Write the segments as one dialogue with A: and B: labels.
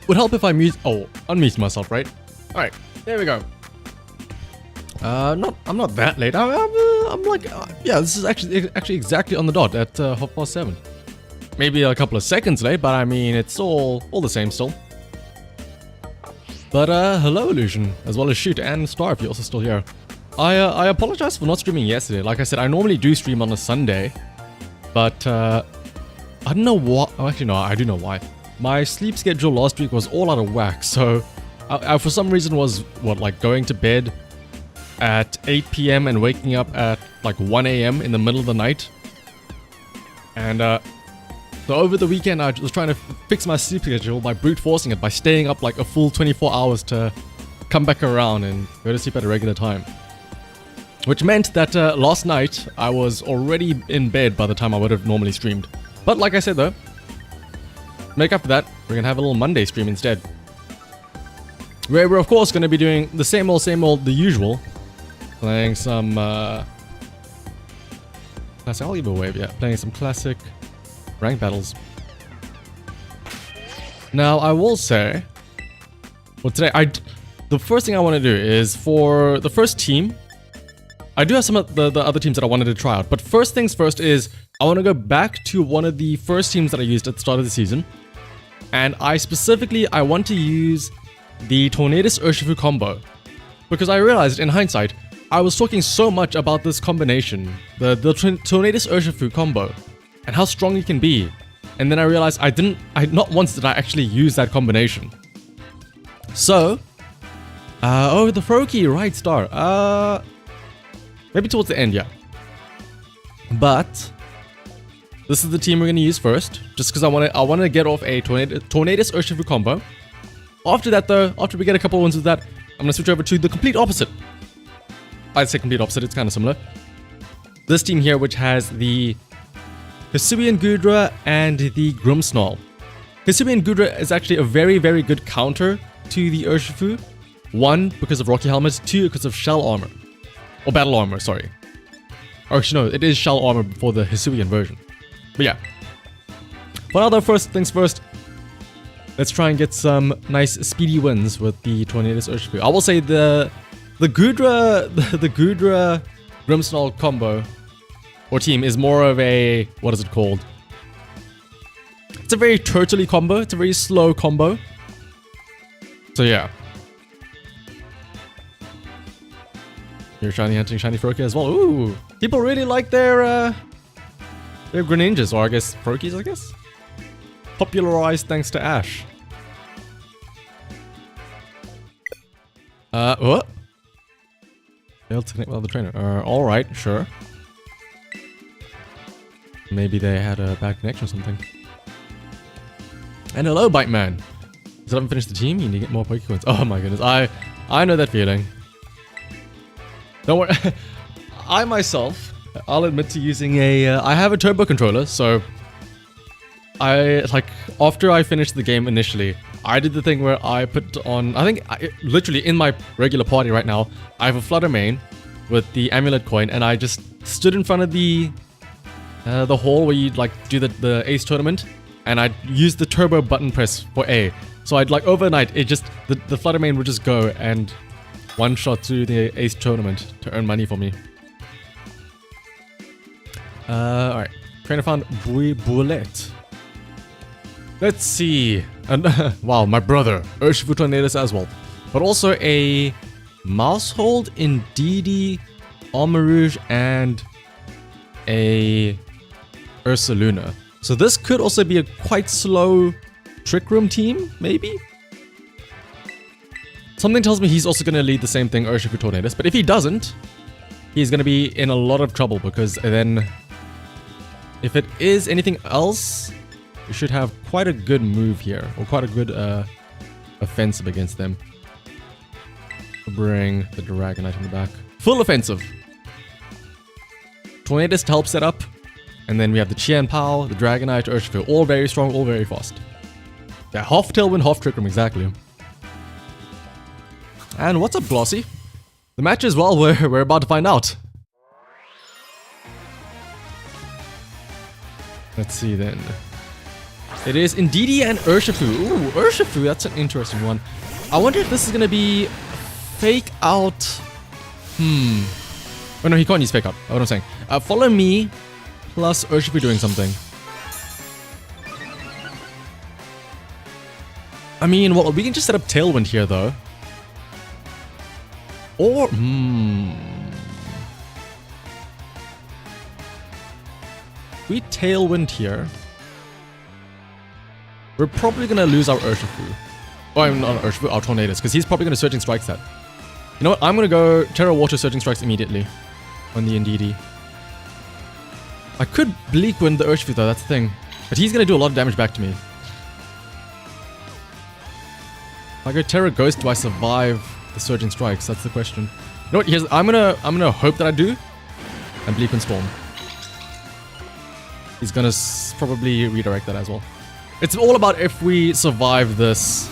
A: Would help if I unmute myself, right? Alright, there we go. I'm not that late. I'm like, yeah, this is actually exactly on the dot at 7:30. Maybe a couple of seconds late, but I mean, it's all the same still. But hello Illusion, as well as Shoot and Star if you're also still here. I apologize for not streaming yesterday. Like I said, I normally do stream on a Sunday, but I don't know what. Oh, actually no, I do know why. My sleep schedule last week was all out of whack, so I for some reason was like going to bed at 8 p.m. and waking up at like 1 a.m. in the middle of the night. And so over the weekend I was trying to fix my sleep schedule by brute forcing it, by staying up like a full 24 hours to come back around and go to sleep at a regular time. Which meant that last night I was already in bed by the time I would have normally streamed. But like I said though, make up for that, we're gonna have a little Monday stream instead. Where we're of course gonna be doing the same old, the usual. Playing some classic, I'll give a wave, yeah. Playing some classic ranked battles. Now I will say, well today, the first thing I want to do is for the first team, I do have some of the other teams that I wanted to try out, but first things first is I want to go back to one of the first teams that I used at the start of the season, and I want to use the Tornadus Urshifu combo, because I realized in hindsight I was talking so much about this combination, the Tornadus Urshifu combo, and how strong it can be, and then I realized not once did I actually use that combination. So, oh, the Froakie, right, Star, maybe towards the end, yeah. But this is the team we're gonna use first, just because I want to get off a Tornadus Urshifu combo. After that, though, after we get a couple of ones with that, I'm gonna switch over to the complete opposite. I'd say complete opposite. It's kind of similar. This team here, which has the Hisuian Gudra and the Grimmsnarl. Hisuian Gudra is actually a very, very good counter to the Urshifu. 1, because of Rocky Helmet. 2, because of Shell Armor. Or Battle Armor, sorry. Or actually, no, it is Shell Armor for the Hisuian version. But yeah. For now, though, first things first, let's try and get some nice speedy wins with the Tornadus Urshifu. I will say the Gudra Grimmsnarl combo or team is more of a, what is it called? It's a very turtley combo. It's a very slow combo. So yeah. You're shiny hunting shiny Froakie as well. Ooh, people really like their Greninjas, or I guess Froakies, I guess. Popularized thanks to Ash. What? Failed to connect with the trainer. Alright, sure. Maybe they had a bad connection or something. And hello, Bite Man. Still haven't finished the team? You need to get more Pokecoins. Oh my goodness, I know that feeling. Don't worry. I myself, I'll admit to using I have a turbo controller, so after I finished the game initially, I did the thing where I put on, literally in my regular party right now, I have a Flutter Mane with the Amulet coin, and I just stood in front of the hall where you'd like do the Ace tournament, and I'd use the turbo button press for A. So I'd like overnight, the Flutter Mane would just go and one shot to the Ace tournament to earn money for me. Alright. Trainer found Bullet. Let's see. And wow, my brother, Urshifu Tornadus as well. But also a Mousehold, Indeedee, Armarouge, and a Ursaluna. So this could also be a quite slow Trick Room team, maybe? Something tells me he's also going to lead the same thing, Urshifu Tornadus. But if he doesn't, he's going to be in a lot of trouble, because then if it is anything else, we should have quite a good move here, or quite a good offensive against them. Bring the Dragonite in the back. Full offensive. Tornadus to help set up, and then we have the Qianpao, the Dragonite, Urshifu, all very strong, all very fast. Yeah, half Tailwind, half Trick Room, exactly. And what's up, Glossy? The match as well, we're about to find out. Let's see then. It is Indeedee and Urshifu. Ooh, Urshifu, that's an interesting one. I wonder if this is gonna be fake out. Oh no, he can't use fake out. What I'm saying. Follow me plus Urshifu doing something. I mean, well, we can just set up Tailwind here though. Or, we Tailwind here. We're probably gonna lose our Urshifu. Oh, I'm not Urshifu, our Tornadus, because he's probably gonna Surging Strike that. You know what? I'm gonna go Terra Water Surging Strikes immediately on the Indeedee. I could Bleak Wind the Urshifu though, that's the thing. But he's gonna do a lot of damage back to me. If I go Terra Ghost, do I survive the Surging Strikes? That's the question. You know what? Here's, I'm gonna hope that I do, and Bleak Wind Storm. He's gonna probably redirect that as well. It's all about if we survive this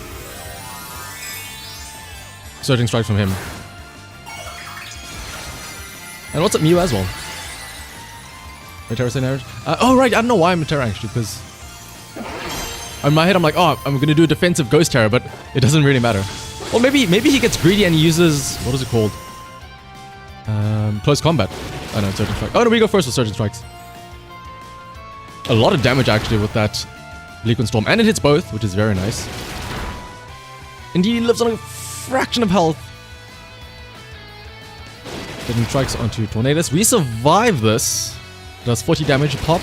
A: Surging Strikes from him. And what's up Mew as well? Terra Sand oh right, I don't know why I'm a Terra actually, because in my head I'm like, oh, I'm gonna do a defensive Ghost Terra, but it doesn't really matter. Well, maybe he gets greedy and he uses, what is it called? Close combat. Oh no, Surging Strike. Oh no, we go first with Surging Strikes. A lot of damage actually with that Bleak Wind Storm, and it hits both, which is very nice. Indeed, he lives on a fraction of health. Surging Strikes onto Tornadus. We survive this. Does 40 damage a pop.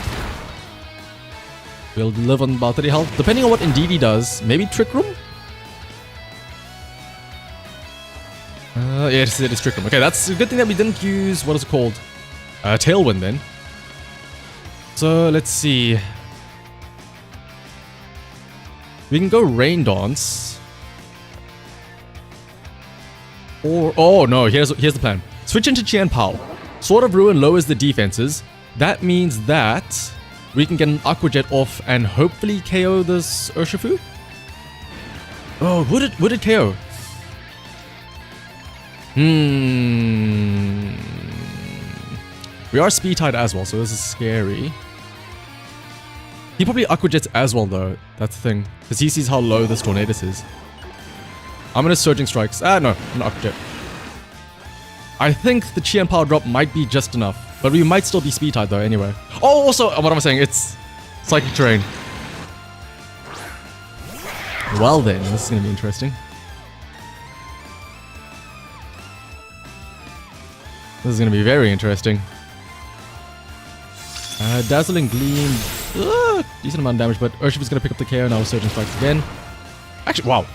A: We'll live on about 30 health. Depending on what Indeedee does, maybe Trick Room? Yes, it is Trick Room. Okay, that's a good thing that we didn't use, what is it called? Tailwind then. So, let's see. We can go Rain Dance. Or, oh no, here's the plan. Switch into Qian Pao. Sword of Ruin lowers the defenses. That means that we can get an Aqua Jet off and hopefully KO this Urshifu. Oh, would it KO? We are speed tied as well, so this is scary. He probably Aqua Jets as well though. That's the thing, because he sees how low this Tornadus is. I'm gonna Surging Strikes. No, an Aqua Jet. I think the Qian Power drop might be just enough, but we might still be speed tied though anyway. Oh, also, what am I saying? It's Psychic Terrain. Well then, this is gonna be interesting. This is gonna be very interesting. Dazzling Gleam. Decent amount of damage, but Urshifu's gonna pick up the KO now with Surging Strikes again. Actually, wow.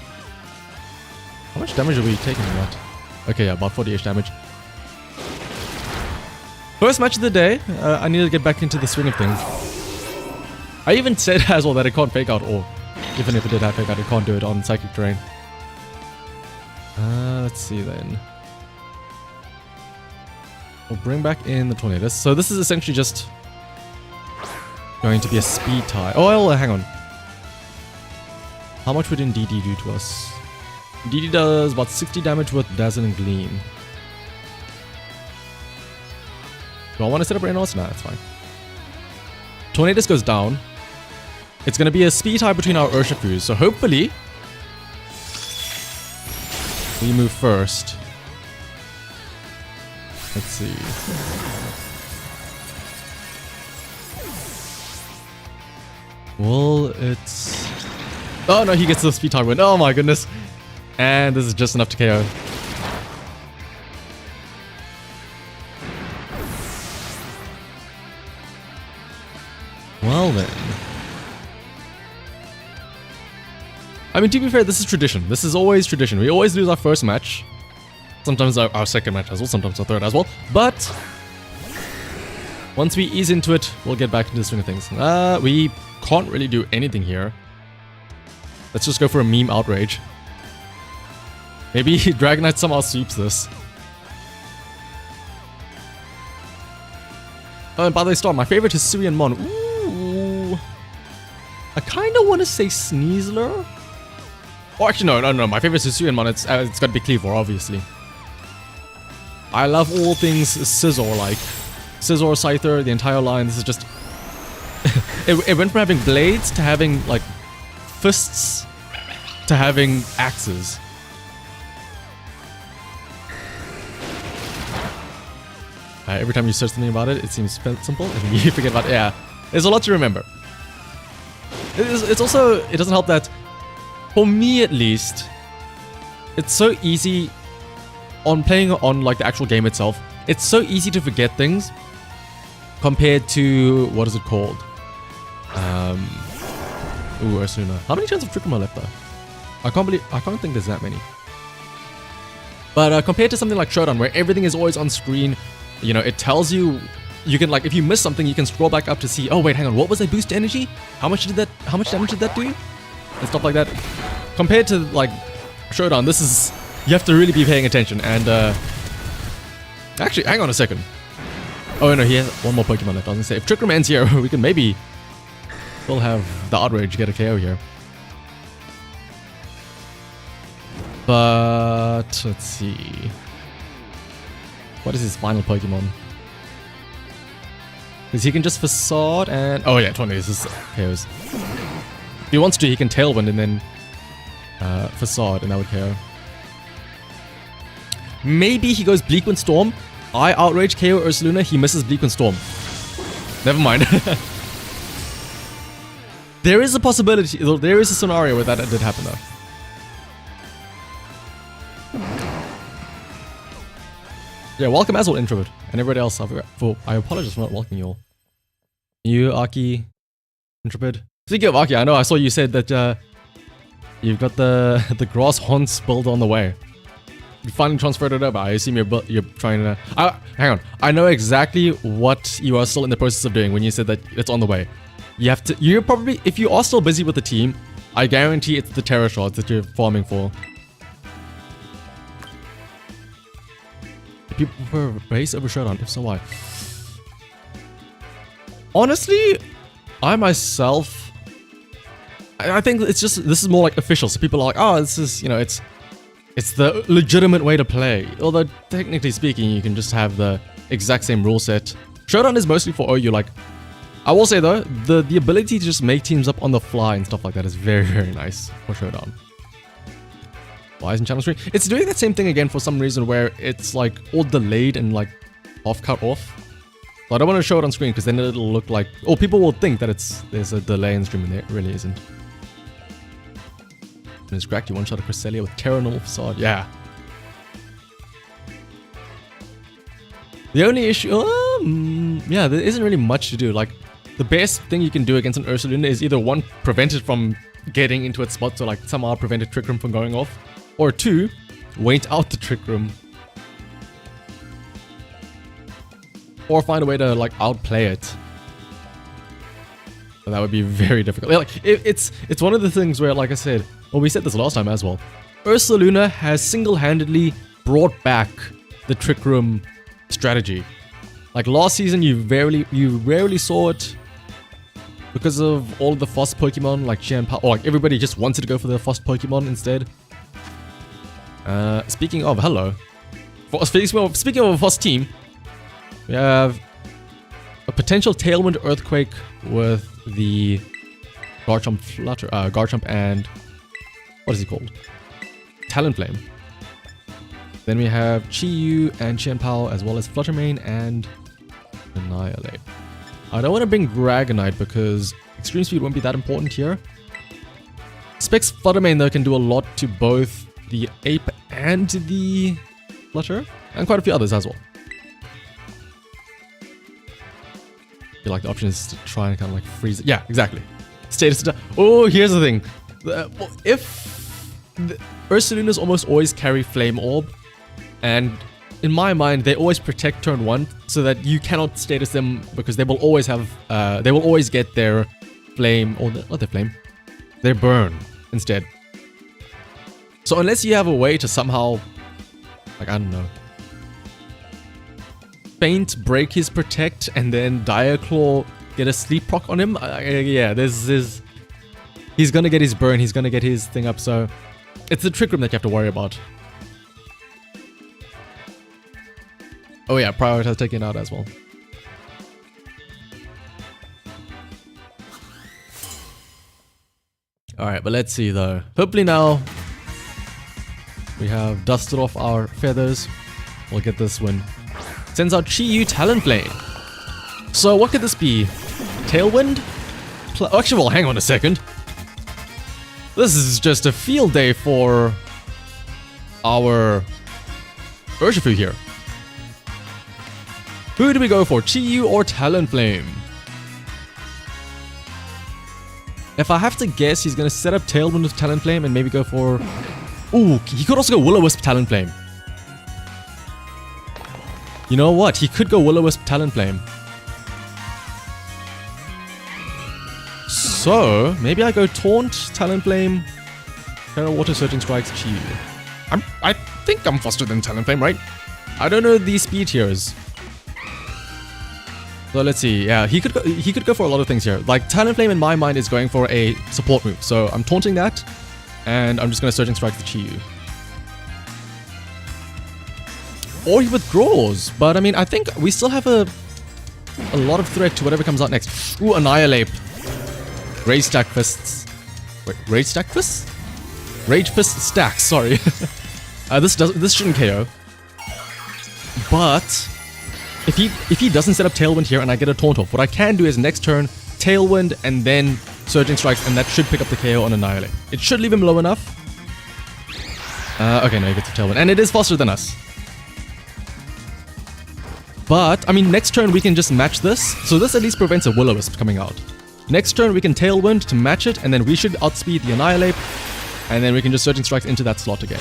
A: How much damage are we taking on that? Okay, yeah, about 40-ish damage. First match of the day. I need to get back into the swing of things. I even said as well that it can't fake out, or even if it did have fake out, it can't do it on Psychic Terrain. Let's see then. We'll bring back in the Tornadus. So this is essentially just going to be a speed tie. Oh, well, hang on. How much would Indeedee do to us? Indeedee does about 60 damage with Dazzling Gleam. Do I want to set up Rain Dance? Nah, that's fine. Tornadus goes down. It's going to be a speed tie between our Urshifus, so hopefully we move first. Let's see. Well, it's... Oh no, he gets the speed tie win. Oh my goodness. And this is just enough to KO. Well then. I mean, to be fair, this is tradition. This is always tradition. We always lose our first match. Sometimes our second match as well, sometimes our third as well. But once we ease into it, we'll get back into the swing of things. We can't really do anything here. Let's just go for a meme outrage. Maybe Dragonite somehow sweeps this. Oh, and by the way, Star, my favorite is Hisuian Mon. Ooh. I kind of want to say Sneasler. Oh, actually, no. My favorite is Hisuian Mon. It's got to be Cleavor, obviously. I love all things Scizor-like. Scizor, Scyther, the entire line. This is just... it went from having blades to having like fists to having axes. Every time you search something about it, it seems simple, and you forget about it. Yeah, there's a lot to remember. It's also, it doesn't help that, for me at least, it's so easy on playing on like the actual game itself. It's so easy to forget things compared to, what is it called? Ursula. How many turns of Trick Room are left though? I can't think there's that many. But compared to something like Showdown, where everything is always on screen, you know, it tells you, you can like, if you miss something, you can scroll back up to see, oh wait, hang on, what was that boost to energy? How much damage did that do? And stuff like that. Compared to like Showdown, this is, you have to really be paying attention. And actually, hang on a second. Oh no, he has one more Pokemon left. I was gonna say, if Trick Room ends here, we can maybe still have the Outrage get a KO here. But let's see. What is his final Pokemon? Because he can just Facade and... oh yeah, 20 is KOs. If he wants to, he can Tailwind and then Facade, and that would KO. Maybe he goes Bleak Wind Storm. I Outrage KO Ursaluna, he misses Bleak Wind Storm. Never mind. There is a possibility, there is a scenario where that did happen though. Yeah, welcome as well, Introvert. And everybody else, I apologize for not welcoming you all. You, Aki, Introvert. Speaking of Aki, I know I saw you said that you've got the grass haunts build on the way. You finally transferred it over. I assume you're trying to... hang on. I know exactly what you are still in the process of doing when you said that it's on the way. You have to... You're probably... If you are still busy with the team, I guarantee it's the Terra Shards that you're farming for. People prefer base over Showdown. If so, why? Honestly, I myself... I think it's just... This is more like official. So people are like, oh, this is... You know, it's the legitimate way to play. Although, technically speaking, you can just have the exact same rule set. Showdown is mostly for OU. Like, I will say though, the ability to just make teams up on the fly and stuff like that is very, very nice for Showdown. Why isn't channel screen? It's doing that same thing again for some reason where it's like all delayed and like half cut off. So I don't want to show it on screen because then it'll look like... Or people will think that there's a delay in streaming. There really isn't. And it's cracked. You one-shot a Cresselia with Terra Normal Facade. Yeah. The only issue... yeah, there isn't really much to do. Like, the best thing you can do against an Ursaluna is either one, prevent it from getting into its spot, so like somehow prevent a Trick Room from going off. Or two, wait out the Trick Room. Or find a way to like outplay it. So that would be very difficult. Like, it's one of the things where, like I said... Well, we said this last time as well. Ursaluna has single-handedly brought back the Trick Room strategy. Like last season, you rarely saw it because of all of the FOSS Pokemon, like Shanpao, or like everybody just wanted to go for the FOSS Pokemon instead. Speaking of, hello. Speaking of a FOSS team, we have a potential Tailwind Earthquake with the Garchomp Flutter, Garchomp and... What is he called? Talonflame. Then we have Chi-Yu and Shanpao, as well as Fluttermane and Annihilate. I don't want to bring Dragonite because Extreme Speed won't be that important here. Specs Fluttermane though can do a lot to both the Ape and the Flutter, and quite a few others as well. I feel like the option is to try and kind of like freeze it. Yeah, exactly. Status. Oh, here's the thing. If Ursalunas almost always carry Flame Orb, and in my mind they always protect turn 1 so that you cannot status them because they will always have they will always get their flame or not their flame, their burn instead. So unless you have a way to somehow, like, I don't know, Feint break his protect and then Diaclaw get a sleep proc on him, yeah, there's he's gonna get his burn, he's gonna get his thing up, so it's the Trick Room that you have to worry about. Oh yeah, prioritize taking it out as well. Alright, but let's see though. Hopefully now we have dusted off our feathers. We'll get this win. Sends out Chi-Yu Talonflame. So what could this be? Tailwind? Actually, well, hang on a second. This is just a field day for our Urshifu here. Who do we go for? Chi-Yu or Talonflame? If I have to guess, he's going to set up Tailwind with Talonflame and maybe go for... Ooh, he could also go Will-O-Wisp Talonflame. You know what? He could go Will-O-Wisp Talonflame. So, maybe I go Taunt, Talonflame, Terra Water, Surging Strikes, Chi-Yu. I think I'm faster than Talonflame, right? I don't know these speed tiers. So let's see. Yeah, he could go for a lot of things here. Like Talonflame in my mind is going for a support move. So I'm taunting that, and I'm just going to Surging Strike the Chi-Yu. Or he withdraws, but I mean, I think we still have a lot of threat to whatever comes out next. Ooh, Annihilate. Rage Stack Fists. Wait, Rage Stack Fists? Rage Fist Stacks, sorry. This shouldn't KO. But if he doesn't set up Tailwind here and I get a taunt off, what I can do is next turn Tailwind and then Surging Strikes, and that should pick up the KO on Annihilate. It should leave him low enough. Okay, no, he gets a Tailwind, and it is faster than us. But I mean, next turn we can just match this, so this at least prevents a Will-O-Wisp coming out. Next turn we can Tailwind to match it, and then we should outspeed the Annihilate, and then we can just Surging Strikes into that slot again.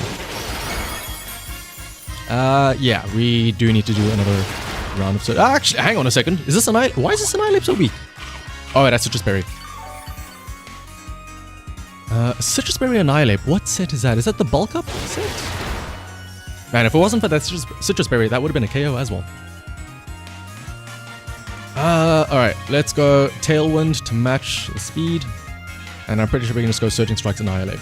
A: Yeah, we do need to do another round of... actually, hang on a second. Is this Annihilate? Why is this Annihilate so weak? Oh, that's Citrus Berry. Citrus Berry Annihilate. What set is that? Is that the bulk up set? Man, if it wasn't for that Citrus Berry, that would have been a KO as well. Alright, let's go Tailwind to match the speed. And I'm pretty sure we can just go Surging Strikes Annihilate.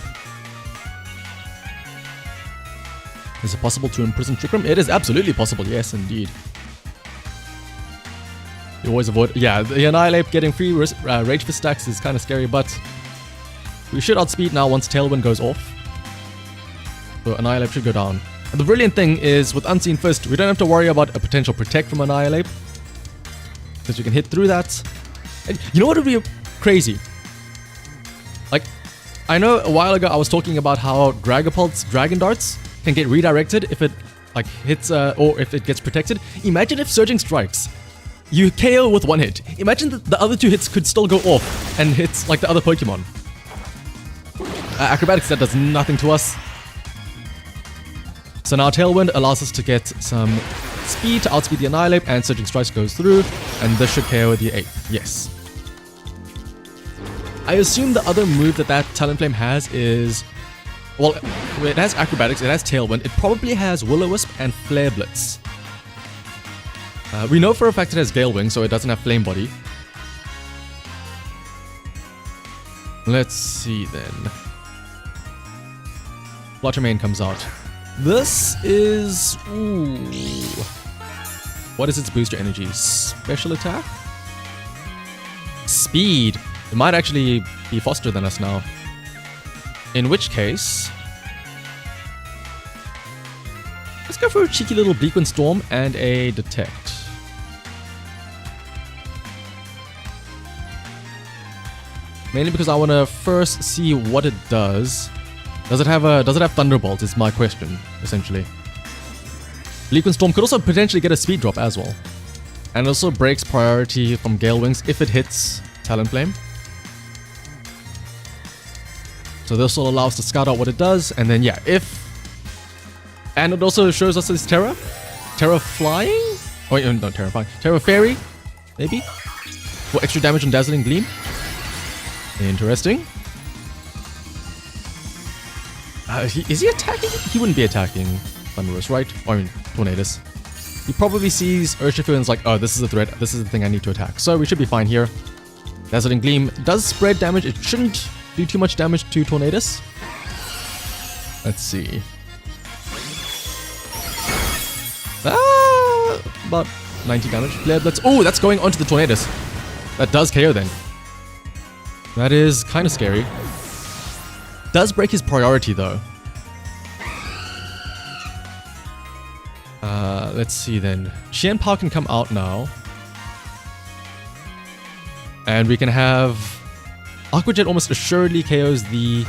A: Is it possible to imprison Trick Room? It is absolutely possible, yes indeed. You always avoid... Yeah, the Annihilate getting free Rage Fist stacks is kind of scary, but we should outspeed now once Tailwind goes off. So Annihilate should go down. And the brilliant thing is, with Unseen Fist, we don't have to worry about a potential Protect from Annihilate, because we can hit through that. And you know what would be crazy? Like, I know a while ago I was talking about how Dragapult's Dragon Darts can get redirected if it like hits or if it gets protected. Imagine if Surging Strikes, you KO with one hit. Imagine that the other two hits could still go off and hits like the other Pokemon. Acrobatics, that does nothing to us. So now Tailwind allows us to get some speed to outspeed the Annihilate, and Surging Strikes goes through, and this should KO the 8th. Yes. I assume the other move that Talonflame has is... Well, it has Acrobatics, it has Tailwind, it probably has Will-O-Wisp and Flare Blitz. We know for a fact it has Gale Wing, so it doesn't have Flame Body. Let's see then. Flutter Mane comes out. This is... Ooh. What is its booster energy? Special attack? Speed. It might actually be faster than us now. In which case... let's go for a cheeky little Bleak Wind Storm and a Detect. Mainly because I want to first see what it does. Does it have Thunderbolt is my question, essentially. Bleak Wind Storm could also potentially get a speed drop as well. And also breaks priority from Gale Wings if it hits Talonflame. So this will allow us to scout out what it does, and then yeah, if... And it also shows us this Terra. Terra Flying? Oh, no, Terra Flying. Terra Fairy, maybe? For extra damage on Dazzling Gleam. Interesting. Is he attacking? He wouldn't be attacking Thunderous, right? I mean, Tornadus. He probably sees Urshifu and is like, oh, this is a threat. This is the thing I need to attack. So we should be fine here. Dazzling Gleam does spread damage. It shouldn't do too much damage to Tornadus. Let's see. About 90 damage. Flare Blitz. Oh, that's going onto the Tornadus. That does KO then. That is kind of scary. does break his priority though. Let's see then. Xianpao can come out now. And we can have... Aqua Jet almost assuredly KOs the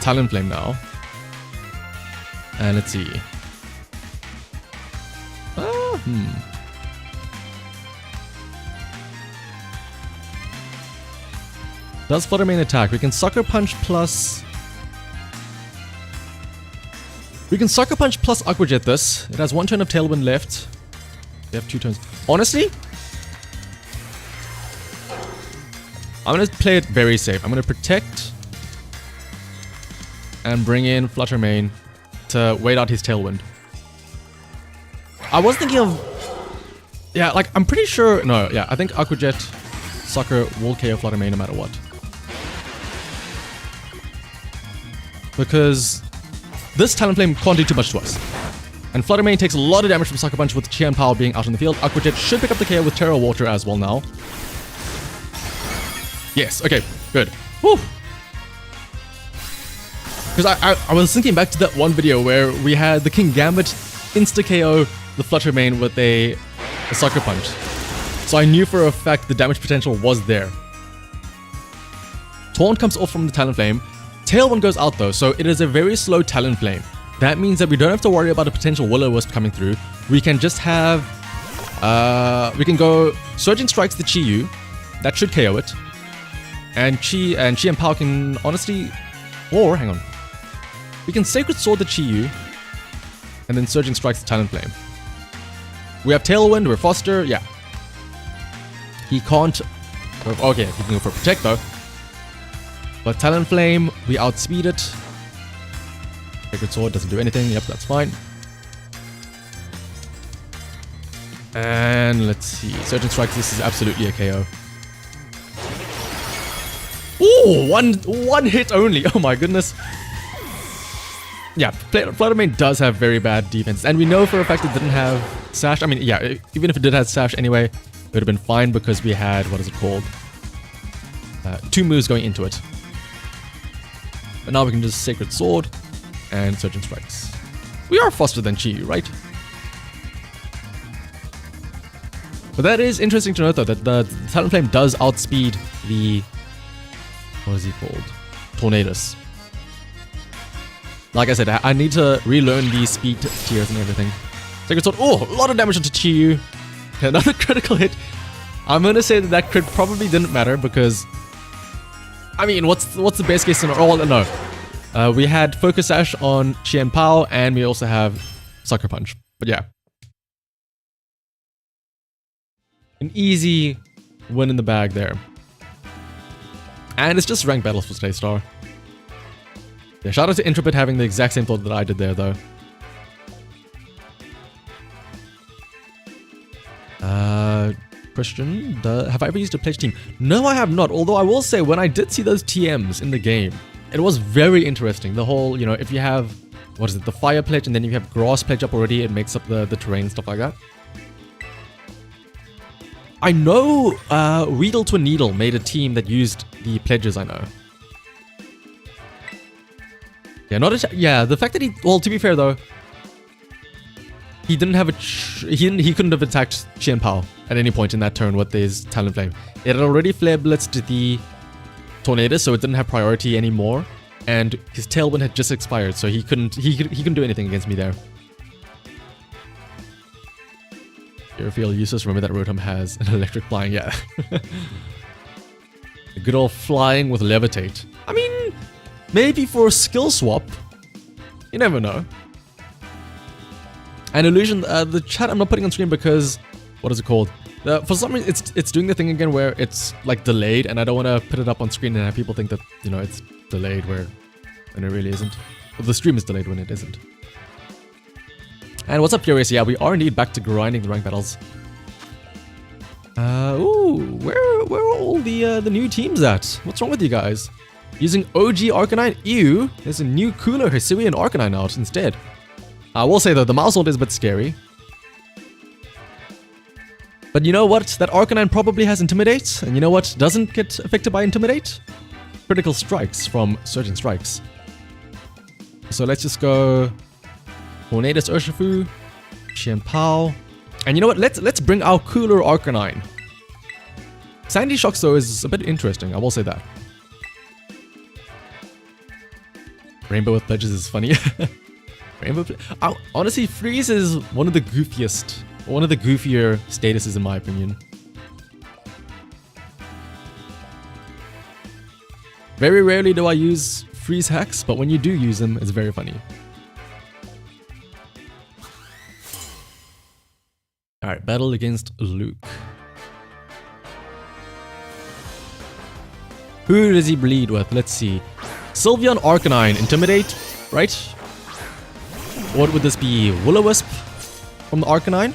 A: Talonflame now. And let's see. Does Flutter Mane attack? We can Sucker Punch plus... We can Sucker Punch plus Aqua Jet this. It has 1 turn of Tailwind left. We have 2 turns. Honestly, I'm going to play it very safe. I'm going to protect and bring in Flutter Mane to wait out his Tailwind. I was thinking of... Yeah, like, I'm pretty sure... No, yeah, I think Aqua Jet Sucker will KO Flutter Mane no matter what. Because this Talonflame can't do too much to us. And Flutter Mane takes a lot of damage from Sucker Punch with Qianpao being out in the field. Aqua Jet should pick up the KO with Terra Water as well now. Yes, okay, good. Whew. Because I was thinking back to that one video where we had the King Gambit insta-KO the Flutter Mane with a Sucker Punch. So I knew for a fact the damage potential was there. Taunt comes off from the Talonflame. Tailwind goes out though, so it is a very slow Talonflame. That means that we don't have to worry about a potential Will-O-Wisp coming through. We can just have... we can go Surging Strikes the Chi-Yu. That should KO it. And Qianpao can honestly... Or, hang on. We can Sacred Sword the Chi-Yu. And then Surging Strikes the Talonflame. We have Tailwind, we're Foster, yeah. He can't... Okay, he can go for Protect though. But Talonflame, we outspeed it. Sacred Sword doesn't do anything, yep, that's fine. And let's see, Surging Strikes, this is absolutely a KO. Ooh, one hit only, oh my goodness. Yeah, Flutter Mane does have very bad defense, and we know for a fact it didn't have Sash. I mean, yeah, even if it did have Sash anyway, it would have been fine because we had, what is it called? 2 moves going into it. But now we can just Sacred Sword and Surging Strikes. We are faster than Chi, right? But that is interesting to note though, that the Talonflame does outspeed the... What is he called? Tornadus. Like I said, I need to relearn these speed tiers and everything. Sacred Sword, oh, a lot of damage onto Chi-Yu. Another critical hit. I'm gonna say that crit probably didn't matter because... I mean, what's the best case scenario? Oh, no. We had Focus Sash on Qianpao, and we also have Sucker Punch. But yeah. An easy win in the bag there. And it's just ranked battles for Stay Star. Yeah, shout out to Intrepid having the exact same thought that I did there, though. Christian, have I ever used a pledge team? No, I have not. Although I will say, when I did see those TMs in the game, it was very interesting. The whole, you know, if you have, what is it, the fire pledge, and then if you have grass pledge up already, it makes up the terrain, stuff like that. I know Weedle to a Needle made a team that used the pledges, I know. Yeah, the fact that he, well, to be fair though, he didn't have he couldn't have attacked Qianpao at any point in that turn with his Talonflame. It had already Flare Blitzed the Tornadus, so it didn't have priority anymore, and his Tailwind had just expired, so he couldn't do anything against me there. You feel useless? Remember that Rotom has an electric flying, yeah. A good old flying with Levitate. I mean, maybe for a skill swap. You never know. And Illusion, the chat I'm not putting on screen because, what is it called? For some reason, it's doing the thing again where it's like delayed, and I don't want to put it up on screen and have people think that, you know, it's delayed when it really isn't. Well, the stream is delayed when it isn't. And what's up, Furious? Yeah, we are indeed back to grinding the rank battles. Ooh, where are all the new teams at? What's wrong with you guys? Using OG Arcanine? Ew, there's a new cooler Hisuian Arcanine out instead. I will say though, the Mousehold is a bit scary. But you know what? That Arcanine probably has Intimidate, and you know what doesn't get affected by Intimidate? critical strikes from Surging Strikes. So let's just go Tornadus Urshifu, Xianpao. And you know what? Let's bring our cooler Arcanine. Sandy Shocks though is a bit interesting, I will say that. Rainbow with Pledges is funny. Honestly, Freeze is one of the goofier statuses in my opinion. Very rarely do I use Freeze hacks, but when you do use them, it's very funny. Alright, battle against Luke. Who does he bleed with? Let's see. Sylveon, Arcanine, Intimidate, right? What would this be? Will-O-Wisp from the Arcanine?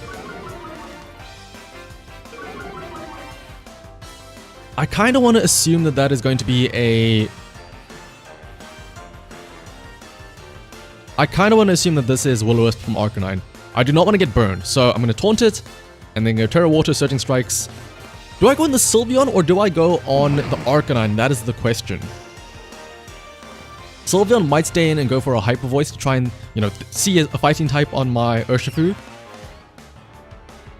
A: I kind of want to assume that that is going to be a... I kind of want to assume that this is Will-O-Wisp from Arcanine. I do not want to get burned, so I'm going to taunt it, and then go Terra Water, Surging Strikes. Do I go on the Sylveon, or do I go on the Arcanine? That is the question. Sylveon might stay in and go for a Hyper Voice to try and, you know, see a fighting type on my Urshifu.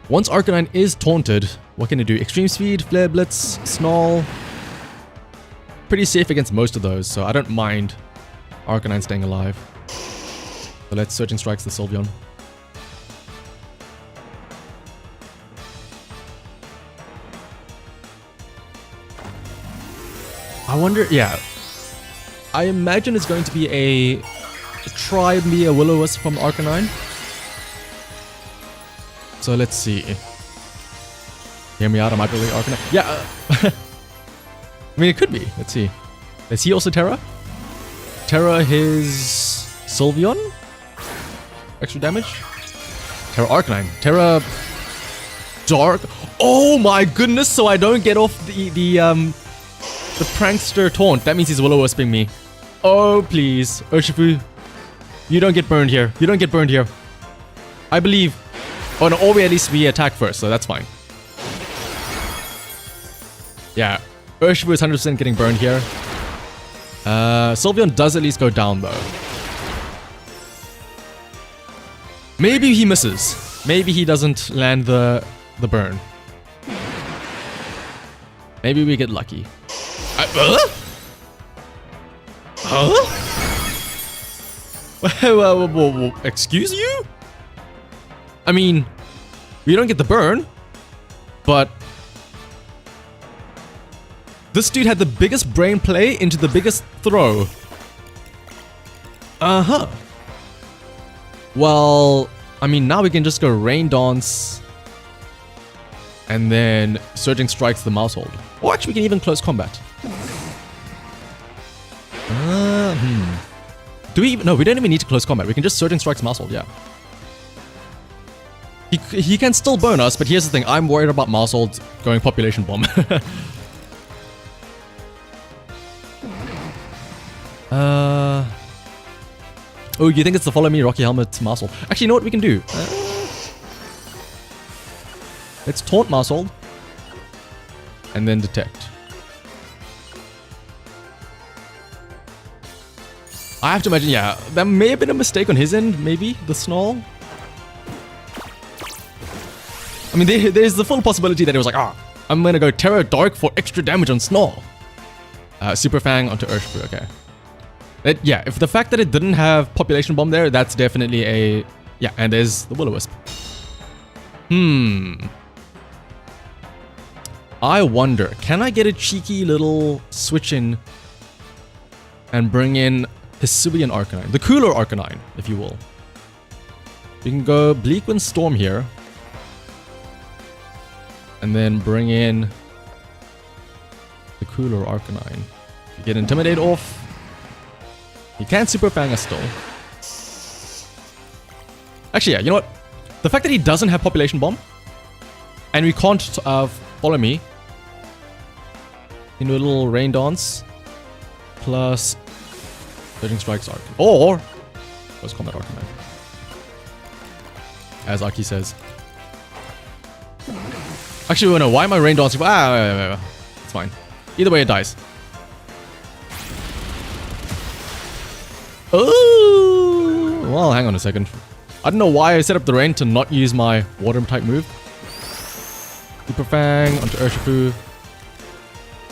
A: Once Arcanine is taunted, what can it do? Extreme Speed, Flare Blitz, Snarl. Pretty safe against most of those, so I don't mind Arcanine staying alive. So let's Surging Strikes the Sylveon. I wonder, yeah. I imagine it's going to be a try and be a Will-O-Wisp from Arcanine. So let's see. Hear me out, I might be Arcanine. Yeah. I mean, it could be. Let's see. Is he also Terra? Terra his Sylveon? Extra damage? Terra Arcanine. Terra Dark. Oh my goodness! So I don't get off the prankster taunt. That means he's Will-O-Wisping me. Oh please, Urshifu, you don't get burned here. You don't get burned here. I believe. Oh no, or we at least we attack first, so that's fine. Yeah, Urshifu is 100% getting burned here. Sylveon does at least go down though. Maybe he misses. Maybe he doesn't land the burn. Maybe we get lucky. Excuse you? I mean, we don't get the burn, but this dude had the biggest brain play into the biggest throw. Uh-huh. Well, I mean, now we can just go Rain Dance and then Surging Strikes the Mousehold. Or actually, we can even close combat. Do we even... No, we don't even need to close combat. We can just Surging Strikes Mousehold, yeah. He can still burn us, but here's the thing. I'm worried about Mousehold going Population Bomb. Oh, you think it's the Follow Me Rocky Helmet Mousehold? Actually, you know what we can do? Let's taunt Mousehold. And then detect. I have to imagine, yeah, that may have been a mistake on his end, maybe, the Snarl. I mean, there's the full possibility that it was like, I'm gonna go Terra Dark for extra damage on Snarl. Super Fang onto Urshifu, okay. Yeah, if the fact that it didn't have Population Bomb there, that's definitely a... Yeah, and there's the Will-O-Wisp. I wonder, can I get a cheeky little switch in and bring in Hisuian Arcanine? The cooler Arcanine, if you will. You can go Bleakwind Storm here. And then bring in the cooler Arcanine. You get Intimidate off. You can Super Fang us still. Actually, yeah, you know what? The fact that he doesn't have Population Bomb, and we can't follow me, into a little Rain Dance, plus Surging Strikes Arc. Or, Close Combat Arcanine. As Aki says. Actually, no, why am I Rain Dancing? It's fine. Either way, it dies. Well, hang on a second. I don't know why I set up the rain to not use my water type move. Super Fang onto Urshifu.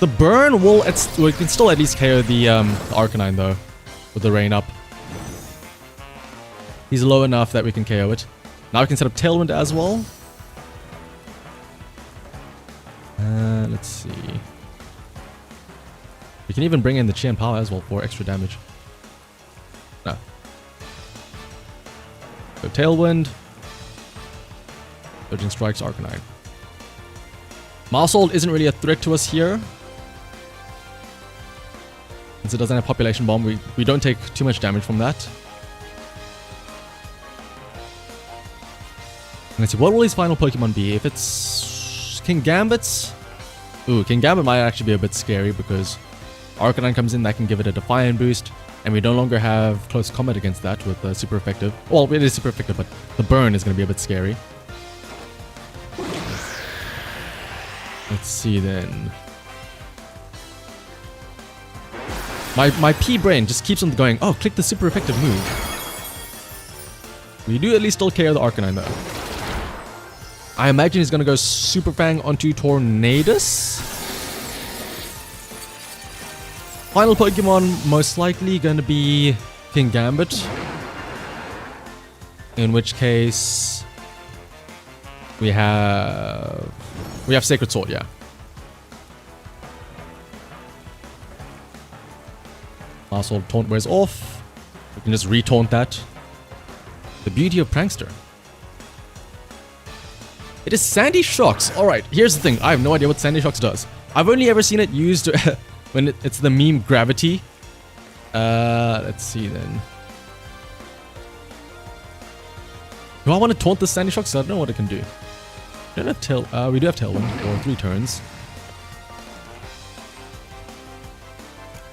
A: The burn will, we can still at least KO the Arcanine though, with the rain up. He's low enough that we can KO it. Now we can set up Tailwind as well. Let's see. We can even bring in the Qian Power as well for extra damage. No. So Tailwind. Surging Strikes Arcanine. Maushold isn't really a threat to us here. Since it doesn't have Population Bomb, we don't take too much damage from that. Let's see, what will his final Pokemon be? If it's King Gambit's... Ooh, King Gambit might actually be a bit scary because Arcanine comes in, that can give it a Defiant boost, and we no longer have close combat against that with super effective. Well, it is super effective, but the burn is going to be a bit scary. Let's see then. My P-Brain just keeps on going, oh, click the super effective move. We do at least still KO the Arcanine though. I imagine he's going to go Super Fang onto Tornadus. Final Pokemon most likely going to be King Gambit. In which case we have Sacred Sword, yeah. Maushold Taunt wears off. We can just re-taunt that. The beauty of Prankster. It is Sandy Shocks. Alright, here's the thing. I have no idea what Sandy Shocks does. I've only ever seen it used when it's the meme Gravity. Let's see then. Do I want to taunt the Sandy Shocks? I don't know what it can do. We do have Tailwind for 3 turns.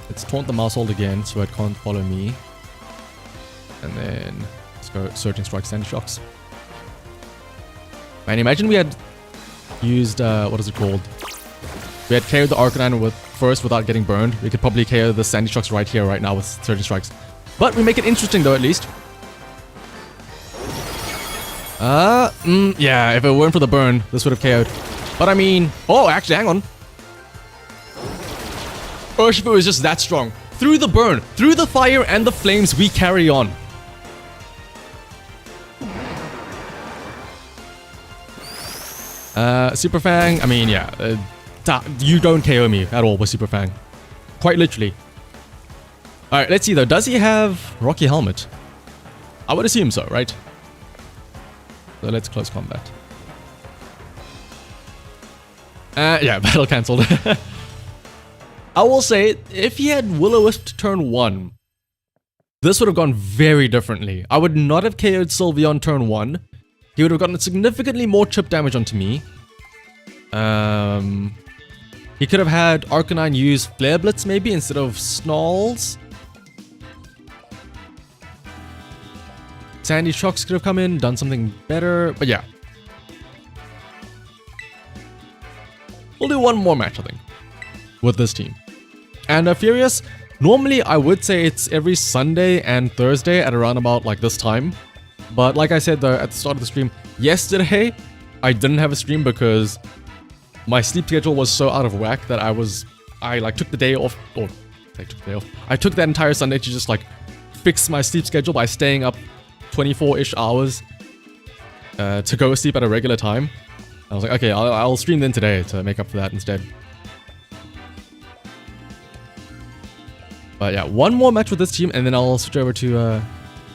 A: Let's taunt the Maushold again so it can't follow me. And then let's go Surging Strike Sandy Shocks. Man, imagine we had used, what is it called? We had KO'd the Arcanine first without getting burned. We could probably KO the Sandy Shocks right here, right now with Surging Strikes. But we make it interesting though, at least. Yeah, if it weren't for the burn, this would have KO'd. But I mean, oh, actually, hang on. Urshifu is just that strong. Through the burn, through the fire and the flames, we carry on. Super Fang, I mean, yeah. You don't KO me at all with Super Fang. Quite literally. Alright, let's see though. Does he have Rocky Helmet? I would assume so, right? So let's close combat. Yeah, battle cancelled. I will say, if he had Will-O-Wisp turn 1, this would have gone very differently. I would not have KO'd Sylveon turn 1. He would have gotten significantly more chip damage onto me. He could have had Arcanine use Flare Blitz maybe instead of Snarls. Sandy Shocks could have come in, done something better, but yeah. We'll do one more match, I think, with this team. And Furious, normally I would say it's every Sunday and Thursday at around about like this time. But like I said though, at the start of the stream, yesterday I didn't have a stream because my sleep schedule was so out of whack that I like took the day off, or I took that entire Sunday to just like fix my sleep schedule by staying up 24-ish hours to go to sleep at a regular time. I was like, okay, I'll stream then today to make up for that instead. But yeah, one more match with this team and then I'll switch over to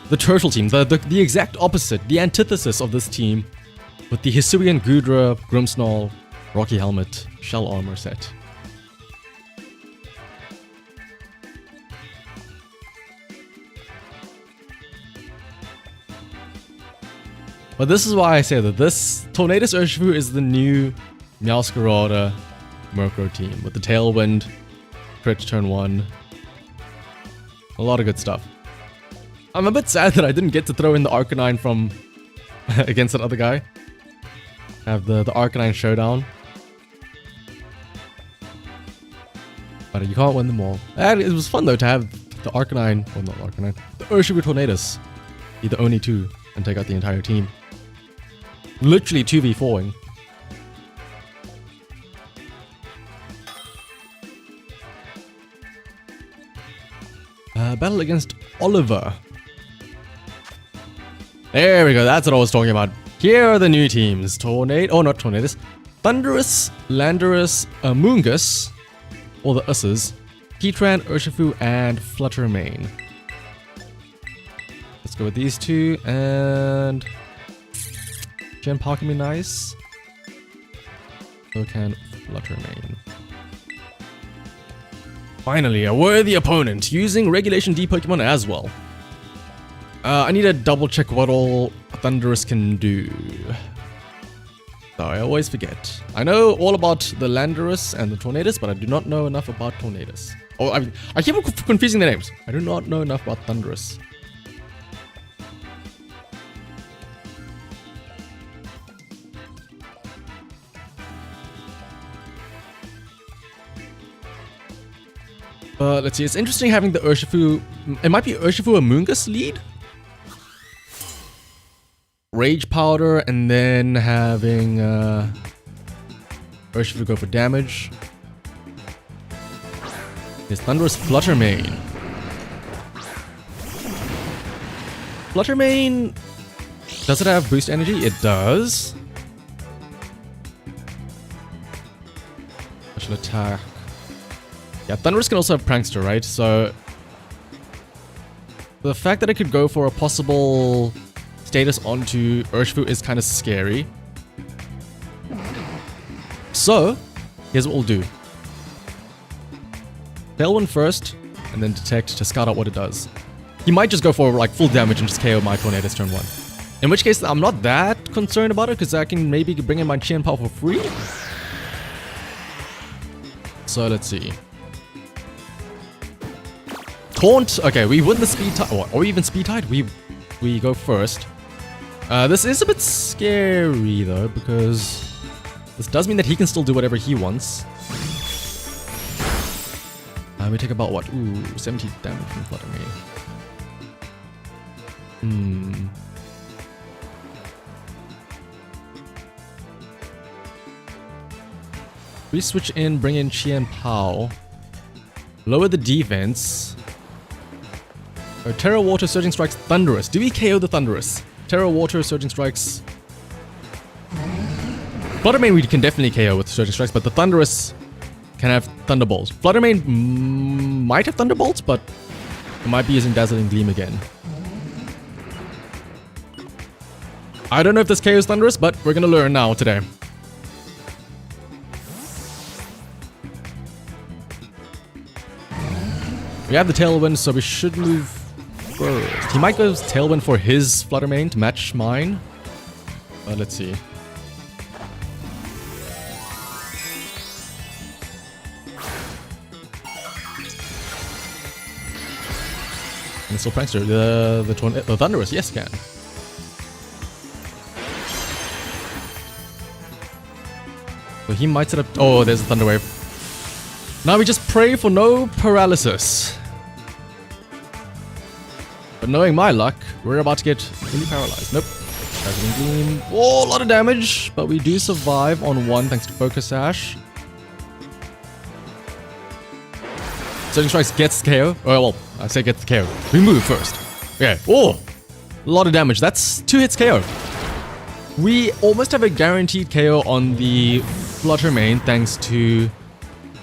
A: the Turtle team, the exact opposite, the antithesis of this team, with the Hisuian Gudra, Grimmsnarl, Rocky Helmet, Shell Armor set. But this is why I say that this Tornadus Urshifu is the new Meowscarada Murkrow team, with the Tailwind, crit turn 1. A lot of good stuff. I'm a bit sad that I didn't get to throw in the Arcanine from against that other guy. Have the Arcanine showdown. But you can't win them all. And it was fun though to have the Arcanine, well not Arcanine, the Urshifu Tornadus be the only two and take out the entire team. Literally 2v4ing. Battle against Oliver. There we go, that's what I was talking about. Here are the new teams. Tornado, oh not Tornadus. Thunderous, Landorus, Amoongus, all the Usses, Heatran, Urshifu, and Fluttermane. Let's go with these two, and Chien-Pao can be nice. So can Fluttermane. Finally, a worthy opponent, using Regulation D Pokemon as well. I need to double check what all Thunderous can do. Sorry, I always forget. I know all about the Landorus and the Tornadus, but I do not know enough about Tornadus. Oh, I keep confusing the names. I do not know enough about Thunderous. Let's see, it's interesting having the Urshifu. It might be Urshifu Amoongus lead? Rage Powder, and then having Urshifu go for damage. It's Thunderous Fluttermane. Fluttermane, does it have boost energy? It does. Special attack. Yeah, Thunderous can also have Prankster, right? So the fact that it could go for a possible status onto Urshifu is kind of scary. So here's what we'll do. Tailwind first, and then Detect to scout out what it does. He might just go for like full damage and just KO my Tornadus turn 1. In which case, I'm not that concerned about it, because I can maybe bring in my Chien-Pao for free. So let's see. Taunt. Okay, we win the speed tide. Or even speed tide. We go first. This is a bit scary though, because this does mean that he can still do whatever he wants. We take about what? Ooh, 70 damage from Fluttermane. We switch in, bring in Chien-Pao. Lower the defense. Terra Water, Surging Strikes, Thunderous. Do we KO the Thunderous? Terra Water, Surging Strikes. Fluttermane we can definitely KO with Surging Strikes, but the Thunderous can have Thunderbolts. Fluttermane might have Thunderbolts, but it might be using Dazzling Gleam again. I don't know if this KOs Thunderous, but we're gonna learn now today. We have the Tailwind, so we should move first. He might go Tailwind for his Fluttermane to match mine. Let's see. And still Prankster. The Thunderous, yes, can. So he might set up. Oh, there's a Thunder Wave. Now we just pray for no paralysis. But knowing my luck, we're about to get really paralyzed. Nope. Dazzling Gleam. Oh, a lot of damage, but we do survive on 1 thanks to Focus Sash. Surging Strikes gets KO. Oh, well, I say gets KO. We move first. Okay. Oh, a lot of damage. That's 2 hits KO. We almost have a guaranteed KO on the Fluttermane thanks to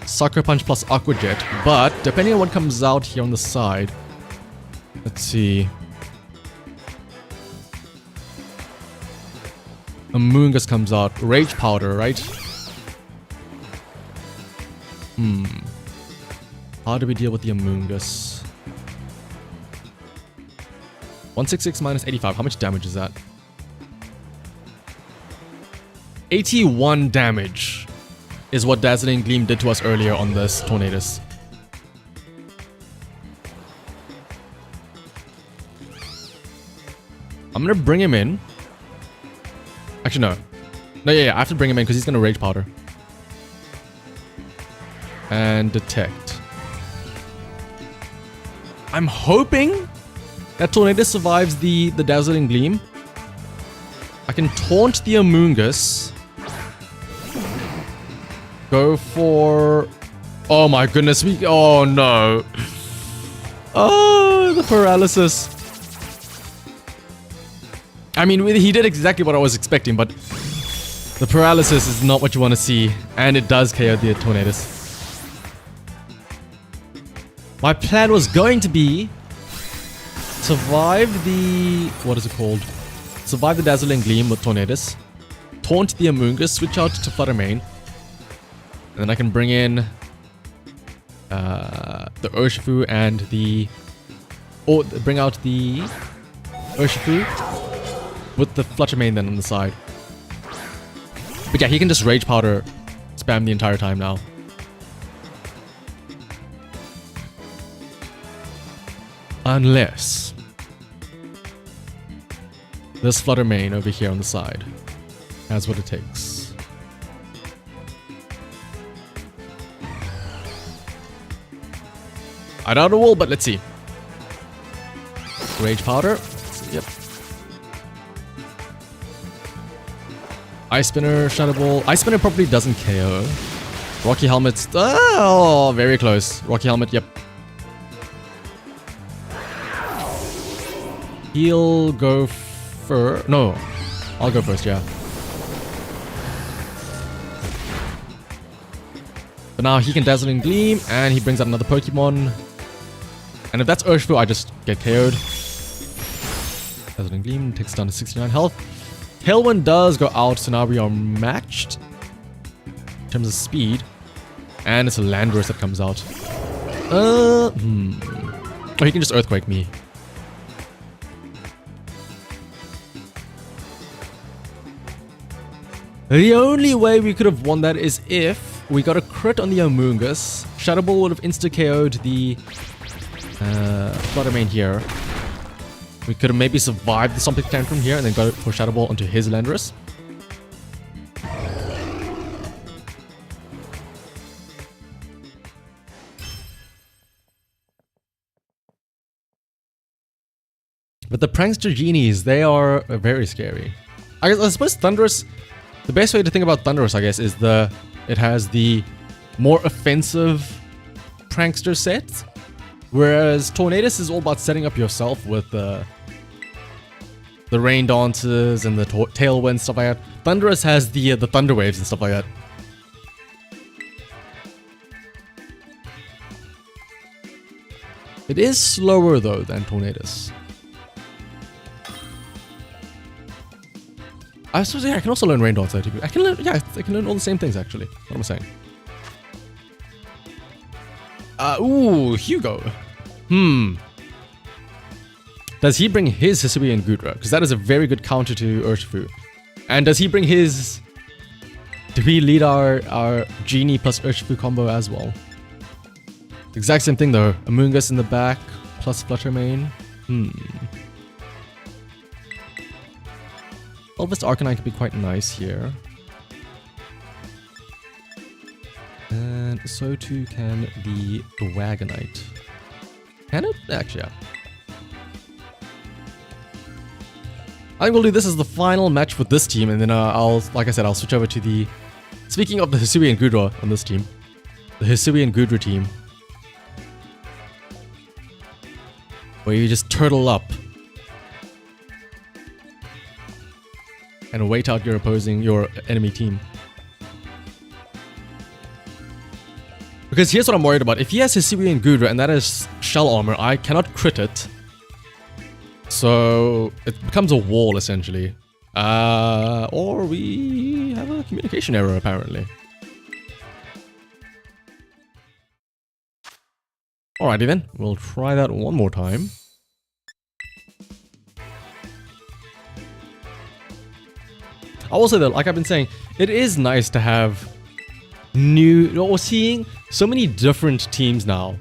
A: Sucker Punch plus Aqua Jet. But depending on what comes out here on the side, let's see. Amoongus comes out. Rage Powder, right? How do we deal with the Amoongus? 166 minus 85. How much damage is that? 81 damage is what Dazzling Gleam did to us earlier on this Tornadus. I'm gonna bring him in. Actually, no. No, yeah, I have to bring him in because he's gonna Rage Powder. And Detect. I'm hoping That Tornadus survives the Dazzling Gleam. I can taunt the Amoongus. Go for... Oh my goodness, oh no. Oh, the paralysis. I mean, he did exactly what I was expecting, but the paralysis is not what you want to see, and it does KO the Tornadus. My plan was going to be survive the... What is it called? Survive the Dazzling Gleam with Tornadus. Taunt the Amoongus, switch out to Fluttermane. And then I can bring in the Urshifu and the... Or bring out the Urshifu with the Fluttermane then on the side. But yeah, he can just Rage Powder spam the entire time now. Unless this Fluttermane over here on the side has what it takes. I doubt it will, but let's see. Rage Powder. Yep. Ice Spinner, Shadow Ball. Ice Spinner probably doesn't KO. Rocky Helmet's... Oh, very close. Rocky Helmet, yep. He'll go first. No, I'll go first, yeah. But now he can Dazzling Gleam, and he brings out another Pokemon. And if that's Urshifu, I just get KO'd. Dazzling Gleam takes down to 69 health. Tailwind does go out, so now we are matched in terms of speed. And it's a Landorus that comes out. Oh, he can just Earthquake me. The only way we could have won that is if we got a crit on the Amoongus. Shadow Ball would have insta-KO'd the Fluttermane here. We could have maybe survived the Stompic Tantrum here and then got it for Shadow Ball onto his Landorus. But the Prankster Genies, they are very scary. I suppose Thundurus... The best way to think about Thundurus, I guess, is it has the more offensive Prankster set, whereas Tornadus is all about setting up yourself with the Rain Dances and the Tailwind, stuff like that. Thundurus has the Thunder Waves and stuff like that. It is slower though than Tornadus. I suppose, yeah, I can also learn Rain Dance. I can learn, yeah, I can learn all the same things actually. What am I saying? Ooh, Hugo. Does he bring his Hisuian Gudra? Because that is a very good counter to Urshifu. And does he bring his... Do we lead our Genie plus Urshifu combo as well? Exact same thing though. Amoongus in the back plus Fluttermane. Elvis Arcanine could be quite nice here. And so too can the Wagonite. Can it? Actually, yeah. I think we'll do this as the final match with this team, and then like I said, I'll switch over to the... Speaking of the Hisuian Gudra on this team. The Hisuian Gudra team. Where you just turtle up. And wait out your enemy team. Because here's what I'm worried about. If he has Hisuian Gudra and that is Shell Armor, I cannot crit it. So it becomes a wall essentially. Or we have a communication error apparently. Alrighty then, we'll try that one more time. I will say though, like I've been saying, it is nice to have or seeing so many different teams now.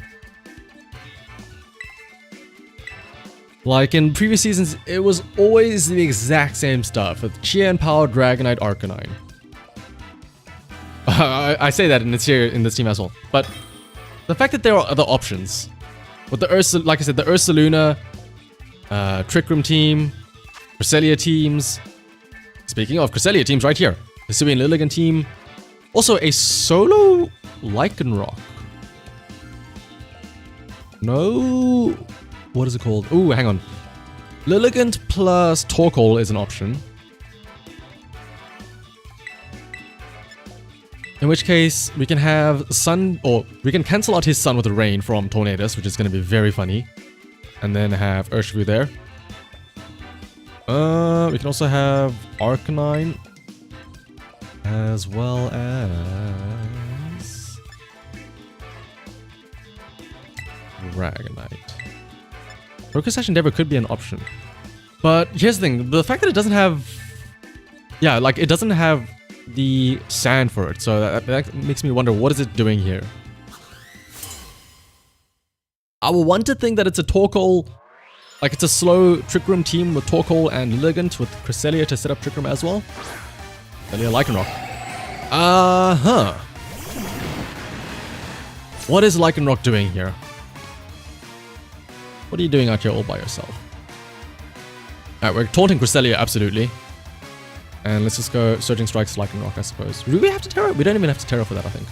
A: Like in previous seasons, it was always the exact same stuff with Chien, Power, Dragonite, Arcanine. I say that in this team as well, but the fact that there are other options with the like I said, the Ursaluna, Trick Room team, Cresselia teams. Speaking of Cresselia teams, right here, Hisuian Lilligant team. Also a solo Lycanroc. No, what is it called? Ooh, hang on. Lilligant plus Torkoal is an option. In which case, we can have Sun, or we can cancel out his Sun with the Rain from Tornadus, which is going to be very funny. And then have Urshifu there. We can also have Arcanine. As well as... Dragonite. Focus Action Endeavor could be an option. But here's the thing, the fact that it doesn't have... Yeah, like, it doesn't have the sand for it, so that makes me wonder, what is it doing here? I will want to think that it's a Torkoal, like it's a slow Trick Room team with Torkoal and Lilligant with Cresselia to set up Trick Room as well. Cresselia Lycanroc. What is Lycanroc doing here? What are you doing out here all by yourself? Alright, we're taunting Cresselia, absolutely. And let's just go Surging Strikes Lycanroc, I suppose. Do we have to Terra? We don't even have to Terra for that, I think.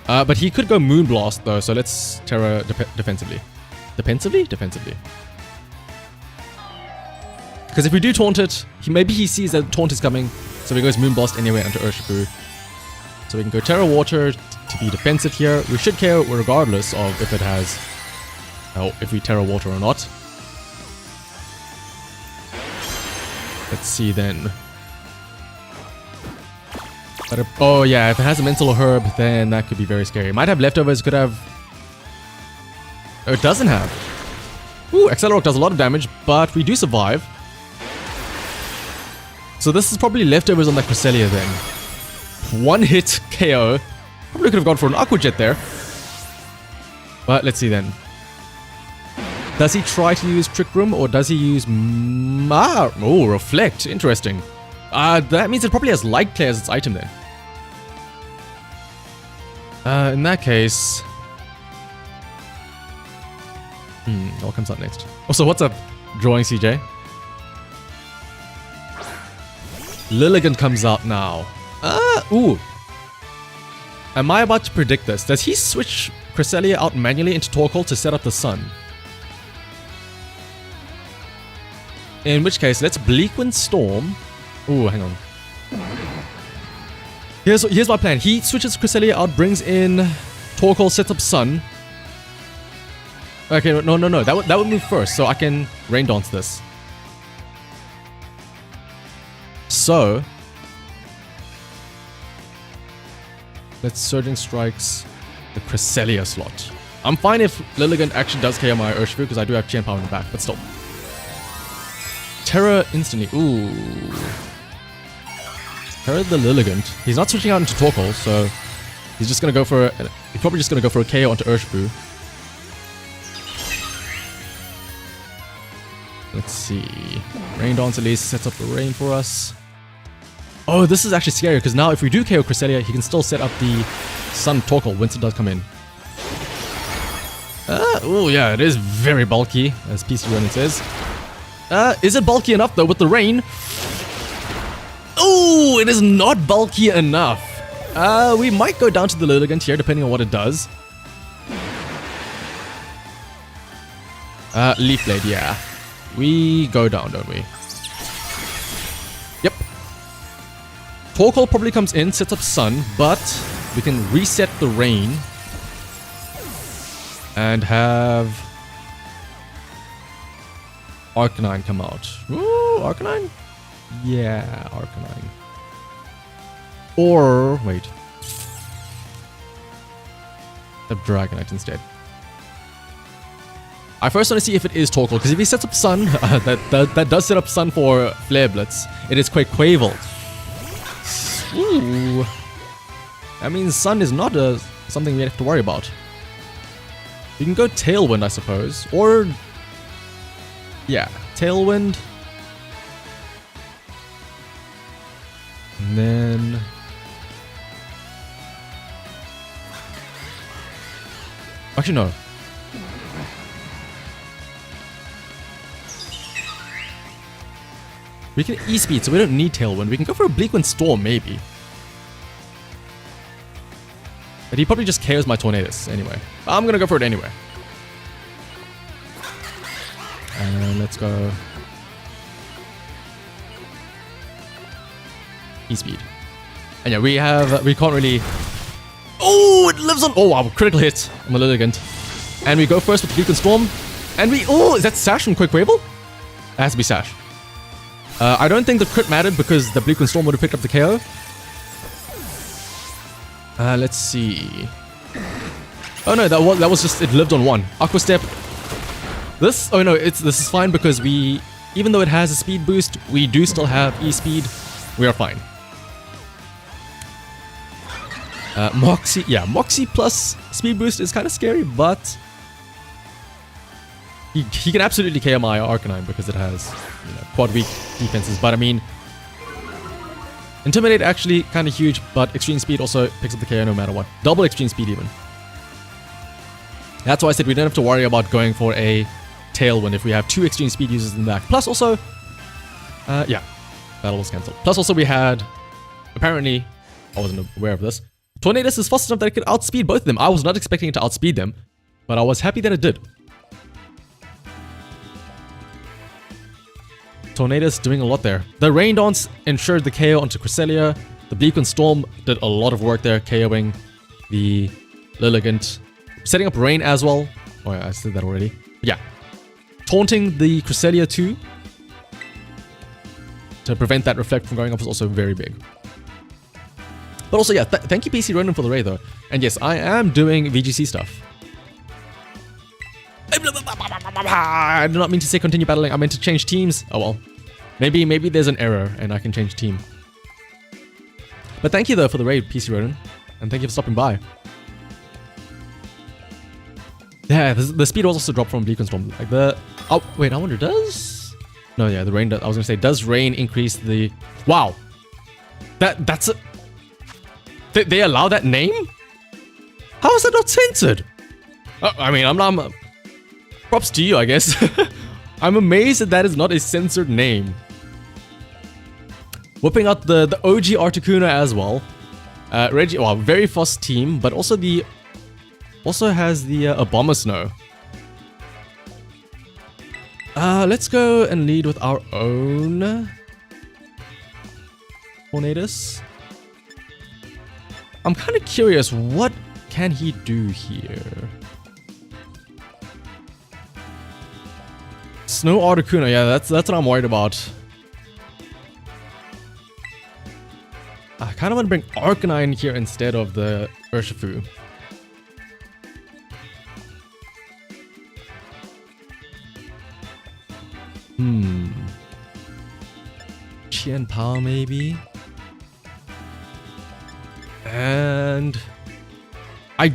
A: But he could go Moonblast though, so let's Terra defensively. Defensively? Defensively. Because if we do taunt it, maybe he sees that taunt is coming, so he goes Moonblast anyway onto Urshifu. So we can go Terra Water to be defensive here. We should KO regardless of if it has... if we Terra Water or not. Let's see then. Oh yeah, if it has a Mental Herb, then that could be very scary. It might have Leftovers, could have... Oh, it doesn't have. Ooh, Accelerock does a lot of damage, but we do survive. So this is probably Leftovers on the Cresselia then. One hit KO. Probably could have gone for an Aqua Jet there. But let's see then. Does he try to use Trick Room or does he use... Oh, Reflect. Interesting. That means it probably has Light Clay as its item then. In that case... what comes up next? Also, what's up, Drawing CJ? Lilligant comes out now. Ooh. Am I about to predict this? Does he switch Cresselia out manually into Torkoal to set up the Sun? In which case, let's Bleakwind Storm. Ooh, hang on. Here's my plan. He switches Cresselia out, brings in Torkoal, sets up Sun. Okay, no. That would move first, so I can Rain Dance this. So... let's Surging Strikes the Cresselia slot. I'm fine if Lilligant actually does KO my Urshifu, because I do have Chain Power in the back, but still. Terra instantly. Ooh. Terra the Lilligant. He's not switching out into Torkoal, so he's just gonna go for he's probably just gonna go for a KO onto Urshifu. Let's see. Rain Dance at least sets up the rain for us. Oh, this is actually scary because now if we do KO Cresselia, he can still set up the Sun Torkoal once it does come in. Oh yeah, it is very bulky, as PC Ronin says. Is it bulky enough though with the rain? Oh, it is not bulky enough. We might go down to the Lilligant here, depending on what it does. Leaf Blade, yeah. We go down, don't we? Yep. Torkoal probably comes in, sets up Sun, but we can reset the rain. And have... Arcanine come out. Ooh, Arcanine? Yeah, Arcanine. Or... wait. A Dragonite instead. I first want to see if it is Torkoal, because if he sets up Sun, that does set up Sun for Flare Blitz. It is Quavel. Ooh. That means Sun is not something we have to worry about. You can go Tailwind, I suppose. Or... yeah, Tailwind. And then... actually, no. We can E-Speed, so we don't need Tailwind. We can go for a Bleak Wind Storm, maybe. But he probably just KOs my Tornadus anyway. I'm gonna go for it anyway. And let's go... E-Speed. And yeah, we can't really... Oh, it lives on... Oh, wow, critical hit. I'm a Lilligant. And we go first with Bleak Wind Storm. And we... Oh, is that Sash from Quick Wable? That has to be Sash. I don't think the crit mattered because the Bleak Wind Storm would have picked up the KO. Let's see. Oh no, that was just... It lived on one. Aqua Step. This... Oh no, this is fine because we... Even though it has a speed boost, we do still have E-Speed. We are fine. Moxie, yeah, Moxie plus speed boost is kind of scary, but he can absolutely KO my Arcanine because it has, you know, quad weak defenses. But I mean, Intimidate actually kind of huge, but Extreme Speed also picks up the KO no matter what. Double Extreme Speed even. That's why I said we don't have to worry about going for a Tailwind if we have 2 Extreme Speed users in the back. Plus also, yeah, battle was cancelled. Plus also we had, apparently, I wasn't aware of this, Tornadus is fast enough that it could outspeed both of them. I was not expecting it to outspeed them, but I was happy that it did. Tornadus doing a lot there. The Rain Dance ensured the KO onto Cresselia. The Bleak Wind Storm did a lot of work there, KOing the Lilligant. Setting up Rain as well. Oh yeah, I said that already. But yeah. Taunting the Cresselia too, to prevent that Reflect from going off, was also very big. But also, yeah, thank you PC Ronan for the raid though. And yes, I am doing VGC stuff. I do not mean to say continue battling, I meant to change teams. Oh well. Maybe there's an error and I can change team. But thank you though for the raid, PC Ronan. And thank you for stopping by. Yeah, the speed was also dropped from Bleak Wind Storm. Like the... Oh, wait, I wonder, does... No, yeah, the rain... I was gonna say, does rain increase the... Wow. That's a... They allow that name? How is that not censored? I mean, I'm props to you, I guess. I'm amazed that is not a censored name. Whipping out the OG Articuno as well. Reggie, well, very fast team, but also the... Also has the Abomasnow. Let's go and lead with our own Tornadus. I'm kind of curious, what can he do here? Snow Articuno, yeah, that's what I'm worried about. I kind of want to bring Arcanine here instead of the Urshifu. Chien Pao maybe? And I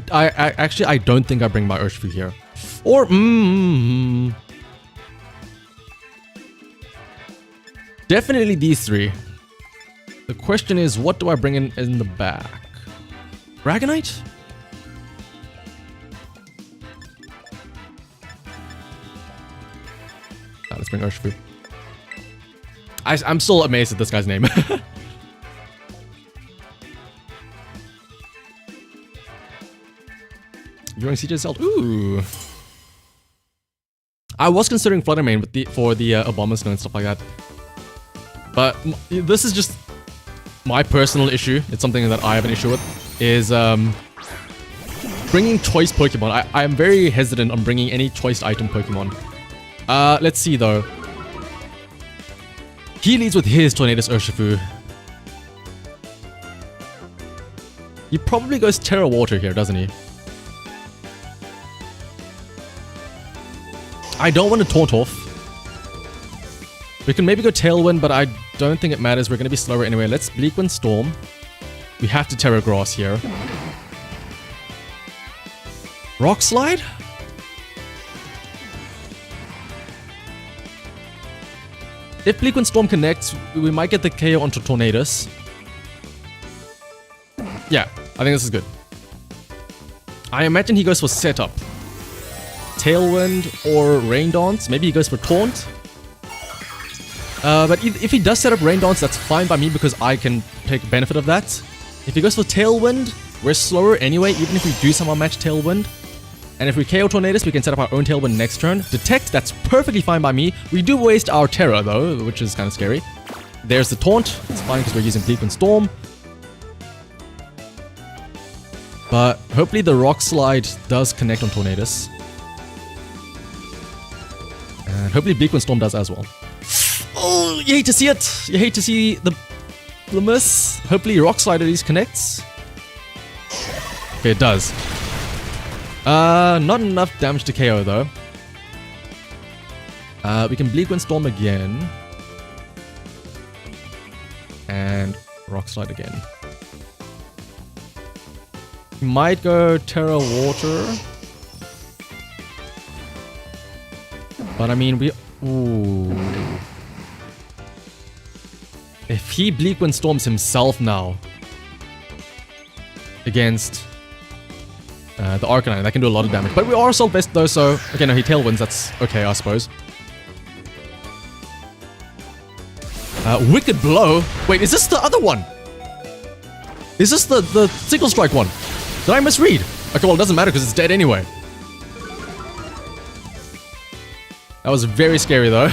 A: actually I don't think I bring my Urshifu here. Or definitely these three. The question is, what do I bring in the back? Dragonite? Let's bring Urshifu. I'm still amazed at this guy's name. During CJ Celt. Ooh. I was considering Fluttermane for the Abomasnow and stuff like that. But this is just my personal issue. It's something that I have an issue with. Is bringing choice Pokemon. I am very hesitant on bringing any choice item Pokemon. Let's see though. He leads with his Tornadus Urshifu. He probably goes Terra Water here, doesn't he? I don't want to taunt off. We can maybe go Tailwind, but I don't think it matters. We're going to be slower anyway. Let's Bleak Wind Storm. We have to Terra Grass here. Rock Slide? If Bleak Wind Storm connects, we might get the KO onto Tornadus. Yeah, I think this is good. I imagine he goes for Setup. Tailwind or Rain Dance. Maybe he goes for Taunt. But if he does set up Rain Dance, that's fine by me because I can take benefit of that. If he goes for Tailwind, we're slower anyway, even if we do somehow match Tailwind. And if we KO Tornadus, we can set up our own Tailwind next turn. Detect, that's perfectly fine by me. We do waste our Terra though, which is kind of scary. There's the Taunt. It's fine because we're using Bleak Wind Storm. But hopefully the Rock Slide does connect on Tornadus. And hopefully Bleak Wind Storm does as well. Oh, you hate to see it. You hate to see the miss. Hopefully Rock Slide at least connects. Okay, it does. Not enough damage to KO though. We can Bleak Wind Storm again. And Rock Slide again. We might go Terra Water. But I mean, ooh. If he Bleak Wind Storms himself now against the Arcanine, that can do a lot of damage. But we are Assault Vest though, so... Okay, no, he Tailwinds, that's okay, I suppose. Wicked Blow? Wait, is this the other one? Is this the Single Strike one? Did I misread? Okay, well, it doesn't matter because it's dead anyway. That was very scary though.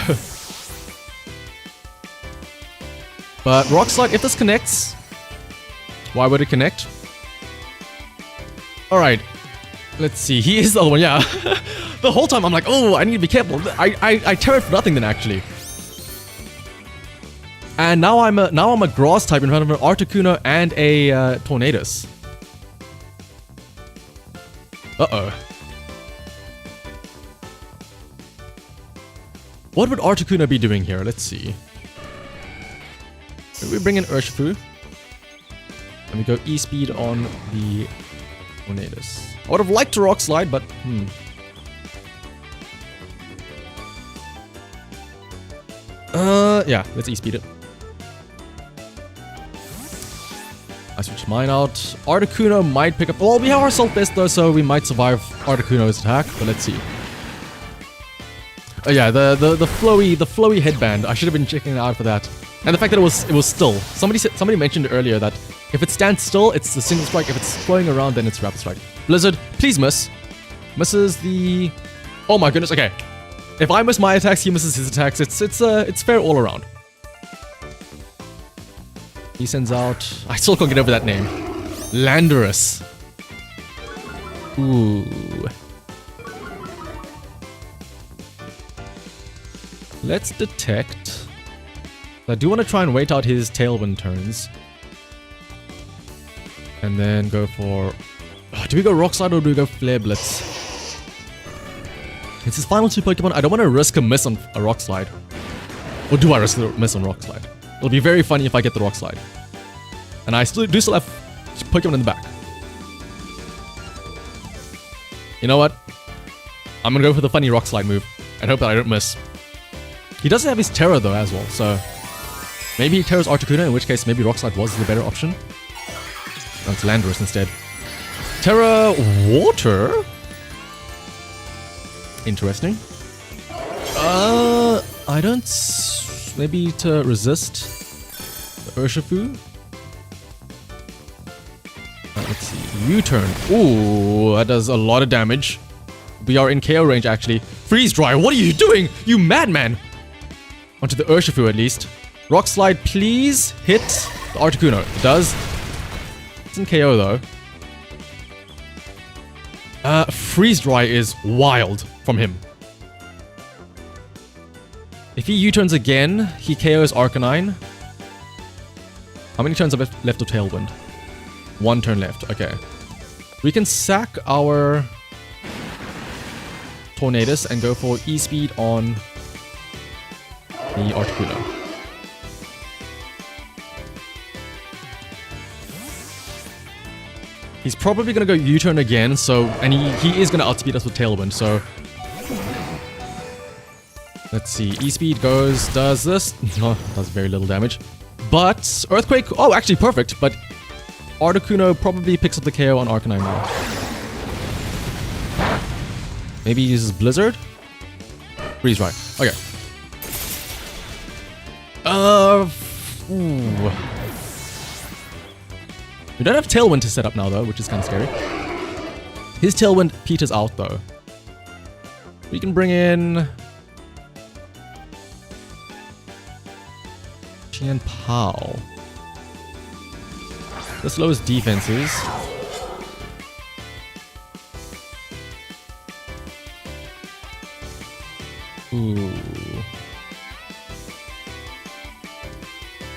A: But Rock Slide, if this connects... Why would it connect? Alright. Let's see. He is the other one, yeah. The whole time I'm like, oh, I need to be careful. I Terra for nothing then, actually. And now I'm a Grass type in front of an Articuno and a Tornadus. Uh-oh. What would Articuno be doing here? Let's see. We bring in Urshifu. And we go E-Speed on the Tornadus. I would have liked to Rock Slide, but yeah, let's E-Speed it. I switch mine out. Articuno might pick up... Well, we have our Assault Vest though, so we might survive Articuno's attack, but let's see. Oh yeah, the flowy headband. I should have been checking it out for that. And the fact that it was still. Somebody mentioned earlier that if it stands still, it's the Single Strike. If it's flowing around, then it's Rapid Strike. Blizzard, please miss. Misses the... Oh my goodness, okay. If I miss my attacks, he misses his attacks. It's fair all around. He sends out... I still can't get over that name. Landorus. Ooh. Let's detect. I do want to try and wait out his Tailwind turns. And then go for... do we go Rock Slide or do we go Flare Blitz? It's his final two Pokemon. I don't want to risk a miss on a Rock Slide. Or do I risk a miss on Rock Slide? It'll be very funny if I get the Rock Slide. And I still have Pokemon in the back. You know what? I'm gonna go for the funny Rock Slide move and hope that I don't miss. He doesn't have his Terra though as well, so... Maybe he Terra's Articuno, in which case maybe Rock Slide was the better option. No, it's Landorus instead. Terra Water? Interesting. I don't... Maybe to resist the Urshifu? Let's see. U-turn. Ooh, that does a lot of damage. We are in KO range actually. Freeze Dry, what are you doing? You madman! Onto the Urshifu at least. Rock Slide, please hit the Articuno. It does. It's in KO though. Freeze Dry is wild from him. If he U-turns again, he KOs Arcanine. How many turns are left of Tailwind? One turn left, okay. We can sack our Tornadus and go for E-Speed on the Articuno. He's probably gonna go U-turn again, so... And he is gonna outspeed us with Tailwind, so... Let's see, E-Speed goes, does this. Oh, does very little damage. But, Earthquake, oh, actually perfect, but Articuno probably picks up the KO on Arcanine now. Maybe he uses Blizzard? Freeze Dry, okay. Ooh. We don't have Tailwind to set up now though, which is kind of scary. His Tailwind peters out though. We can bring in Qian Pao. This lowest defenses. Ooh.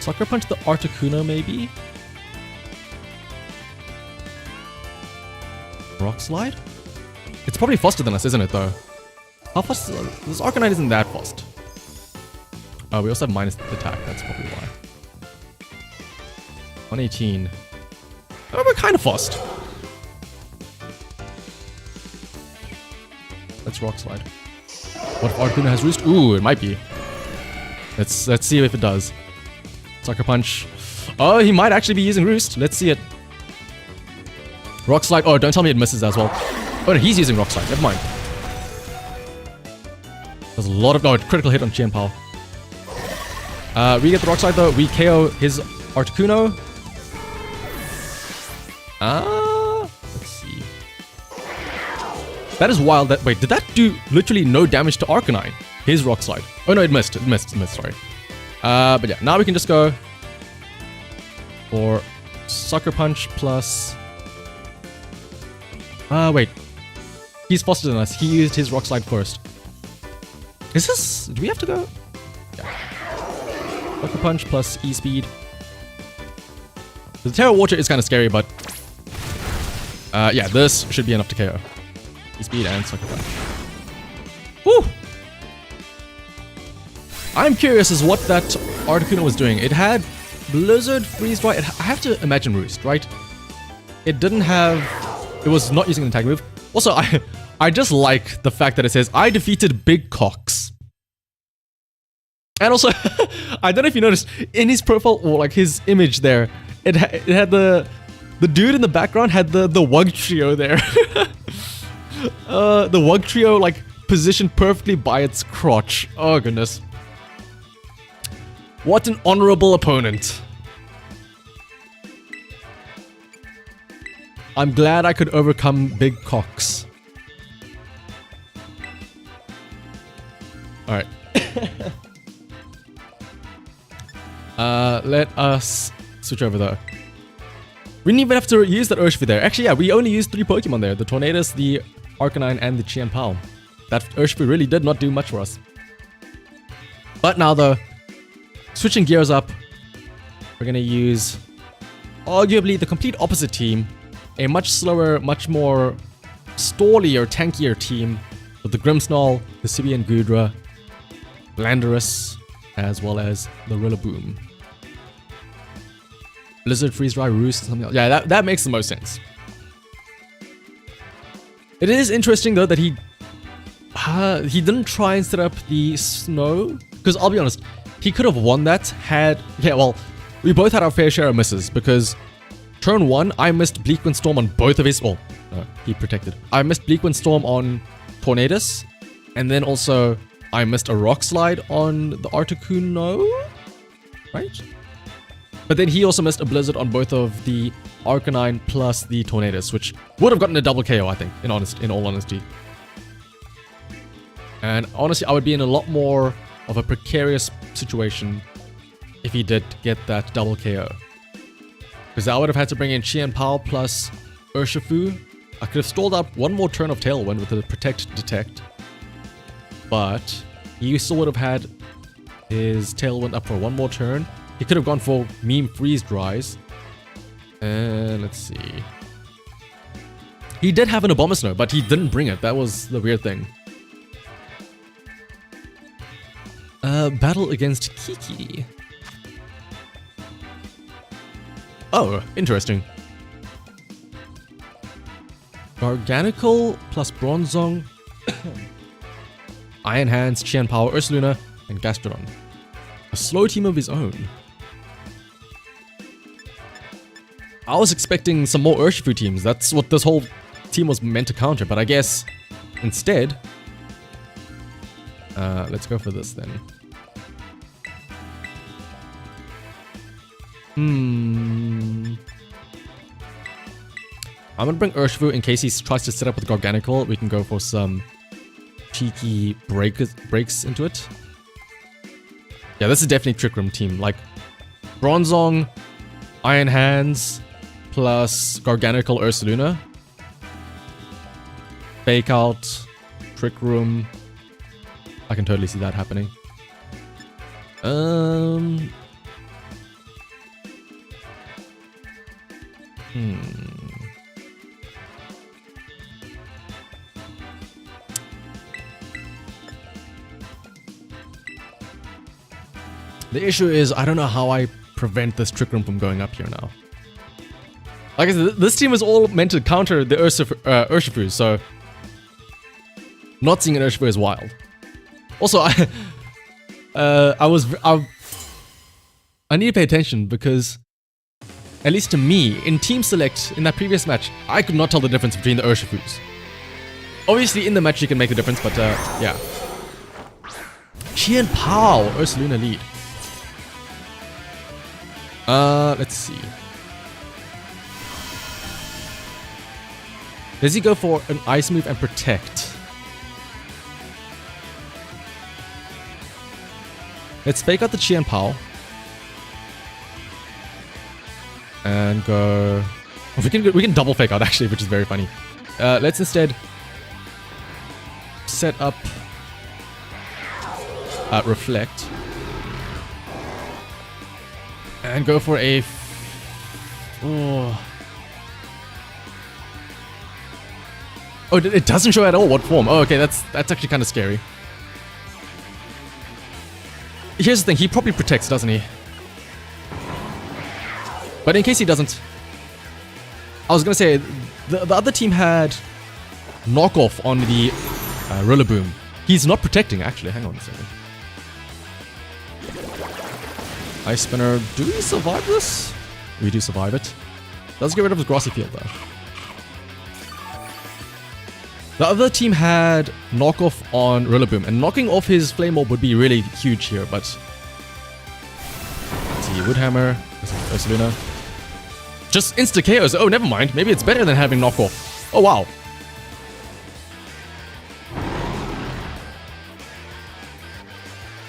A: Sucker Punch the Articuno maybe? Rock Slide? It's probably faster than us, isn't it though? How fast is it? This Arcanine isn't that fast. Oh, we also have minus attack, that's probably why. 118. Oh, we're kind of fast. Let's Rock Slide. What if Articuno has Roost? Ooh, it might be. Let's see if it does. Sucker Punch. Oh, he might actually be using Roost. Let's see it. Rock Slide. Oh, don't tell me it misses as well. Oh, no, he's using Rock Slide. Never mind. There's a lot of... Oh, critical hit on Qian Pao. We get the Rock Slide though. We KO his Articuno. Let's see. That is wild. That wait, did that do literally no damage to Arcanine? His Rock Slide. Oh no, it missed. It missed. Sorry. But yeah, now we can just go for Sucker Punch plus. Wait. He's faster than us. He used his Rock Slide first. Is this? Do we have to go? Yeah. Sucker Punch plus E-Speed. The Terra Water is kind of scary, but yeah, this should be enough to KO. E-Speed and Sucker Punch. Woo! I'm curious as what that Articuno was doing. It had Blizzard, Freeze Dry. I have to imagine Roost, right? It didn't have... It was not using an attack move. Also, I just like the fact that it says, I defeated Big Cox. And also, I don't know if you noticed, in his profile, or like his image there, it had the dude in the background had the Wugtrio there. The Wugtrio like positioned perfectly by its crotch. Oh goodness. What an honorable opponent. I'm glad I could overcome Big Cox. Alright. Let us switch over though. We didn't even have to use that Urshifu there. Actually, yeah, we only used 3 Pokemon there. The Tornadus, the Arcanine, and the Qian Pao. That Urshifu really did not do much for us. But now though, switching gears up, we're gonna use arguably the complete opposite team. A much slower, much more stallier, tankier team with the Grimmsnarl, the Sibian Gudra, Landorus, as well as the Rillaboom. Blizzard, Freeze Dry, Roost, something else. Yeah, that makes the most sense. It is interesting though that he didn't try and set up the snow, because I'll be honest, he could have won that had... Yeah, well, we both had our fair share of misses, because turn 1, I missed Bleak Wind Storm on both of his... Well, no, he protected. I missed Bleak Wind Storm on Tornadus, and then also I missed a Rock Slide on the Articuno, right? But then he also missed a Blizzard on both of the Arcanine plus the Tornadus, which would have gotten a double KO, I think, in all honesty. And honestly, I would be in a lot more of a precarious situation if he did get that double KO. Because I would have had to bring in Qian Pao plus Urshifu. I could have stalled out one more turn of Tailwind with the Protect Detect. But he still would have had his Tailwind up for one more turn. He could have gone for Meme Freeze Dries. And let's see. He did have an Abomasnow, but he didn't bring it. That was the weird thing. Battle against Kiki. Oh, interesting. Garganical plus Bronzong, Iron Hands, Qian Pao, Ursaluna, and Gastrodon. A slow team of his own. I was expecting some more Urshifu teams. That's what this whole team was meant to counter, but I guess instead... let's go for this then. I'm gonna bring Urshifu in case he tries to set up with Garganical. We can go for some cheeky breaks into it. Yeah, this is definitely Trick Room team. Like, Bronzong, Iron Hands, plus Garganical Ursaluna. Fake Out, Trick Room. I can totally see that happening. The issue is, I don't know how I prevent this Trick Room from going up here now. Like I said, this team is all meant to counter the Urshifu, so not seeing an Urshifu is wild. Also, I need to pay attention because, at least to me, in Team Select, in that previous match, I could not tell the difference between the Urshifus. Obviously, in the match you can make the difference, but yeah. Qian Pao, Ursaluna lead. Let's see. Does he go for an ice move and protect? Let's fake out the Qian Pao. And go... Oh, we can double fake out actually, which is very funny. Let's instead set up Reflect. And go for a... Oh, it doesn't show at all what form. Oh, okay, that's actually kind of scary. Here's the thing, he probably protects, doesn't he? But in case he doesn't, I was gonna say, the other team had knockoff on the Rillaboom. He's not protecting, actually. Hang on a second. Ice Spinner, do we survive this? We do survive it. Does get rid of his Grassy Field, though. The other team had knockoff on Rillaboom, and knocking off his Flame Orb would be really huge here, but... Let's see, Woodhammer, Ursaluna. Just insta-KOs. Oh, never mind. Maybe it's better than having knockoff. Oh, wow.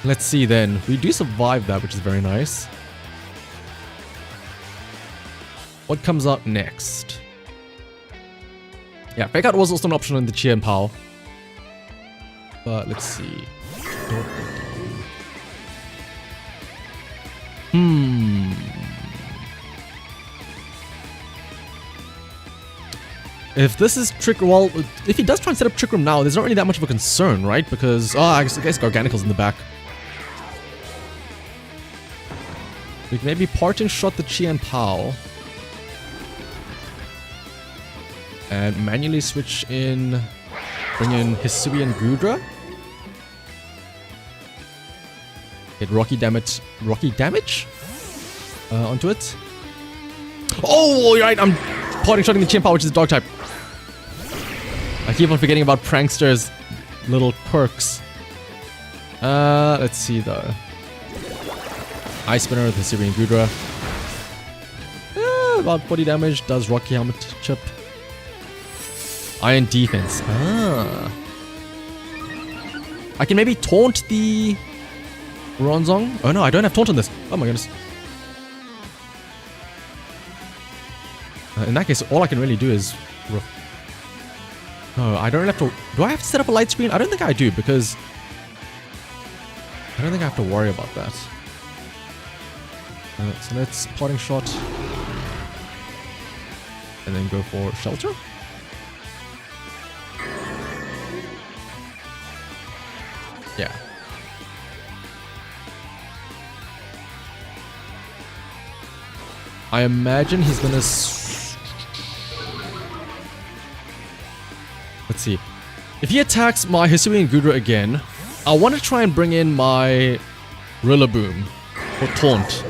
A: Let's see then. We do survive that, which is very nice. What comes up next? Yeah, Fake Out was also an option on the Qian Pao. But let's see. If this is Trick... Well, if he does try and set up Trick Room now, there's not really that much of a concern, right? Because... Oh, I guess Garganicle's in the back. We can maybe Parting Shot the Qian Pao. And manually switch in... Bring in Hisuian Gudra. Hit Rocky Damage onto it. Oh, right, I'm Parting Shotting the Qian Pao, which is Dog type. I keep on forgetting about Prankster's little quirks. Let's see though. Ice Spinner with the Hisuian Gudra. About 40 damage, does Rocky Helmet chip. Iron Defense. I can maybe taunt the Bronzong. Oh no, I don't have taunt on this. Oh my goodness. In that case, all I can really do is... No, I don't have to... Do I have to set up a light screen? I don't think I do, because... I don't think I have to worry about that. So let's Parting Shot. And then go for Shelter. Yeah. I imagine he's gonna... Let's see. If he attacks my Hisuian Gudra again, I want to try and bring in my Rillaboom for taunt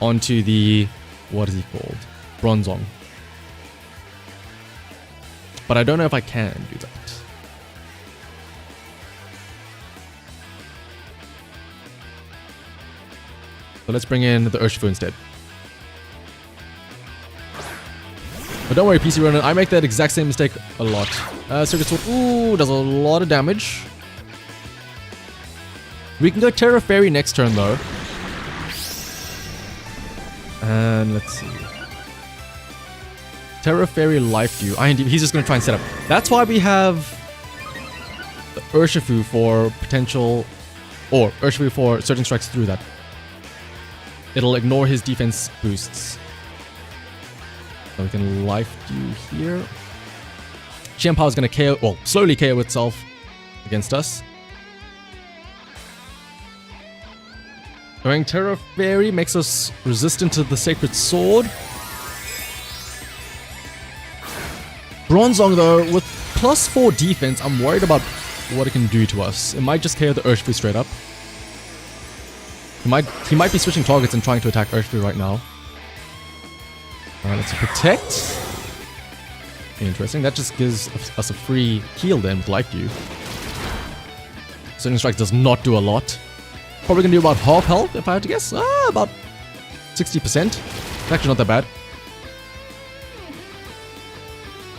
A: onto the... What is he called? Bronzong. But I don't know if I can do that. But let's bring in the Urshifu instead. But don't worry, PC Ronin, I make that exact same mistake a lot. Circuit Sword, ooh, does a lot of damage. We can go Terra Fairy next turn though. And let's see. Terra Fairy Life Dew. He's just going to try and set up. That's why we have the Urshifu for potential, or Urshifu for Surging Strikes through that. It'll ignore his defense boosts. So we can Life Dew here. Qianpao is going to KO, well, slowly KO itself against us. Going Terra Fairy makes us resistant to the Sacred Sword. Bronzong though, with +4 defense, I'm worried about what it can do to us. It might just KO the Urshifu straight up. He might be switching targets and trying to attack Urshifu right now. Alright, let's protect. Interesting, that just gives us a free heal then with Life Dew. Surging Strike does not do a lot. Probably gonna do about half health if I had to guess. About 60%. It's actually not that bad.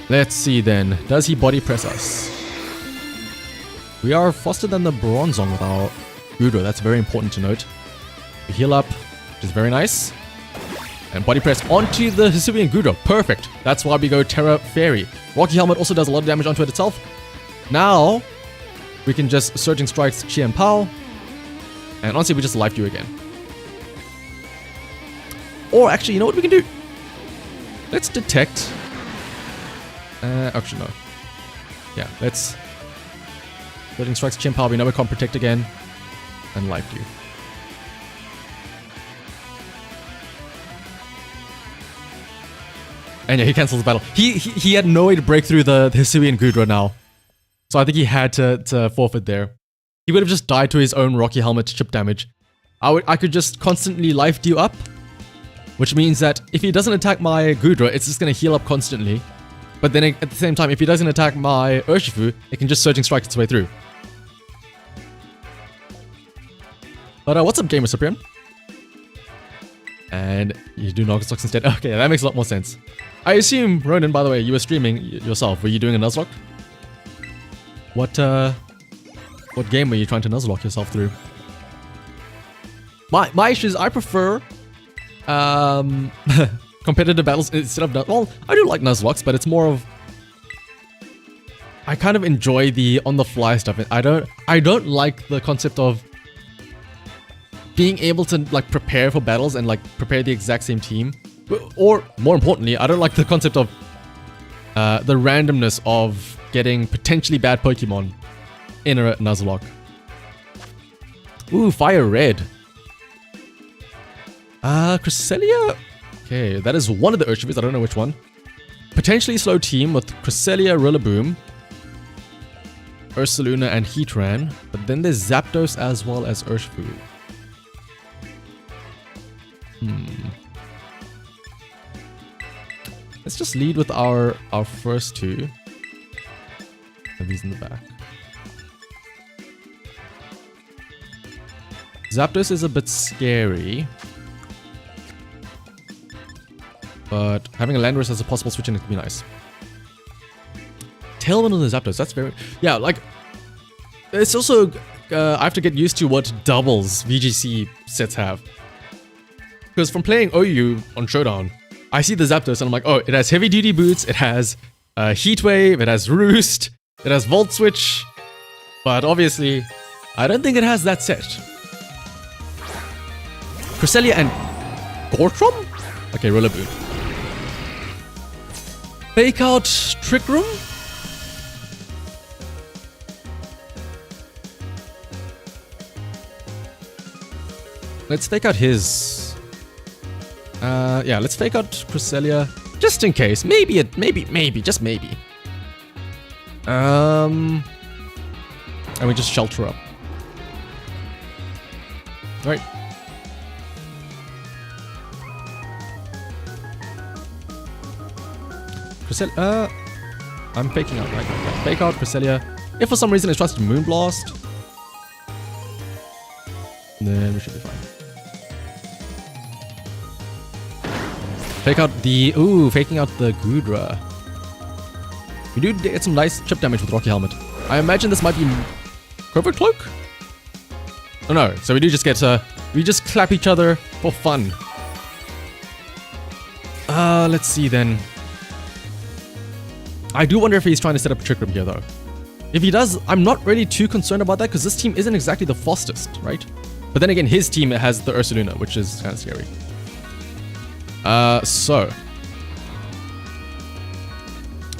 A: Let's see then. Does he body press us? We are faster than the Bronzong with our Gudo. That's very important to note. We heal up, which is very nice. And body press onto the Hisuian Gudo. Perfect. That's why we go Terra Fairy. Rocky Helmet also does a lot of damage onto it itself. Now, we can just Surging Strikes Qianpao. And honestly, we just Life Dew again. Or actually, you know what we can do? Let's Detect. Actually, no. Yeah, let's... Surging Strikes Qianpao, we know we can't protect again. And Life Dew. And yeah, he cancels the battle. He had no way to break through the Hisuian Gudra now. So I think he had to forfeit there. He would have just died to his own Rocky Helmet chip damage. I could just constantly Life Dew up. Which means that if he doesn't attack my Gudra, it's just going to heal up constantly. But then at the same time, if he doesn't attack my Urshifu, it can just Surging Strike its way through. But what's up, Gamer Cyprian? And you do Nuzlocke instead. Okay, that makes a lot more sense. I assume, Ronan, by the way, you were streaming yourself. Were you doing a Nuzlocke? What game were you trying to Nuzlocke yourself through? My issue is I prefer competitive battles instead of... Well, I do like Nuzlocks, but it's more of... I kind of enjoy the on-the-fly stuff. I don't like the concept of being able to like prepare for battles and like prepare the exact same team. Or more importantly, I don't like the concept of the randomness of getting potentially bad Pokemon in a Nuzlocke. Ooh, Fire Red. Cresselia? Okay, that is one of the Urshifus, I don't know which one. Potentially slow team with Cresselia, Rillaboom, Ursaluna, and Heatran. But then there's Zapdos as well as Urshifu. Let's just lead with our first two. And these in the back. Zapdos is a bit scary. But having a Landorus as a possible switch in it could be nice. Tailwind on the Zapdos, that's very... Yeah, like... It's also... I have to get used to what doubles VGC sets have. Because from playing OU on Showdown, I see the Zapdos and I'm like, oh, it has heavy duty boots, it has Heat Wave, it has Roost, it has Volt Switch. But obviously, I don't think it has that set. Cresselia and Gortrom? Okay, Rillaboom. Fake out Trick Room? Let's fake out his... yeah, let's fake out Cresselia, just in case. Maybe, just maybe. And we just shelter up. Alright. Cresselia, I'm faking out, right? Yeah, fake out Cresselia. If for some reason it tries to Moonblast, then we should be fine. Fake out the... Ooh, faking out the Gudra. We do get some nice chip damage with Rocky Helmet. I imagine this might be... Covert Cloak? Oh no, so we do just get... we just clap each other for fun. Let's see then. I do wonder if he's trying to set up a Trick Room here though. If he does, I'm not really too concerned about that because this team isn't exactly the fastest, right? But then again, his team has the Ursaluna, which is kind of scary. So.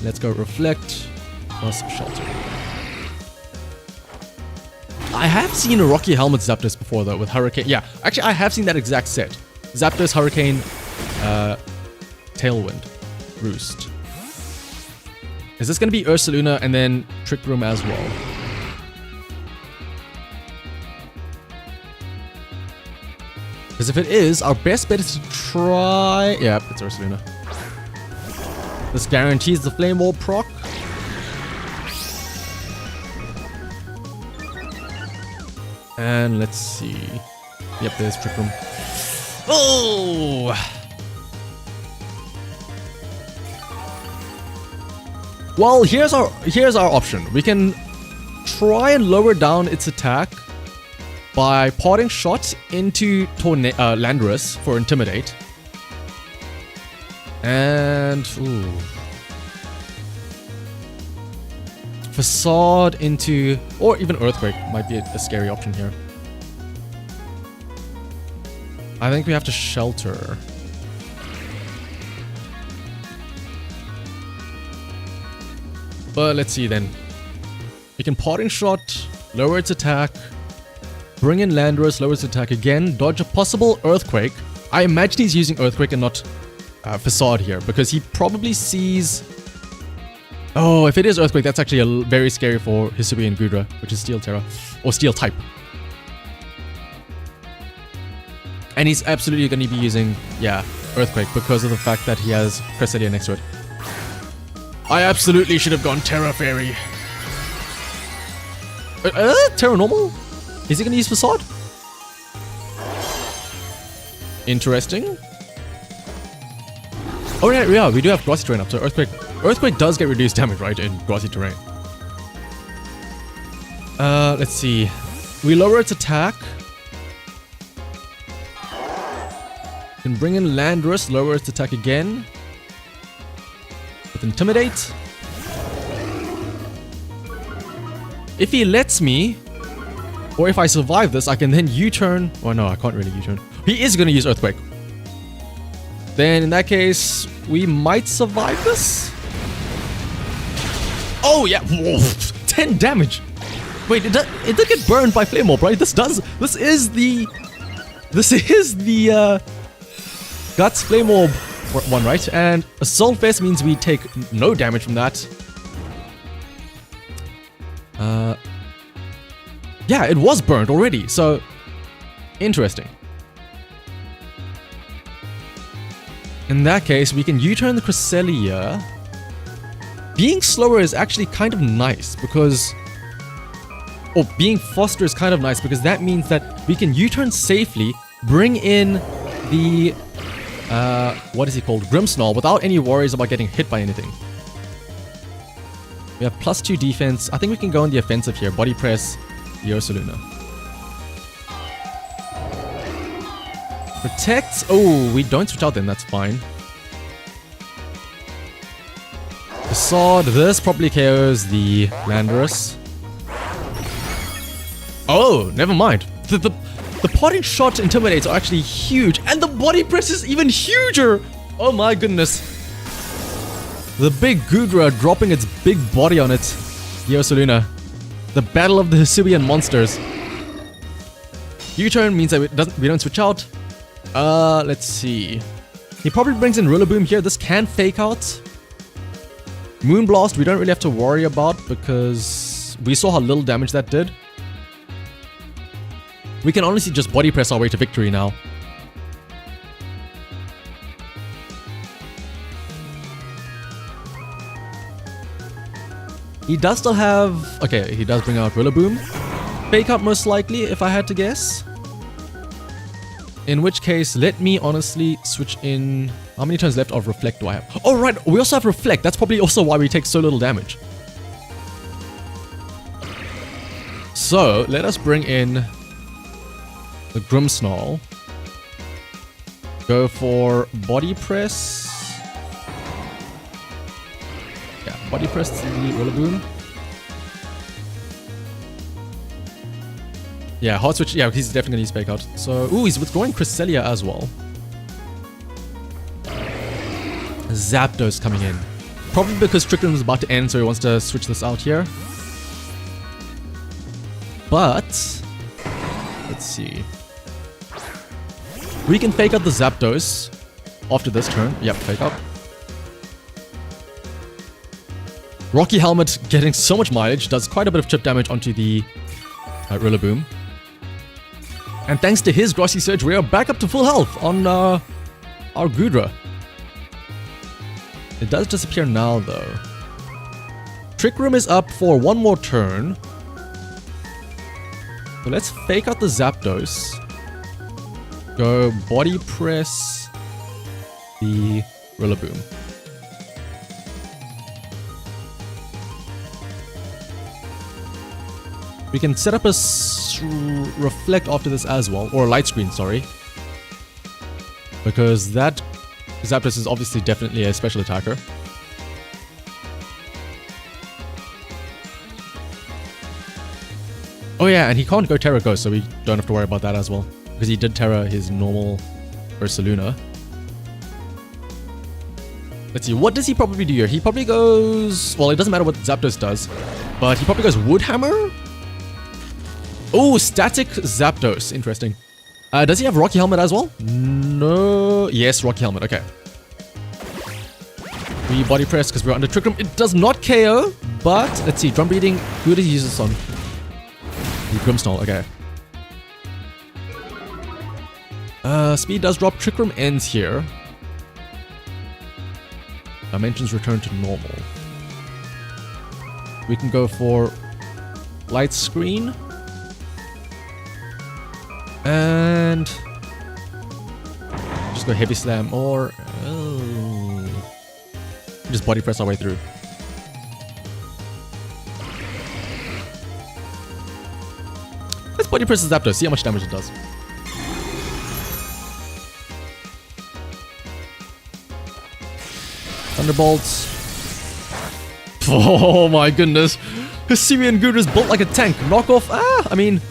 A: Let's go Reflect plus Shelter. I have seen a Rocky Helmet Zapdos before though with Hurricane. Yeah, actually I have seen that exact set. Zapdos, Hurricane, Tailwind, Roost. Is this going to be Ursaluna and then Trick Room as well? Because if it is, our best bet is to try... Yeah, it's Ursaluna. This guarantees the Flame Orb proc. And let's see. Yep, there's Trick Room. Oh! Well, here's our option. We can try and lower down its attack by Parting Shot into Landorus for Intimidate. And ooh. Facade into, or even Earthquake might be a scary option here. I think we have to Shelter. But let's see then. We can Parting Shot, lower its attack, bring in Landorus, lower its attack again, dodge a possible Earthquake. I imagine he's using Earthquake and not Facade here, because he probably sees... Oh, if it is Earthquake, that's actually very scary for Hisuian Gudra, which is Steel Terra, or Steel type. And he's absolutely going to be using, yeah, Earthquake, because of the fact that he has Cresselia next to it. I absolutely should have gone Terra Fairy. Terra Normal? Is he going to use Facade? Interesting. Oh yeah, we do have Grassy Terrain up, so Earthquake does get reduced damage, right, in Grassy Terrain. Let's see. We lower its attack. Can bring in Landorus, lower its attack again. With Intimidate. If he lets me, or if I survive this, I can then U-turn. Oh no, I can't really U-turn. He is going to use Earthquake. Then in that case, we might survive this. Oh yeah, whoa, 10 damage. Wait, it did get burned by Flame Orb, right? This is the Guts Flame Orb one, right? And Assault Vest means we take no damage from that. Yeah, it was burned already, so interesting. In that case, we can U-turn the Cresselia. Being slower is actually kind of nice because... Or being faster is kind of nice because that means that we can U-turn safely, bring in the... what is it called? Grimmsnarl without any worries about getting hit by anything. We have +2 defense. I think we can go on the offensive here. Body press the Ursaluna. Protect. Oh, we don't switch out then. That's fine. Facade. This probably KOs the Landorus. Oh, never mind. The Parting Shot Intimidates are actually huge. And the body press is even huger. Oh my goodness. The big Gudra dropping its big body on it. The Ursaluna. The battle of the Hisuian monsters. U-turn means that we don't switch out. Let's see. He probably brings in Rillaboom here. This can fake out. Moonblast we don't really have to worry about because we saw how little damage that did. We can honestly just body press our way to victory now. He does still have... Okay, he does bring out Rillaboom. Fake out most likely, if I had to guess. In which case, let me honestly switch in... How many turns left of Reflect do I have? Oh, right, we also have Reflect. That's probably also why we take so little damage. So, let us bring in the Grimmsnarl. Go for Body Press. Yeah, Body Press the Rillaboom. Yeah, Hard Switch. Yeah, he's definitely going to use Fake Out. So, ooh, he's withdrawing Cresselia as well. Zapdos coming in. Probably because Trick Room is about to end, so he wants to switch this out here. But, let's see. We can Fake Out the Zapdos after this turn. Yep, Fake Out. Rocky Helmet getting so much mileage, does quite a bit of chip damage onto the Rillaboom. And thanks to his Grassy Surge, we are back up to full health on our Goodra. It does disappear now, though. Trick Room is up for one more turn. So let's Fake Out the Zapdos. Go Body Press the Rillaboom. We can set up a Reflect after this as well, or a Light Screen, sorry. Because that Zapdos is obviously definitely a special attacker. Oh yeah, and he can't go Terra Ghost, so we don't have to worry about that as well. Because he did Terra his normal Ursaluna. Let's see, what does he probably do here? He probably goes... Well, it doesn't matter what Zapdos does, but he probably goes Wood Hammer? Oh, Static Zapdos. Interesting. Does he have Rocky Helmet as well? No. Yes, Rocky Helmet. Okay. We Body Press because we're under Trick Room. It does not KO, but let's see. Drum Beating. Who did he use this on? The Grimmsnarl. Okay. Speed does drop. Trick Room ends here. Dimensions return to normal. We can go for Light Screen. And just go Heavy Slam or just Body Press our way through. Let's Body Press the Zapdos, see how much damage it does. Thunderbolts. Oh my goodness. Hisuian Guru is built like a tank. Knockoff. I mean,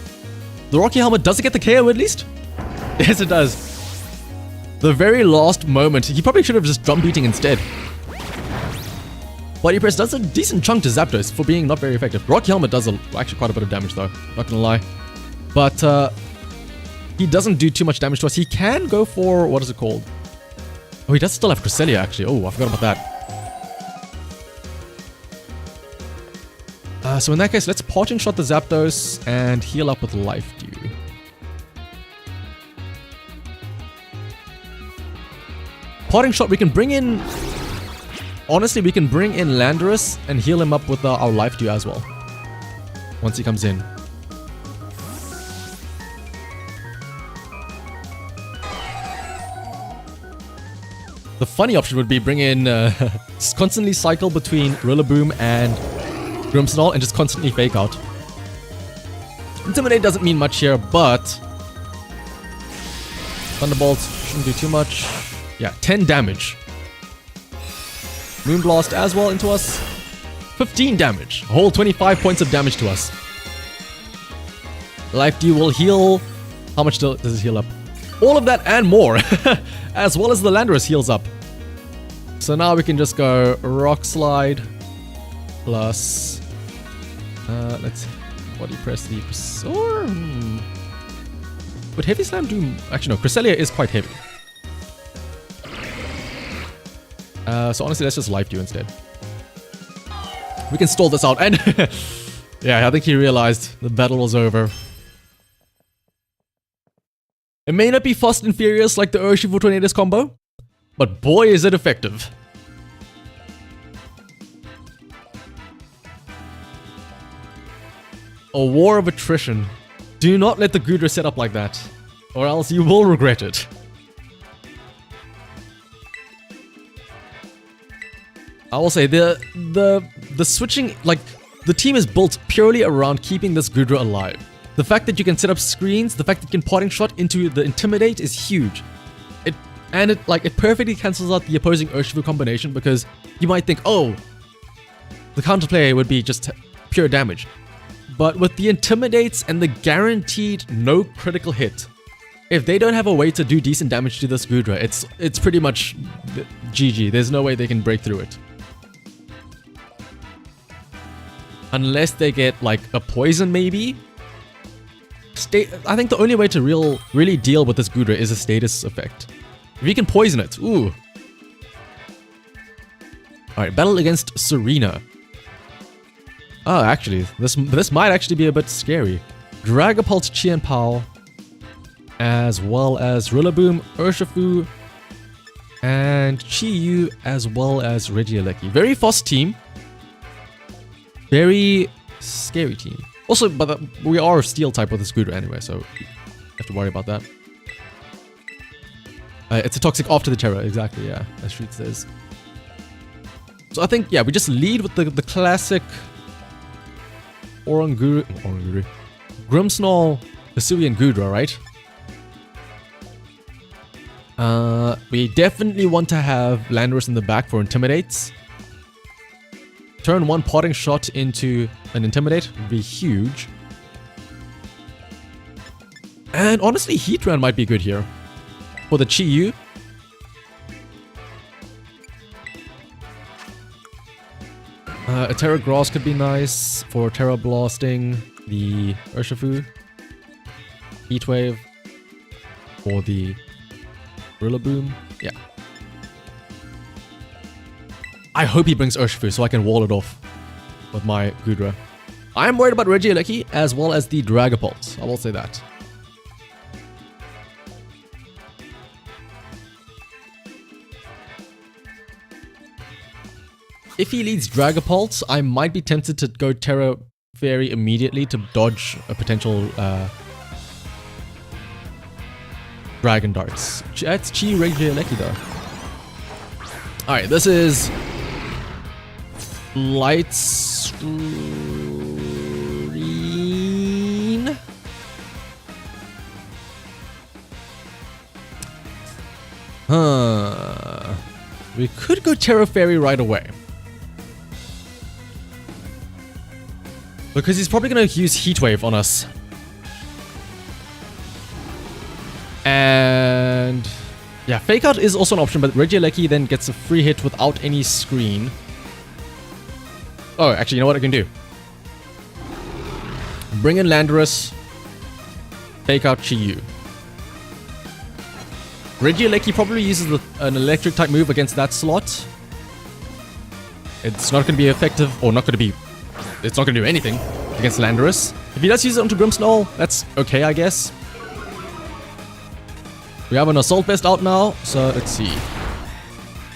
A: the Rocky Helmet, does it get the KO at least? Yes, it does. The very last moment. He probably should have just Drum Beating instead. Body Press does a decent chunk to Zapdos for being not very effective. Rocky Helmet does actually quite a bit of damage though. Not gonna lie. But he doesn't do too much damage to us. He can go for, what is it called? Oh, he does still have Cresselia actually. Oh, I forgot about that. So in that case, let's Parting Shot the Zapdos and heal up with Life Dew. Parting Shot, we can bring in... Honestly, we can bring in Landorus and heal him up with our Life Dew as well. Once he comes in. The funny option would be bring in... constantly cycle between Rillaboom and Grimmsnarl and just constantly Fake Out. Intimidate doesn't mean much here, but Thunderbolts shouldn't do too much. Yeah, 10 damage. Moonblast as well into us. 15 damage. A whole 25 points of damage to us. Life Dew will heal. How much does it heal up? All of that and more. As well as the Landorus heals up. So now we can just go Rock Slide plus... let's Body Press the... Or... Would Heavy Slam do... Actually, no. Cresselia is quite heavy. So honestly, let's just Life Dew instead. We can stall this out. And... yeah, I think he realized the battle was over. It may not be fast and furious like the Urshifu Tornadus combo, but boy is it effective. A war of attrition. Do not let the Goodra set up like that. or else you will regret it. I will say the switching, like, the team is built purely around keeping this Gudra alive. The fact that you can set up screens, the fact that you can parting shot into the Intimidate is huge. It perfectly cancels out the opposing Urshifu combination, because you might think, oh, the counterplay would be just pure damage. But with the Intimidates and the guaranteed no critical hit, if they don't have a way to do decent damage to this Gudra, it's pretty much GG. There's no way they can break through it. Unless they get, like, a poison, maybe? I think the only way to really deal with this Gudra is a status effect. If you can poison it, ooh. Alright, battle against Serena. Oh, actually, this might actually be a bit scary. Dragapult Qianpao, as well as Rillaboom, Urshifu, and Chi-Yu, as well as Regieleki. Very fast team. Very scary team. Also, but we are Steel type with this Gudra anyway, so you have to worry about that. It's a toxic after the Terror, exactly, yeah, as Shreet says. So I think, yeah, we just lead with the classic Oranguru, Grimmsnarl, Hisuian Gudra, right? We definitely want to have Landorus in the back for Intimidates. Turn 1 potting shot into an Intimidate would be huge. And honestly, Heatran might be good here. For the Chi-Yu. A Terra Grass could be nice for Terra Blasting the Urshifu. Heatwave for the Rillaboom. Yeah. I hope he brings Urshifu so I can wall it off with my Gudra. I am worried about Regieleki as well as the Dragapult. I will say that. If he leads Dragapult, I might be tempted to go Terra Fairy immediately to dodge a potential Dragon Darts. That's Chi Regieleki though. Alright, this is Light Screen. We could go Terra Fairy right away. Because he's probably going to use Heatwave on us. And yeah, Fake Out is also an option, but Regieleki then gets a free hit without any screen. Oh, actually, you know what I can do? Bring in Landorus. Fake Out Chi-Yu. Regieleki probably uses an electric type move against that slot. It's not going to be effective, or not going to be... It's not going to do anything against Landorus. If he does use it onto Grimmsnarl, that's okay, I guess. We have an Assault Vest out now, so let's see.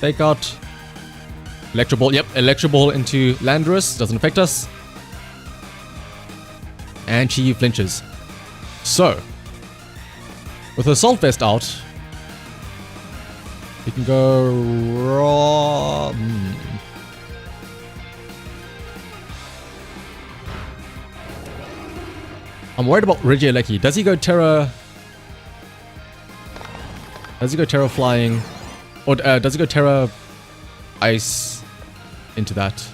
A: Fake Out. Electro Ball, yep, Electro Ball into Landorus, doesn't affect us. And Chi-Yu flinches. So, with Assault Vest out, we can go raw. I'm worried about Regieleki. Does he go Terra? Does he go Terra Flying? Or does he go Terra Ice into that?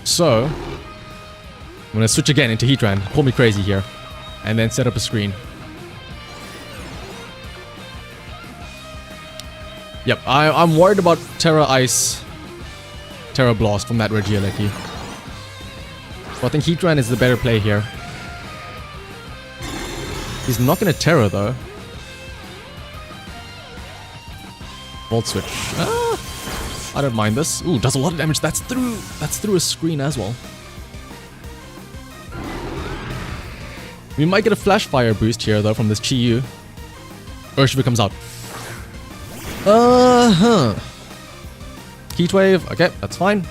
A: So, I'm going to switch again into Heatran. Call me crazy here. And then set up a screen. Yep, I'm worried about Terra Ice, Terra Blast from that Regieleki. So I think Heatran is the better play here. He's not going to Terra though. Volt Switch. I don't mind this. Ooh, does a lot of damage. That's through a screen as well. We might get a Flash Fire boost here though from this Chi-Yu. Urshifu comes out. Heatwave. Okay, that's fine.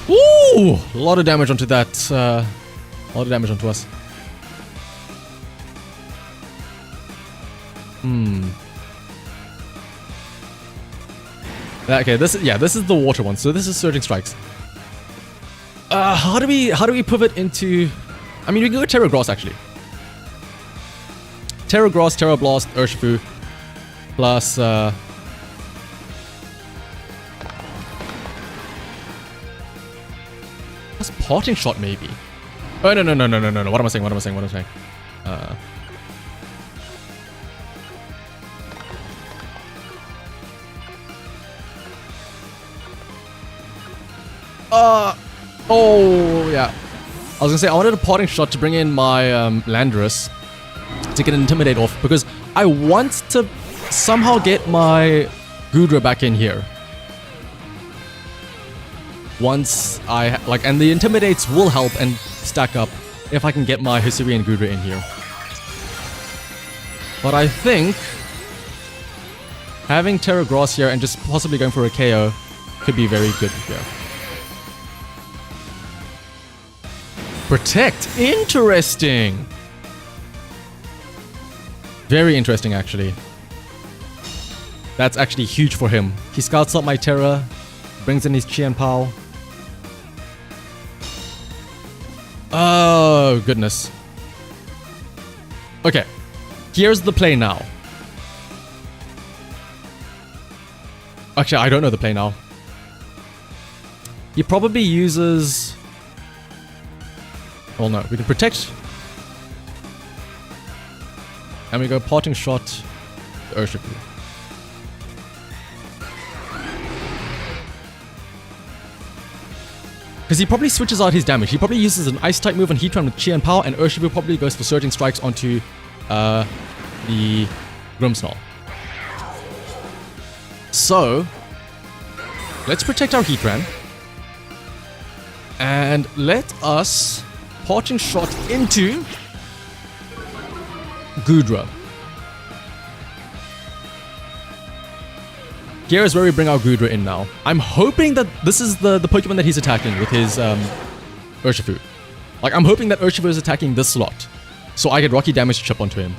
A: Ooh! A lot of damage onto that. A lot of damage onto us. Okay, this is the water one. So this is Surging Strikes. How do we pivot into? I mean, we can go Terra Gross actually. Terra Gross, Terra Blast, Urshifu, plus Parting Shot maybe. Oh no. What am I saying? Oh yeah. I was gonna say I wanted a Parting Shot to bring in my Landorus to get an Intimidate off because I want to somehow get my Goodra back in here. Once I and the Intimidates will help and stack up if I can get my Hisuian Goodra in here. But I think having Terra Gross here and just possibly going for a KO could be very good here. Protect! Interesting! Very interesting, actually. That's actually huge for him. He scouts out my Terra, brings in his Qianpao. Oh, goodness. Okay, here's the play now. Actually, I don't know the play now. He probably uses... Well, no, we can protect. And we go Parting Shot to Urshifu. Because he probably switches out his damage. He probably uses an Ice-type move on Heatran with Qianpao, and Urshifu probably goes for Surging Strikes onto the Grimmsnarl. So, let's protect our Heatran. And let us Parting Shot into Goodra. Here is where we bring our Goodra in now. I'm hoping that this is the Pokemon that he's attacking with his Urshifu. Like, I'm hoping that Urshifu is attacking this slot, so I get Rocky Damage chip onto him.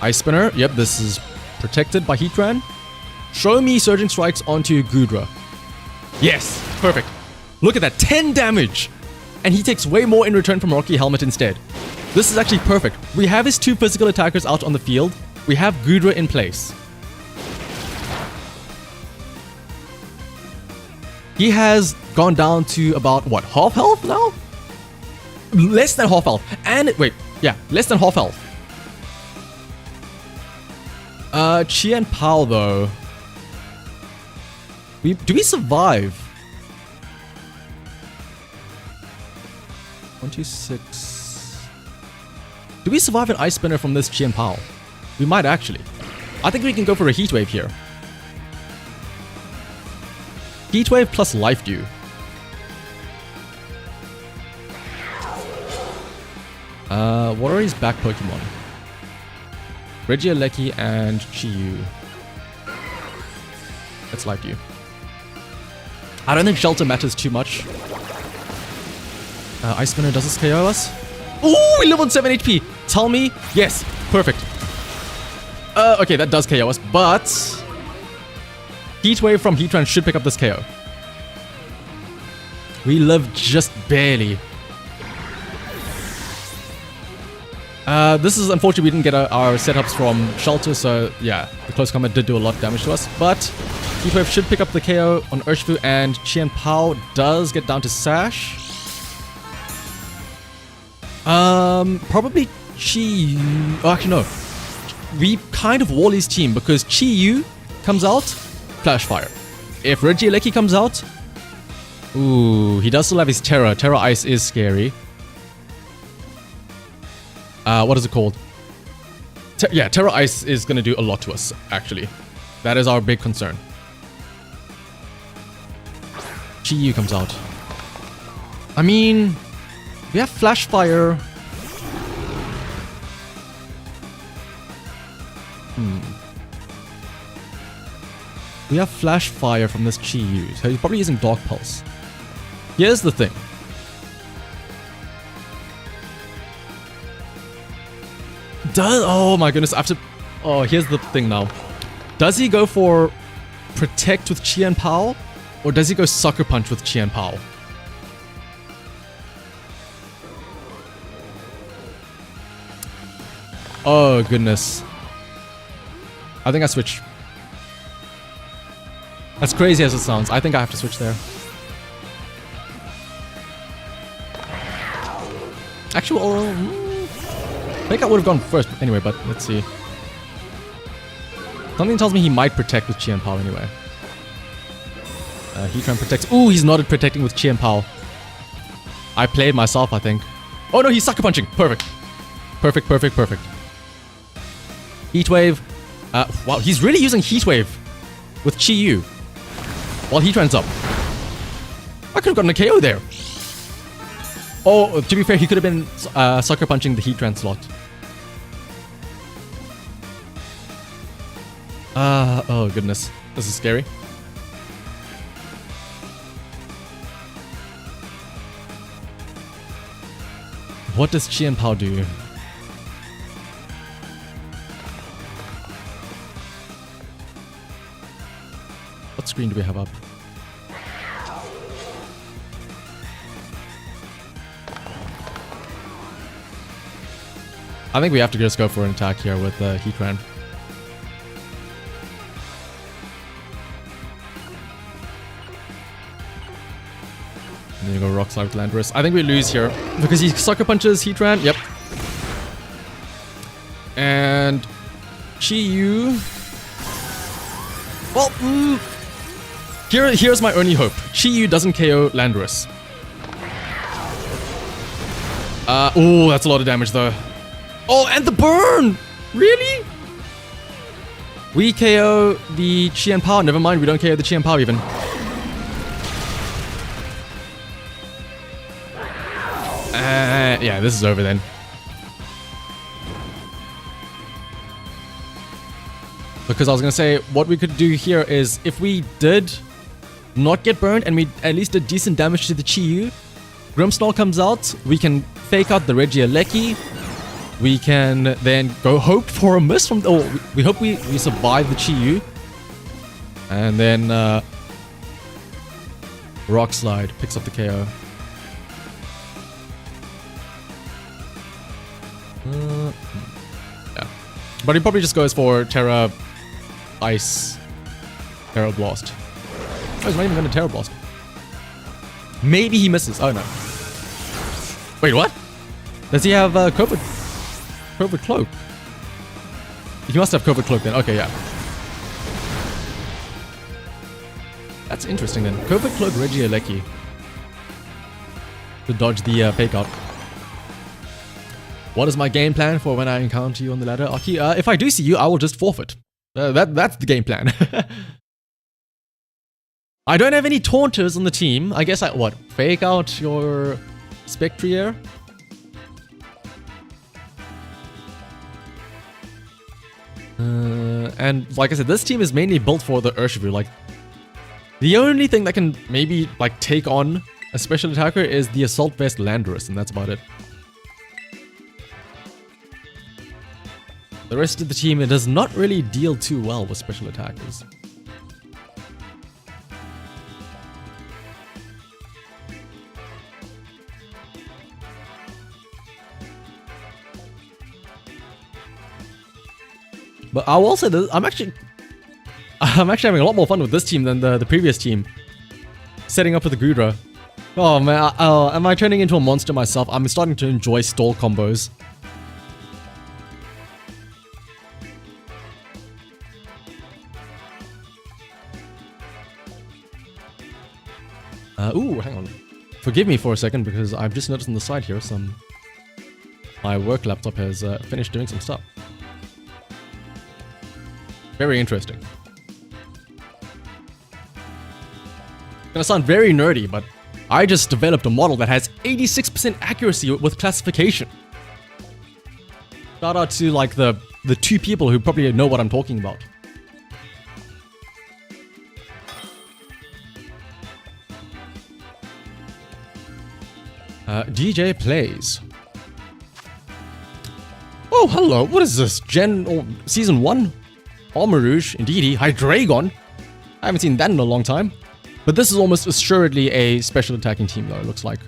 A: Ice Spinner. Yep, this is protected by Heatran. Show me Surging Strikes onto Goodra. Yes, perfect. Look at that, 10 damage! And he takes way more in return from Rocky Helmet instead. This is actually perfect. We have his two physical attackers out on the field. We have Goodra in place. He has gone down to about, what, half health now? Less than half health. And, wait, yeah, less than half health. Qianpao though. Do we survive? 1, 2, 6. Do we survive an Ice Spinner from this Qianpao? We might actually. I think we can go for a Heat Wave here. Heat Wave plus Life Dew. What are his back Pokemon? Regieleki and Chi-Yu. Let's Life Dew. I don't think Shelter matters too much. Ice Spinner, does this KO us? Ooh, we leveled 7 HP. Tell me. Yes, perfect. Okay, that does KO us, but Heat Wave from Heatran should pick up this KO. We live just barely. This is unfortunate we didn't get our setups from Shelter, so yeah, the close combat did do a lot of damage to us, but Heat Wave should pick up the KO on Urshifu, and Qianpao does get down to Sash. Probably Chi-Yu. Oh, actually, no. We kind of wall his team because Chi-Yu comes out, Flash Fire. If Regieleki comes out, ooh, he does still have his Terra. Terra Ice is scary. What is it called? Yeah, Terra Ice is going to do a lot to us, actually. That is our big concern. Chi-Yu comes out. I mean, we have Flash Fire. We have Flash Fire from this Chi-Yu, so he's probably using Dark Pulse. Here's the thing. does... Oh my goodness, I have to... Oh, here's the thing now. Does he go for Protect with Qian Pao? Or does he go Sucker Punch with Qian Pao? Oh goodness. I think I switch. As crazy as it sounds, I think I have to switch there. Actual... I think I would have gone first anyway, but let's see. Something tells me he might protect with Qian Pao anyway. Heatran protects. Ooh, he's not protecting with Qian Pao. I played myself, I think. Oh no, he's sucker punching. Perfect. Perfect, perfect, perfect. Heat Wave. Wow, he's really using Heat Wave with Chi Yu while Heatran's up. I could have gotten a KO there. Oh, to be fair, he could have been sucker punching the Heatran slot. Oh goodness. This is scary. What does Qian Pao do? What screen do we have up? I think we have to just go for an attack here with Heatran. And then you go Rock Slide with Landorus. I think we lose here because he sucker punches Heatran. Yep. And Chi Yu. Well, here's my only hope. Chi Yu doesn't KO Landorus. Oh, that's a lot of damage though. Oh, and the burn! Really? We KO the Qian Pao. Never mind, we don't KO the Qian Pao even. Yeah, this is over then. Because I was gonna say, what we could do here is, if we did not get burned and we at least did decent damage to the Chi Yu, Grimmsnarl comes out, we can fake out the Regieleki, we can then go hope for a miss from... Oh, we hope we survive the Chi Yu. And then Rock Slide picks up the KO. Yeah. But he probably just goes for Terra Ice, Terra Blast. Oh, he's not even going to Terra Blast. Maybe he misses. Oh no. Wait, what? Does he have Covert Cloak? He must have Covert Cloak then. Okay, yeah. That's interesting then. Covert Cloak Regieleki. To dodge the fake out. What is my game plan for when I encounter you on the ladder? Aki, if I do see you, I will just forfeit. That's the game plan. I don't have any taunters on the team. I guess what? Fake out your Spectrier? And like I said, this team is mainly built for the Urshifu. Like, the only thing that can maybe like take on a special attacker is the Assault Vest Landorus, and that's about it. The rest of the team, it does not really deal too well with special attackers. But I will say that I'm actually having a lot more fun with this team than the previous team. Setting up with the Gudra. Oh man, am I turning into a monster myself? I'm starting to enjoy stall combos. Ooh, hang on. Forgive me for a second because I've just noticed on the side here my work laptop has finished doing some stuff. Very interesting. Gonna sound very nerdy, but I just developed a model that has 86% accuracy with classification. Shout out to like the two people who probably know what I'm talking about. DJ plays. Oh, hello. What is this? Season 1? Armor Rouge, indeedy. Hydreigon. I haven't seen that in a long time. But this is almost assuredly a special attacking team, though, it looks like.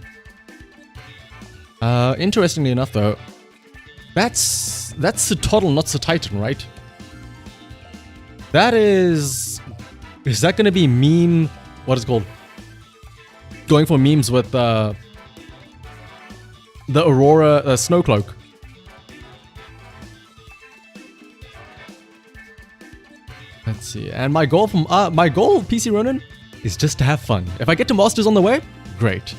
A: Interestingly enough, though, that's Toddle, not Titan, right? That is... Is that going to be meme... What is it called? Going for memes with the Aurora Snowcloak. Let's see. And my goal from PC Ronin is just to have fun. If I get to Masters on the way, great.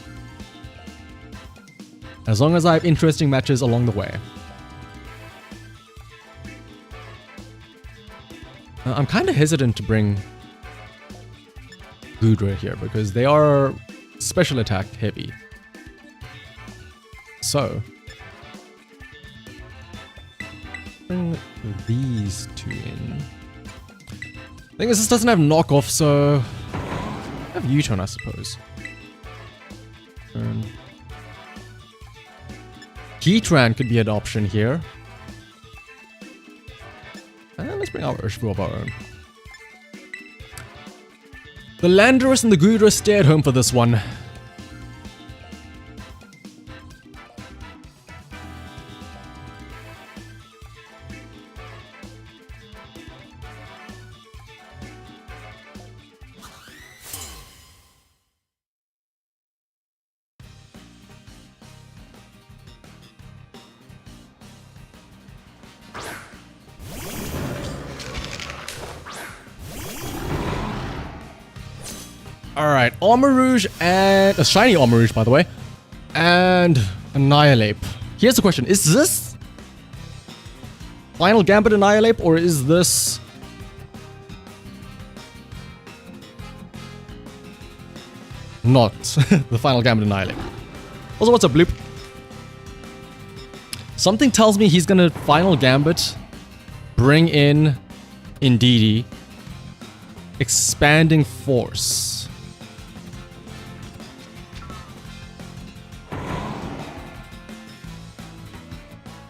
A: As long as I have interesting matches along the way. I'm kind of hesitant to bring Goodra here because they are special attack heavy. So, bring these two in. Thing is, this doesn't have knockoff, so I have U-turn, I suppose. Heatran could be an option here. And let's bring our Urshifu of our own. The Landorus and the Goodra stay at home for this one. Alright, Armor Rouge and... a shiny Armor Rouge, by the way. And Annihilate. Here's the question. Is this Final Gambit Annihilate, or is this... not the Final Gambit Annihilate? Also, what's up, Bloop? Something tells me he's gonna Final Gambit, bring in Indeedee, Expanding Force.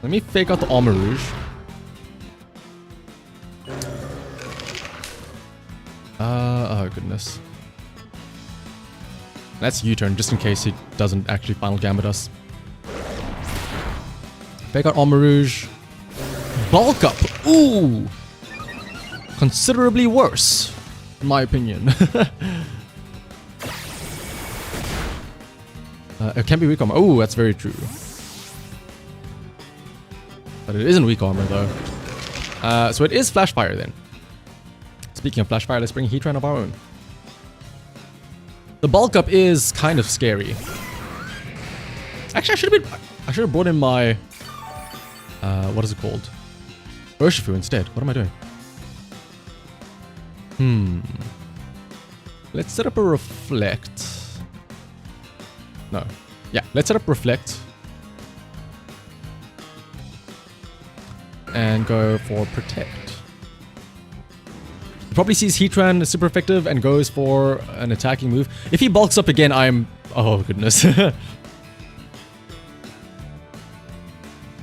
A: Let me fake out the Armor Rouge. Oh goodness. That's U-turn, just in case he doesn't actually Final Gambit us. Fake out Armor Rouge. Bulk Up! Ooh! Considerably worse, in my opinion. It can be weak armor. Oh, that's very true. But it isn't weak armor, though. So it is Flash Fire, then. Speaking of Flash Fire, let's bring Heatran of our own. The Bulk Up is kind of scary. Actually, I should have brought in my... what is it called? Urshifu instead. What am I doing? Let's set up a Reflect. No. Yeah, let's set up Reflect. And go for Protect. He probably sees Heatran is super effective and goes for an attacking move. If he bulks up again, I'm... oh, goodness. This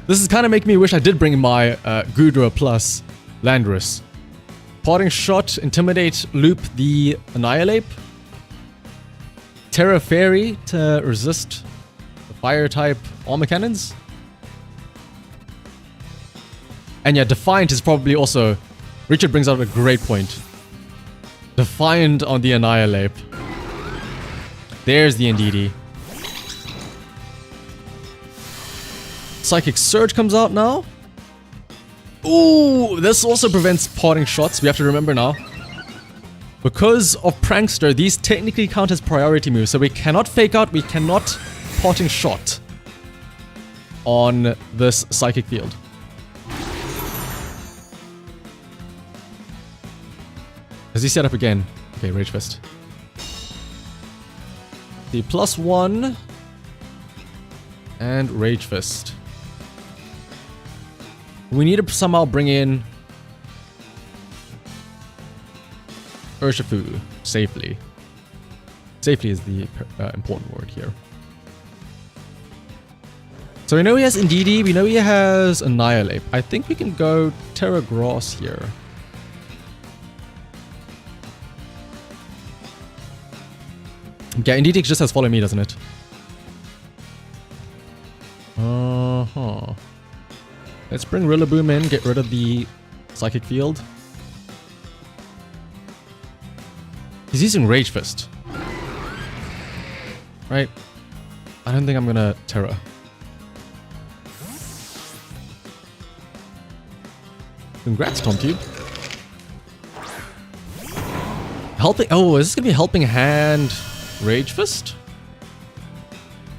A: is kind of making me wish I did bring my Goodra plus Landorus. Parting Shot, Intimidate, Loop the Annihilate. Terra Fairy to resist the Fire type armor cannons. And yeah, Defiant is probably also... Richard brings out a great point. Defiant on the Annihilate. There's the Indeedee. Psychic Surge comes out now. Ooh, this also prevents parting shots. We have to remember now. Because of Prankster, these technically count as priority moves. So we cannot fake out, we cannot parting shot on this Psychic Field. Does he set up again? Okay, Rage Fist. The +1 and Rage Fist. We need to somehow bring in Urshifu safely. Safely is the important word here. So we know he has Indeedee, we know he has Annihilate. I think we can go Terra Gross here. Yeah, Indeedee just has Follow Me, doesn't it? Uh-huh. Let's bring Rillaboom in, get rid of the Psychic Field. He's using Rage Fist. Right? I don't think I'm gonna Terra. Congrats, Tomcube. Helping. Oh, is this gonna be Helping Hand Rage Fist?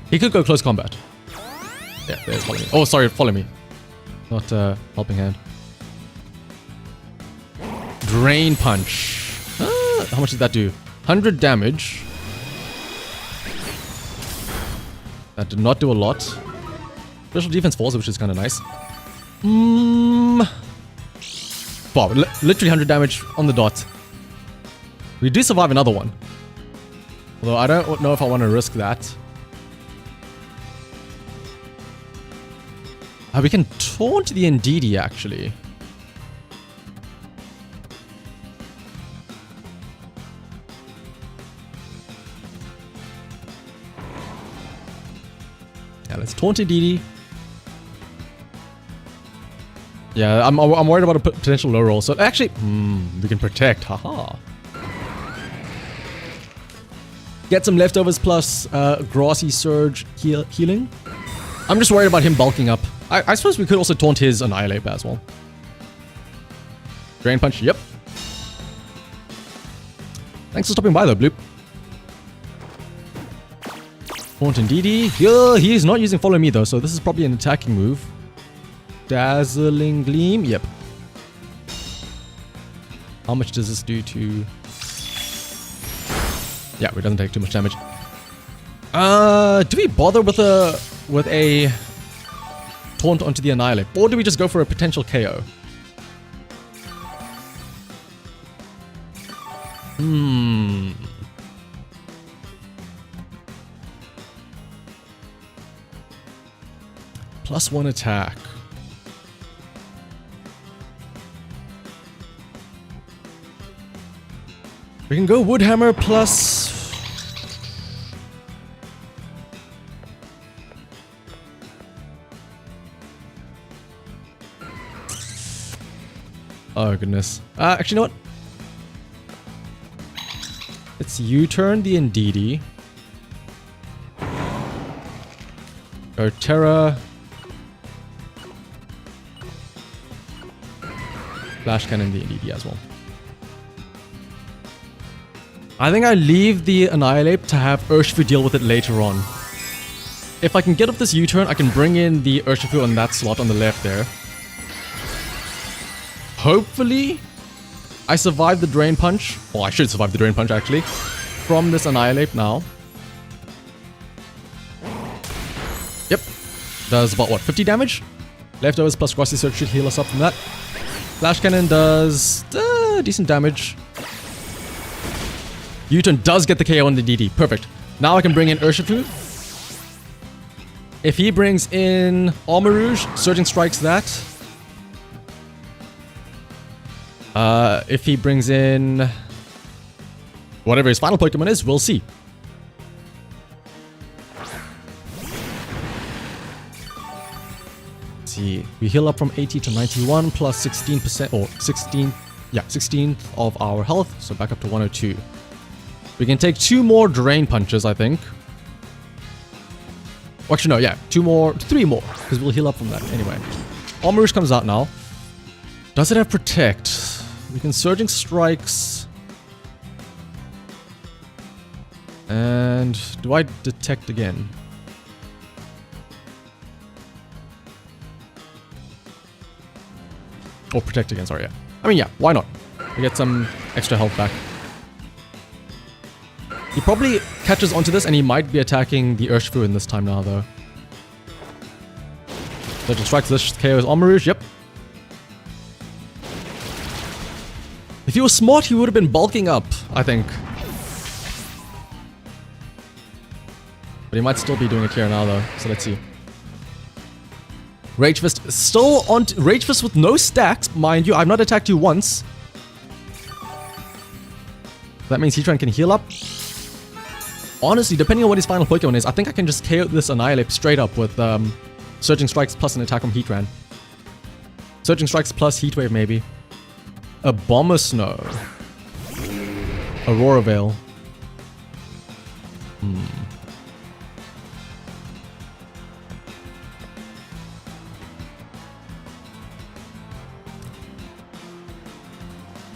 A: He could go close combat. Yeah, there's Follow Me. Oh, sorry, Follow Me. Not Helping Hand. Drain Punch. How much did that do? 100 damage. That did not do a lot. Special defense falls, which is kind of nice. Wow, literally 100 damage on the dot. We do survive another one. Although I don't know if I want to risk that. We can taunt the Indeedee, actually. Yeah, let's taunt Indeedee. Yeah, I'm worried about a potential low roll. So actually, we can protect. Haha. Get some leftovers plus Grassy Surge healing. I'm just worried about him bulking up. I suppose we could also taunt his Annihilate as well. Drain Punch, yep. Thanks for stopping by though, Bloop. Taunt Indeedee. Yeah, he is not using Follow Me though, so this is probably an attacking move. Dazzling Gleam, yep. How much does this do to... Yeah, it doesn't take too much damage. Do we bother with a taunt onto the Annihilate? Or do we just go for a potential KO? +1 attack. We can go Woodhammer plus... Oh goodness. Actually, you know what? Let's U-turn the Indeedee. Go Terra. Flash Cannon the Indeedee as well. I think I leave the Annihilate to have Urshifu deal with it later on. If I can get up this U-turn, I can bring in the Urshifu on that slot on the left there. Hopefully, I survive the Drain Punch. Well, I should survive the Drain Punch, actually. From this Annihilate now. Yep. Does about, what, 50 damage? Leftovers plus Grassy Surge should heal us up from that. Flash Cannon does decent damage. U-turn does get the KO on the DD. Perfect. Now I can bring in Urshifu. If he brings in Armarouge, Surging Strikes that. If he brings in whatever his final Pokemon is, we'll see. Let's see. We heal up from 80 to 91 plus 16% or 16, yeah, 16th of our health, so back up to 102. We can take 2 more Drain Punches, I think. Well, actually, no, yeah, 3 more, because we'll heal up from that anyway. Armarouge comes out now. Does it have Protect? We can Surging Strikes. And do I Detect again? Or Protect again, sorry, yeah. I mean, yeah, why not? We get some extra health back. He probably catches onto this and he might be attacking the Urshifu in this time now, though. Surging Strikes, this KOs Armarouge, yep. If he was smart, he would have been bulking up, I think. But he might still be doing it here now, though, so let's see. Rage Fist still on... Rage Fist with no stacks, mind you. I've not attacked you once. That means Heatran can heal up. Honestly, depending on what his final Pokemon is, I think I can just KO this Annihilate straight up with Surging Strikes plus an attack from Heatran. Surging Strikes plus Heatwave, maybe. A Bomber Snow. Aurora Veil.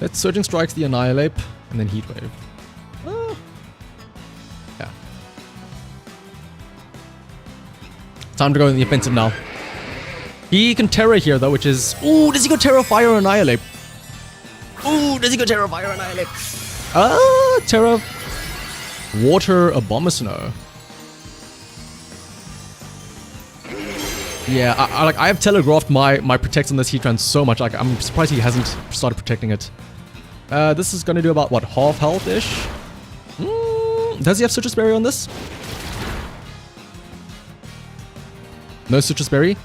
A: Let's Surging Strikes the Annihilate, and then Heatwave. Yeah. Time to go in the offensive now. He can Terra here, though, which is... Ooh, does he go Terra, Fire, or Annihilate? Ooh, does he go Terra, Fire, or Annihilate? Terra... Water, Abomasnow. Yeah, I have telegraphed my protects on this Heatran so much, like, I'm surprised he hasn't started protecting it. This is gonna do about, what, half health-ish? Does he have Citrus Berry on this? No Citrus Berry?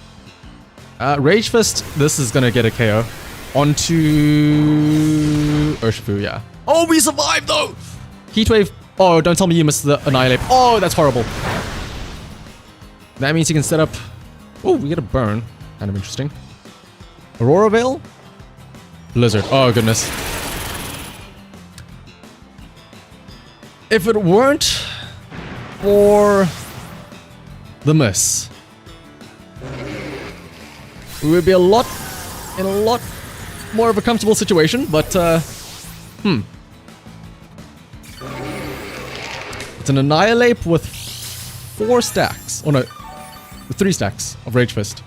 A: Rage Fist, this is gonna get a KO. Onto... Urshifu, yeah. Oh, we survived, though! Heatwave. Oh, don't tell me you missed the Annihilate. Oh, that's horrible. That means he can set up... Oh, we get a burn. Kind of interesting. Aurora Veil? Blizzard. Oh, goodness. If it weren't for the miss, we would be in a lot more of a comfortable situation, but, It's an Annihilate with 4 stacks. Oh, no. With 3 stacks of Rage Fist.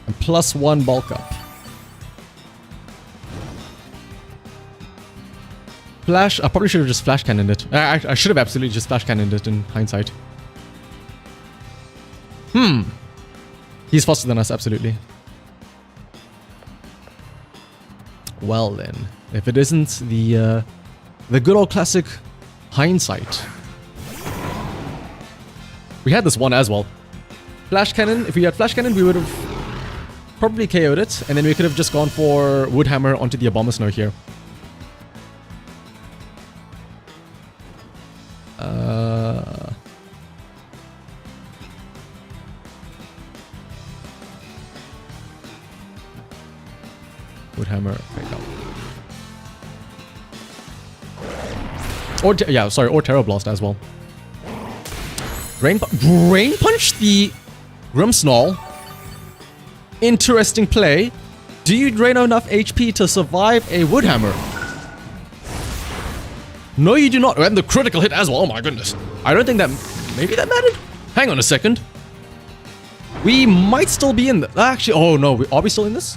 A: And plus 1 bulk up. Flash. I probably should have just Flash Cannoned it. I should have absolutely just Flash Cannoned it in hindsight. He's faster than us, absolutely. Well then, if it isn't the good old classic hindsight. We had this one as well. Flash Cannon. If we had Flash Cannon, we would have probably KO'd it, and then we could have just gone for Wood Hammer onto the Abomasnow here. Wood Hammer right now. Or or Terra Blast as well. Rain Punch the Grimmsnarl. Interesting play. Do you drain enough HP to survive a Wood Hammer? No, you do not. And the critical hit as well. Oh my goodness. I don't think that... Maybe that mattered? Hang on a second. We might still be in the... Actually, oh no. Are we still in this?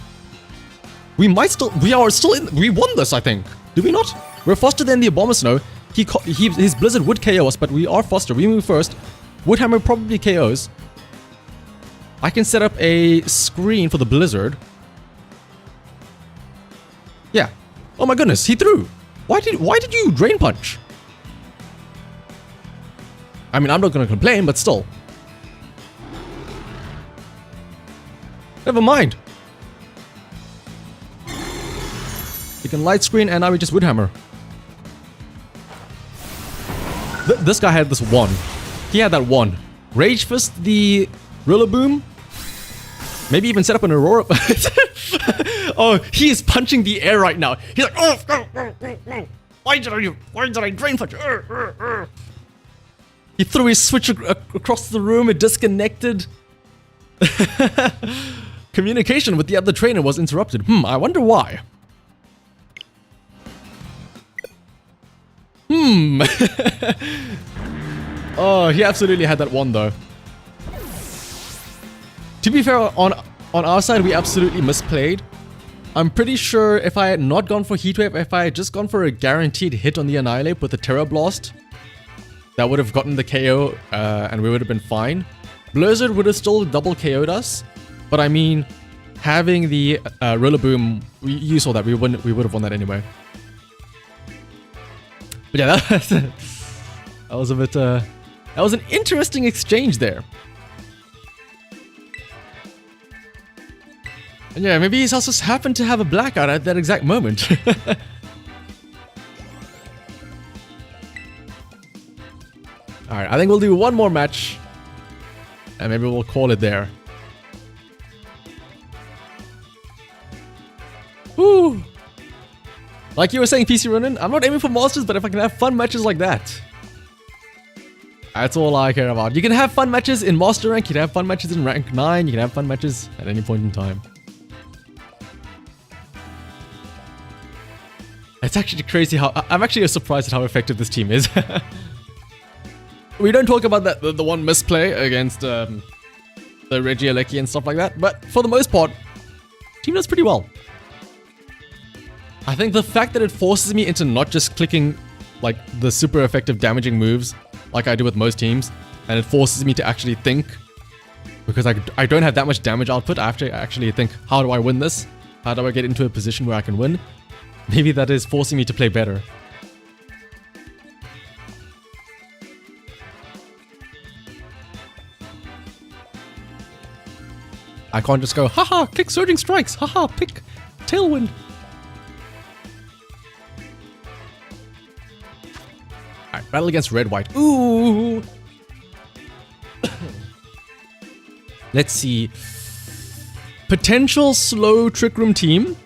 A: We might still... We are still in... We won this, I think. Did we not? We're faster than the Abomasnow. His Blizzard would KO us, but we are faster. We move first. Woodhammer probably KOs. I can set up a screen for the Blizzard. Yeah. Oh my goodness, he threw. Why did you Drain Punch? I mean, I'm not gonna complain, but still. Never mind. You can light screen, and now we just Woodhammer. This guy had this one. He had that one. Rage Fist the Rillaboom. Maybe even set up an Aurora. Oh, he is punching the air right now. He's like, oh, why did I Drain Punch? He threw his switch across the room. It disconnected. Communication with the other trainer was interrupted. I wonder why. Oh, he absolutely had that one though. To be fair, on our side, we absolutely misplayed. I'm pretty sure if I had not gone for Heatwave, if I had just gone for a guaranteed hit on the Annihilate with the Terra Blast, that would have gotten the KO and we would have been fine. Blizzard would have still double KO'd us, but I mean, having the Rillaboom, you saw that, we would have won that anyway. But yeah, that was a bit, that was an interesting exchange there. And yeah, maybe he's also happened to have a blackout at that exact moment. Alright, I think we'll do one more match. And maybe we'll call it there. Woo! Like you were saying, PC Ronin, I'm not aiming for monsters, but if I can have fun matches like that, that's all I care about. You can have fun matches in Master Rank, you can have fun matches in Rank 9, you can have fun matches at any point in time. It's actually crazy how... I'm actually surprised at how effective this team is. We don't talk about that the one misplay against the Regieleki and stuff like that, but for the most part, team does pretty well. I think the fact that it forces me into not just clicking like the super effective damaging moves like I do with most teams, and it forces me to actually think, because I don't have that much damage output. I have to actually think, how do I win this? How do I get into a position where I can win? Maybe that is forcing me to play better. I can't just go, haha, click Surging Strikes, haha, pick Tailwind. Alright, battle against Red-White. Ooh! Let's see. Potential slow Trick Room team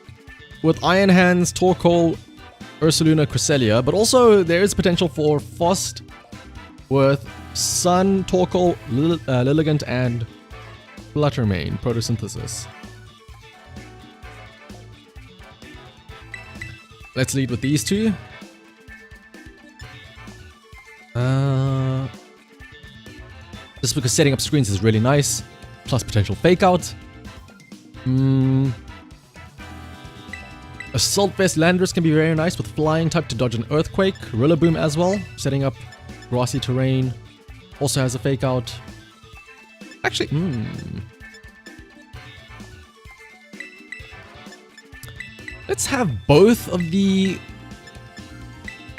A: with Iron Hands, Torkoal, Ursaluna, Cresselia, but also there is potential for Fost with Sun, Torkoal, Lilligant, and Fluttermane, Photosynthesis. Let's lead with these two. Just because setting up screens is really nice, plus potential fake out. Assault Vest Landers can be very nice with flying type to dodge an earthquake. Rillaboom as well, setting up grassy terrain. Also has a fake out. Actually, let's have both of the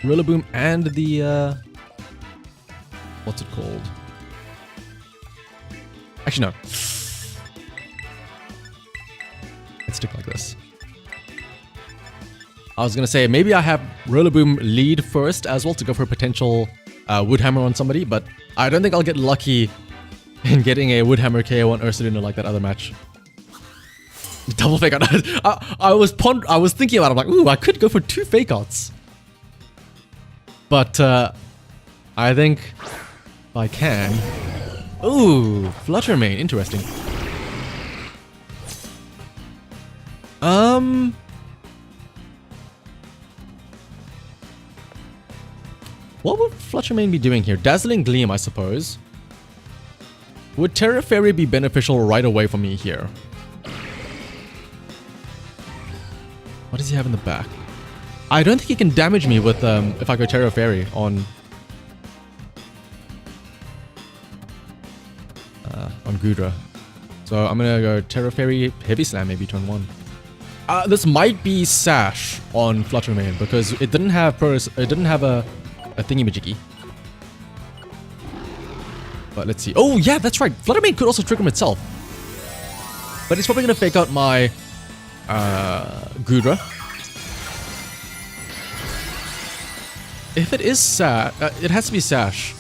A: Rillaboom and the what's it called? Actually, no. Let's stick like this. I was gonna say maybe I have Rillaboom lead first as well to go for a potential Woodhammer on somebody, but I don't think I'll get lucky in getting a Woodhammer KO on Ursaluna like that other match. Double fake out. I was thinking about it. I'm like, ooh, I could go for 2 fake outs. But I think if I can. Ooh, Fluttermane, interesting. What would Fluttermane be doing here? Dazzling Gleam, I suppose. Would Terra Fairy be beneficial right away for me here? What does he have in the back? I don't think he can damage me with if I go Terra Fairy on Gudra. So I'm gonna go Terra Fairy, Heavy Slam maybe turn 1. This might be Sash on Fluttermane because it didn't have a thingy-majiggy. But let's see. Oh yeah, that's right. Fluttermane could also trick him itself. But it's probably gonna fake out my Gudra. If it is Sash, it has to be Sash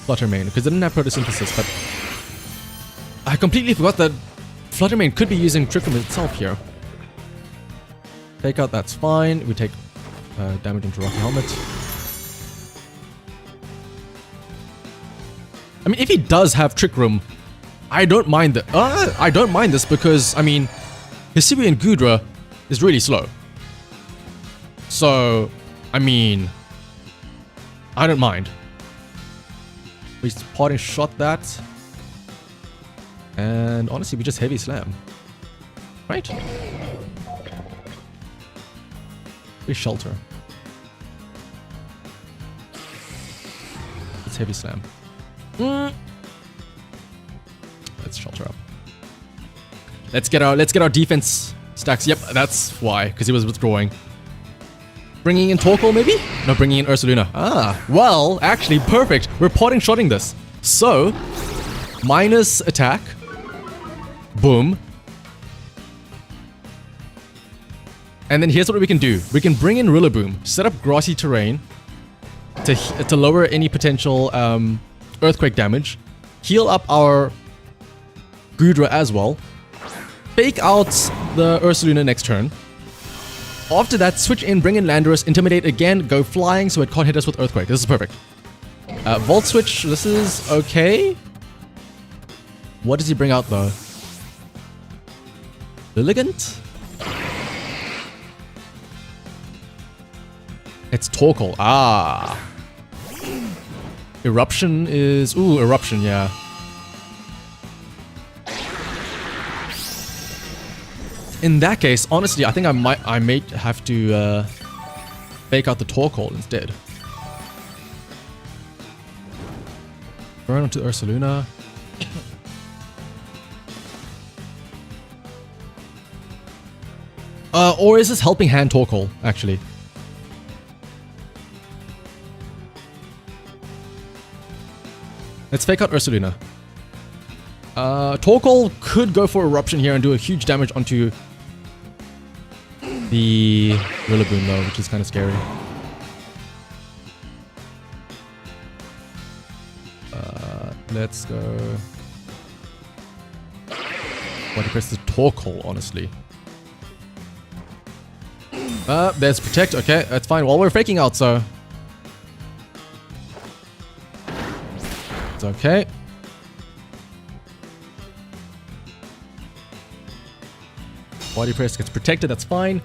A: Fluttermane because it didn't have Photosynthesis. But I completely forgot that Fluttermane could be using Trick Room itself here. Fake out, that's fine. We take damage into Rocky Helmet. I mean, if he does have Trick Room, I don't mind that. I don't mind this because, I mean, Hisuian Gudra is really slow. So, I mean, I don't mind. We parting shot that. And honestly, we just Heavy Slam. Right? We Shelter. Let's Heavy Slam. Let's Shelter up. Let's get our defense stacks. Yep, that's why, because he was withdrawing. Bringing in Torkoal maybe? No, bringing in Ursaluna. Ah, well, actually, perfect. We're potting shotting this. So, minus attack. Boom. And then here's what we can do. We can bring in Rillaboom, set up grassy terrain to lower any potential earthquake damage, heal up our Goodra as well, fake out the Ursaluna next turn. After that, switch in, bring in Landorus, Intimidate again, go flying so it can't hit us with Earthquake. This is perfect. Volt Switch, this is okay. What does he bring out though? Lilligant? It's Torkoal. Ah. Eruption is... Ooh, Eruption, yeah. In that case, honestly, I think I may have to fake out the Torkoal instead. Burn onto Ursaluna. Or is this Helping Hand Torkoal, actually? Let's fake out Ursaluna. Torkoal could go for Eruption here and do a huge damage onto the Rillaboom though, which is kind of scary. Let's go... Body press the Torkoal, honestly. There's Protect. Okay, that's fine. Well, we're faking out, so... It's okay. Body Press gets protected, that's fine.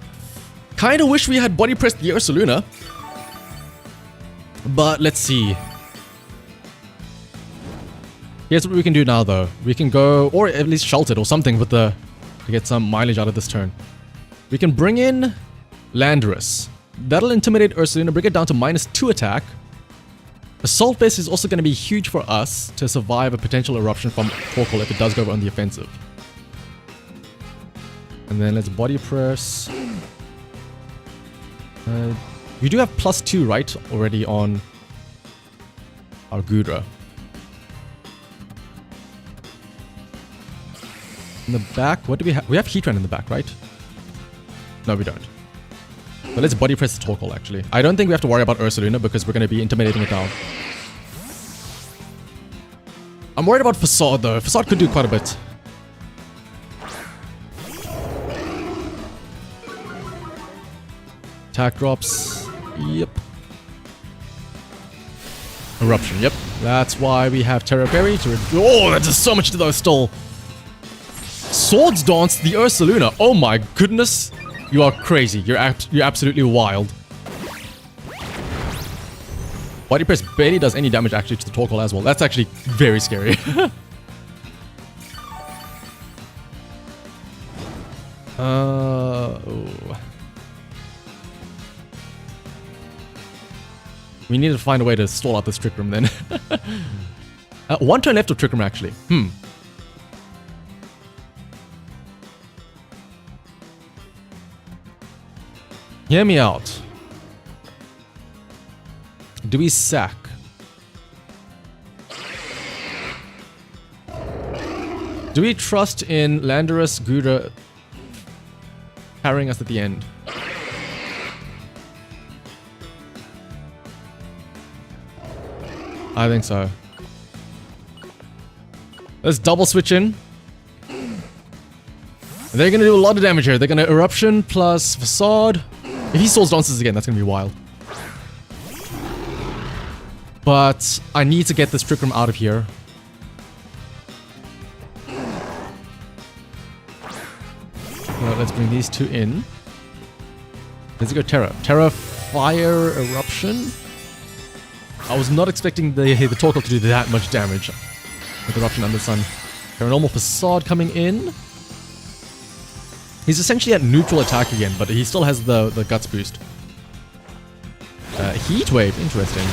A: Kinda wish we had Body Pressed the Ursaluna. But let's see. Here's what we can do now, though. We can go, or at least Sheltered or something with the... to get some mileage out of this turn. We can bring in Landorus. That'll intimidate Ursaluna, bring it down to -2 attack. Assault Vest is also going to be huge for us to survive a potential eruption from Torkoal if it does go over on the offensive. And then let's Body Press. We do have +2, right? Already on our Goodra. In the back, what do we have? We have Heatran in the back, right? No, we don't. But let's Body Press the Torkoal, actually. I don't think we have to worry about Ursaluna because we're going to be intimidating it down. I'm worried about Facade, though. Facade could do quite a bit. Attack drops. Yep. Eruption, yep. That's why we have Terra Fairy to... Oh, that does so much to those still. Swords Dance the Ursaluna. Oh my goodness. You are crazy. You're absolutely wild. Body Press barely does any damage actually to the Torkoal as well. That's actually very scary. Oh. We need to find a way to stall out this Trick Room then. One turn left of Trick Room actually. Hear me out. Do we sack? Do we trust in Landorus, Goodra carrying us at the end? I think so. Let's double switch in. They're gonna do a lot of damage here. They're gonna Eruption plus Facade. If he Swords Dances again, that's gonna be wild. But I need to get this Trick Room out of here. Let's bring these two in. Let's go Terra. Terra Fire Eruption. I was not expecting the Torkoal to do that much damage with Eruption Under Sun. Paranormal Facade coming in. He's essentially at neutral attack again, but he still has the Guts boost. Heat Wave, interesting.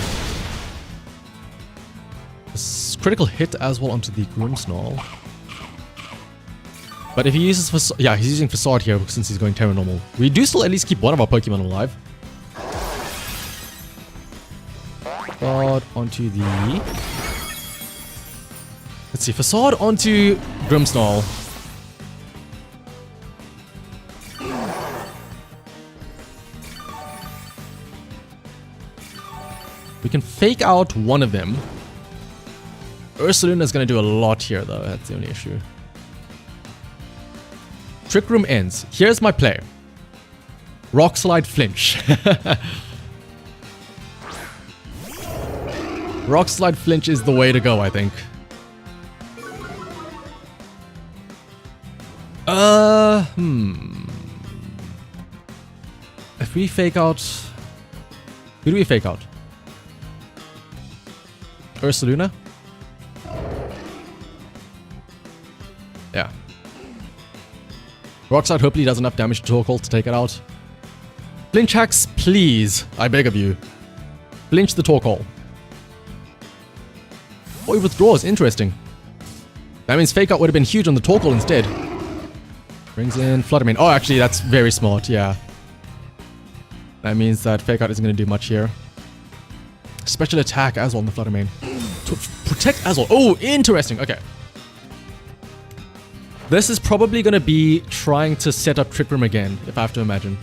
A: Critical hit as well onto the Grimmsnarl. But if he uses Facade... Yeah, he's using Facade here since he's going Terra Normal. We do still at least keep one of our Pokemon alive. Facade onto the... Let's see, Facade onto Grimmsnarl. We can fake out one of them. Ursaluna's gonna do a lot here, though. That's the only issue. Trick Room ends. Here's my play. Rock Slide Flinch. Rock Slide Flinch is the way to go, I think. If we fake out... Who do we fake out? Ursaluna? Yeah. Rock Slide hopefully does enough damage to Torkoal to take it out. Flinch hacks, please. I beg of you. Flinch the Torkoal. Oh, he withdraws. Interesting. That means fake out would have been huge on the Torkoal instead. Brings in Fluttermane. Oh, actually, that's very smart. Yeah. That means that fake out isn't going to do much here. Special attack as well on the Fluttermane. To protect as well. Oh, interesting. Okay. This is probably going to be trying to set up Trick Room again, if I have to imagine.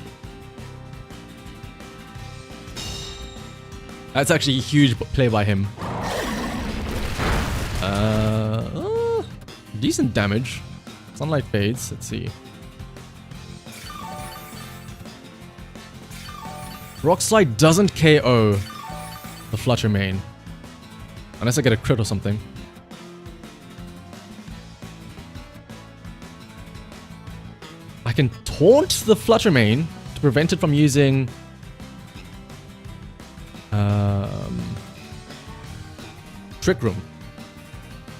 A: That's actually a huge play by him. Decent damage. Sunlight fades. Let's see. Rock Slide doesn't KO the Fluttermane. Unless I get a crit or something. I can taunt the Fluttermane to prevent it from using... Trick Room.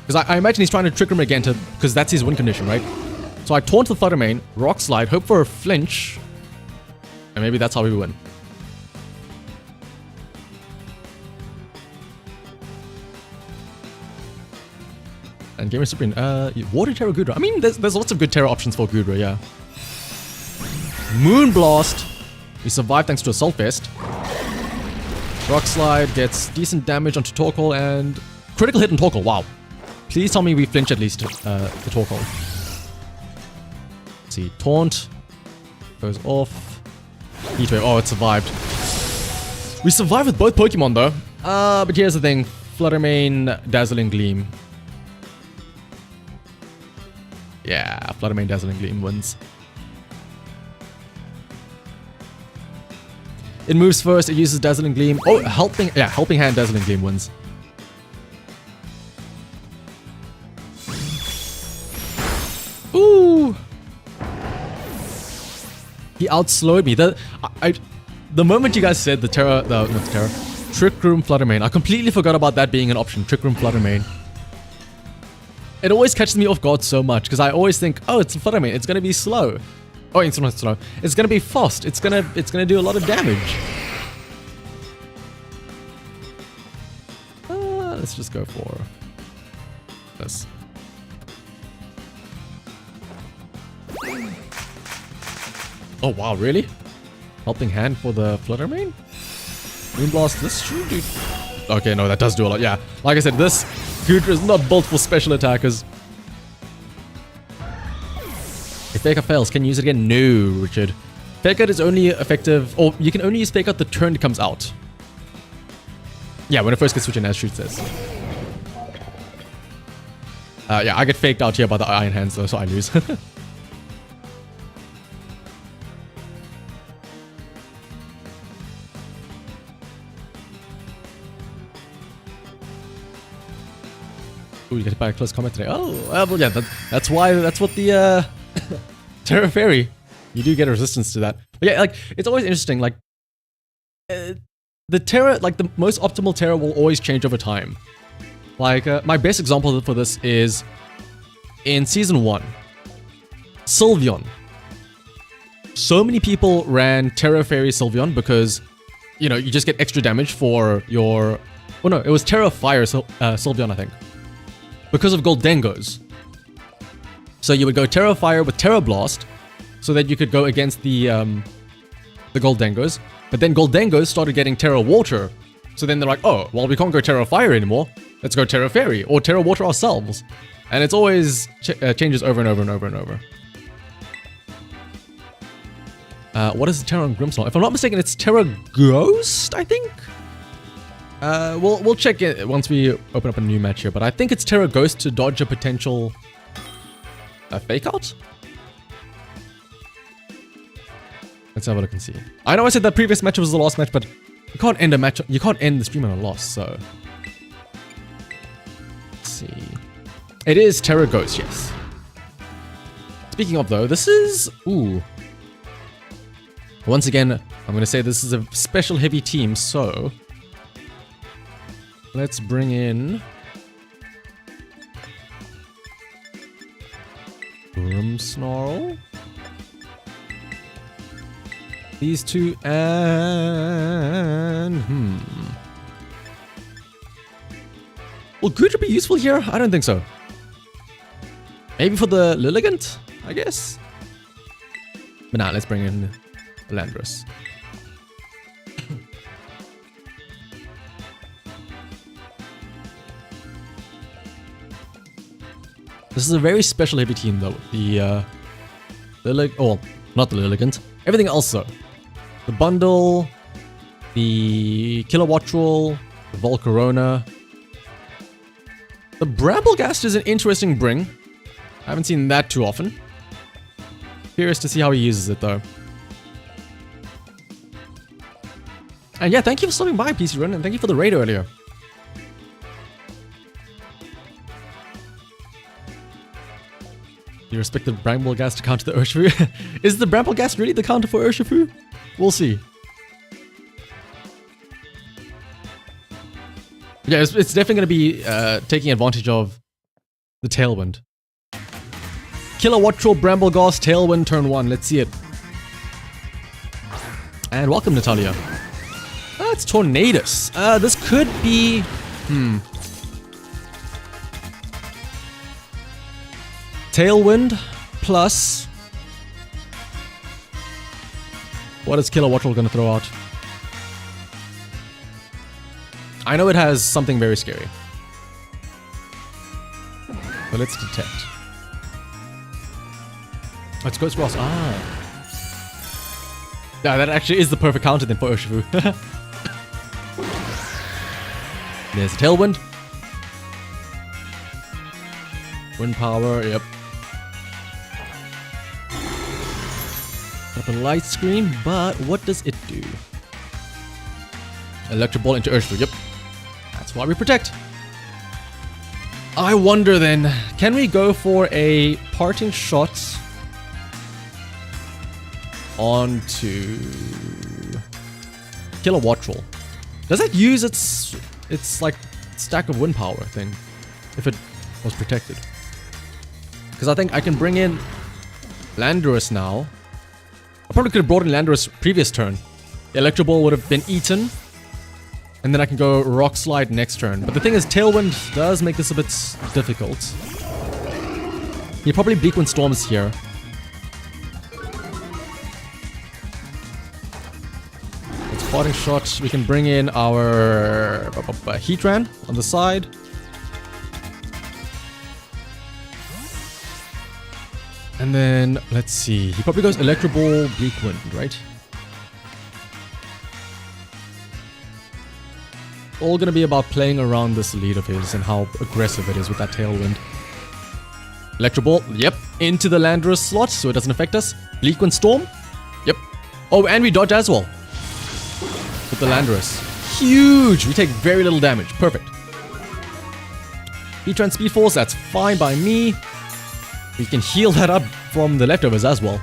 A: Because I imagine he's trying to Trick Room again to... Because that's his win condition, right? So I taunt the Fluttermane, Rock Slide, hope for a flinch. And maybe that's how we win. And Gamer Supreme, Water Terror Gudra. I mean, there's lots of good Terror options for Gudra, yeah. Moonblast. We survived thanks to Assault Vest. Rock Slide gets decent damage onto Torkoal and critical hit on Torkoal. Wow. Please tell me we flinch at least the Torkoal. Let's see. Taunt. Goes off. Heatwave. Oh, it survived. We survived with both Pokemon though. But here's the thing. Fluttermane, Dazzling Gleam. Yeah, Fluttermane, Dazzling Gleam wins. It moves first, it uses Dazzling Gleam. Oh, Helping Hand, Dazzling Gleam wins. Ooh! He outslowed me. The moment you guys said the Terror, not the Terror, Trick Room Fluttermane, I completely forgot about that being an option, Trick Room Fluttermane. It always catches me off guard so much, because I always think, oh, it's Fluttermane, it's gonna be slow. Oh, it's not slow. It's gonna be fast. It's gonna do a lot of damage. Let's just go for this. Oh wow, really? Helping Hand for the Fluttermane? Moonblast, this should do... Okay, no, that does do a lot. Yeah, like I said, this Gudra is not built for special attackers. If Fake Out fails, can you use it again? No, Richard. Fake Out is only effective, or you can only use Fake Out the turn it comes out. Yeah, when it first gets switched in, as Shoot says. Yeah, I get faked out here by the Iron Hands though, so I lose. Ooh, you get by a close combat today. Oh, well, yeah, that's what the Terra Fairy. You do get a resistance to that. But yeah, like, it's always interesting, like, the Terra, like, the most optimal Terra will always change over time. Like, my best example for this is in Season 1, Sylveon. So many people ran Terra Fairy Sylveon because, you know, you just get extra damage for your... Oh no, it was Terra Fire Sylveon, I think. Because of Goldengos. So you would go Terra Fire with Terra Blast, so that you could go against the Goldengos. But then Goldengos started getting Terra Water. So then they're like, oh, well, we can't go Terra Fire anymore. Let's go Terra Fairy or Terra Water ourselves. And it's always changes over and over and over and over. What is Terra and Grimmsnarl? If I'm not mistaken, it's Terra Ghost, I think? We'll check it once we open up a new match here, but I think it's Terra Ghost to dodge a potential fake out. Let's have a look and see. I know I said that previous match was the last match, but you can't end a match. You can't end the stream on a loss. So let's see. It is Terra Ghost, yes. Speaking of though, this is once again, I'm gonna say this is a special heavy team, so let's bring in Snarl. These two and will Gudra be useful here? I don't think so. Maybe for the Lilligant, I guess. But now let's bring in Landorus. This is a very special heavy team though. The not the Lilligant. Everything else though. The Bundle, the Kilowattrel, the Volcarona. The Bramblegast is an interesting bring. I haven't seen that too often. Curious to see how he uses it though. And yeah, thank you for stopping by, PC Run, and thank you for the raid earlier. You respect the Bramblegast to counter the Urshifu? Is the Bramblegast really the counter for Urshifu? We'll see. Yeah, it's definitely going to be taking advantage of the Tailwind. Kilowattrel, Bramblegast, Tailwind, turn 1. Let's see it. And welcome, Natalia. It's Tornadus. This could be... Tailwind plus... What is Kilowattrel going to throw out? I know it has something very scary. But let's detect. Oh, it's Ghost Ross. Ah. Yeah, that actually is the perfect counter then for Urshifu. There's Tailwind. Wind power, yep. Up a light screen, but what does it do? Electric Ball into Urshifu, yep. That's why we protect. I wonder then, can we go for a parting shot onto Kilowattrel? Does that use its like stack of wind power thing if it was protected? Because I think I can bring in Landorus now. I probably could have brought in Landorus previous turn. The Electro Ball would have been eaten. And then I can go Rock Slide next turn. But the thing is, Tailwind does make this a bit difficult. He probably Bleak Wind Storms here. It's parting shot. We can bring in our Heatran on the side. And then, let's see. He probably goes Electro Ball, Bleak Wind, right? All gonna be about playing around this lead of his and how aggressive it is with that Tailwind. Electro Ball, yep. Into the Landorus slot, so it doesn't affect us. Bleak Wind Storm, yep. Oh, and we dodge as well. With the Landorus. Huge! We take very little damage. Perfect. Heatran Speed Force, that's fine by me. We can heal that up from the leftovers as well.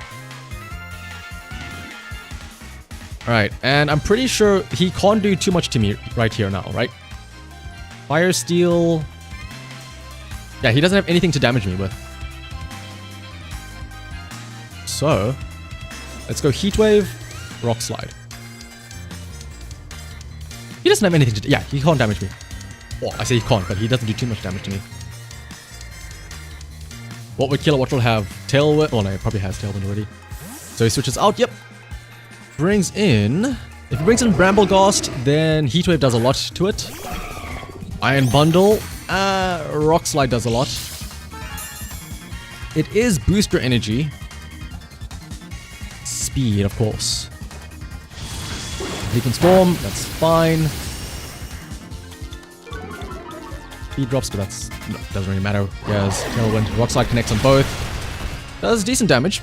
A: Alright, and I'm pretty sure he can't do too much to me right here now, right? Fire Steel... Yeah, he doesn't have anything to damage me with. So, let's go Heat Wave, Rock Slide. He doesn't have anything to... Yeah, he can't damage me. Well, I say he can't, but he doesn't do too much damage to me. What would Kilowattrel have? Tailwind? Oh no, he probably has Tailwind already. So he switches out, yep. Brings in... If he brings in Bramblegast, then Heatwave does a lot to it. Iron Bundle. Rock Slide does a lot. It is Booster Energy. Speed, of course. Bleak Wind Storm, that's fine. speed drops, but doesn't really matter. Yes, Tailwind. Rock Slide connects on both. Does decent damage.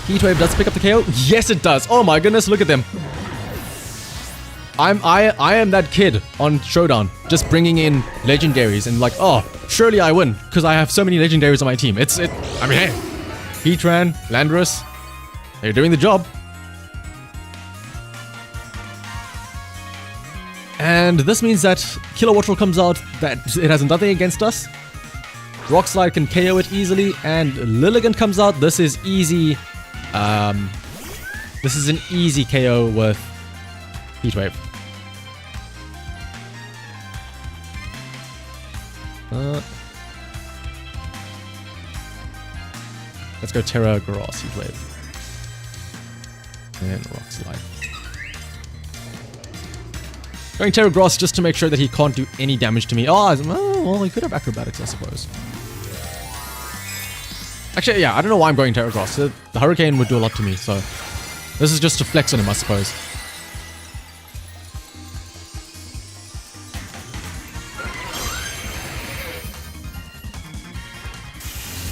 A: Heatwave does pick up the KO. Yes, it does. Oh my goodness, look at them. I am that kid on Showdown, just bringing in legendaries and like, oh, surely I win because I have so many legendaries on my team. I mean, hey, Heatran, Landorus, they're doing the job. And this means that Killer Wattrel comes out, that it has nothing against us. Rock Slide can KO it easily, and Lilligant comes out. This is easy. This is an easy KO with Heatwave. Let's go Terra Grass Heatwave. And Rock Slide. Going Terra Grass just to make sure that he can't do any damage to me. Oh, well, he could have Acrobatics, I suppose. Actually, yeah, I don't know why I'm going Terra Grass. The Hurricane would do a lot to me, so this is just to flex on him, I suppose.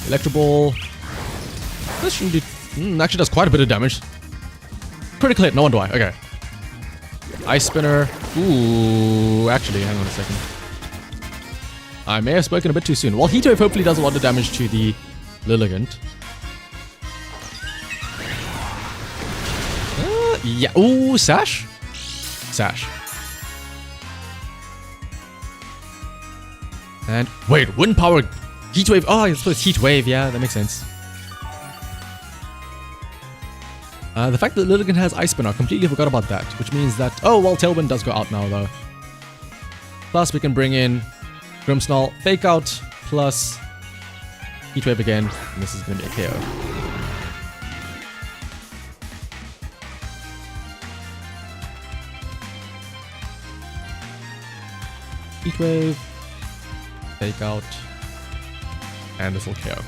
A: Electro Ball. This shouldn't do... actually does quite a bit of damage. Critical hit, no wonder why. Okay. Ice Spinner. Ooh, actually, hang on a second. I may have spoken a bit too soon. Well, Heatwave hopefully does a lot of damage to the Lilligant. Yeah. Ooh, Sash? Sash. And wait, Wind Power Heatwave. Oh, I suppose Heatwave. Yeah, that makes sense. The fact that Lilligant has Ice Spinner, I completely forgot about that. Which means that... Oh, well, Tailwind does go out now, though. Plus, we can bring in Grimmsnarl, Fake Out, plus Heatwave again. And this is going to be a KO. Heatwave, Fake Out, and this will KO.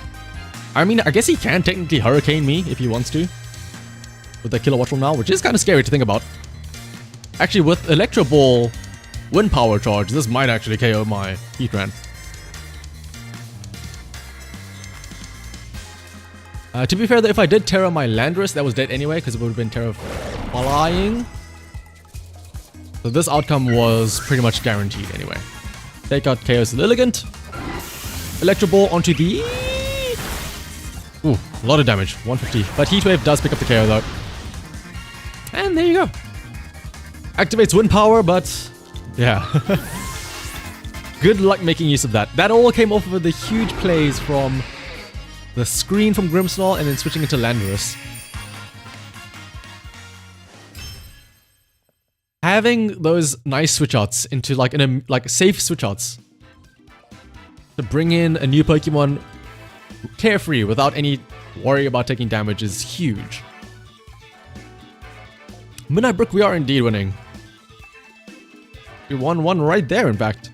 A: I mean, I guess he can technically Hurricane me if he wants to. With the Killer Wattrel now, which is kind of scary to think about. Actually, with Electro Ball, Wind Power Charge, this might actually KO my Heatran. To be fair, though, if I did Terra my Landorus, that was dead anyway, because it would have been Terra Flying. So this outcome was pretty much guaranteed anyway. Take out KO's Lilligant. Electro Ball onto the... Ooh, a lot of damage, 150. But Heatwave does pick up the KO though. And there you go. Activates Wind Power, but yeah. Good luck making use of that. That all came off of the huge plays from the screen from Grimmsnarl and then switching into Landorus. Having those nice switch outs into like safe switch outs to bring in a new Pokemon carefree without any worry about taking damage is huge. Midnight Brook, we are indeed winning. We won one right there, in fact.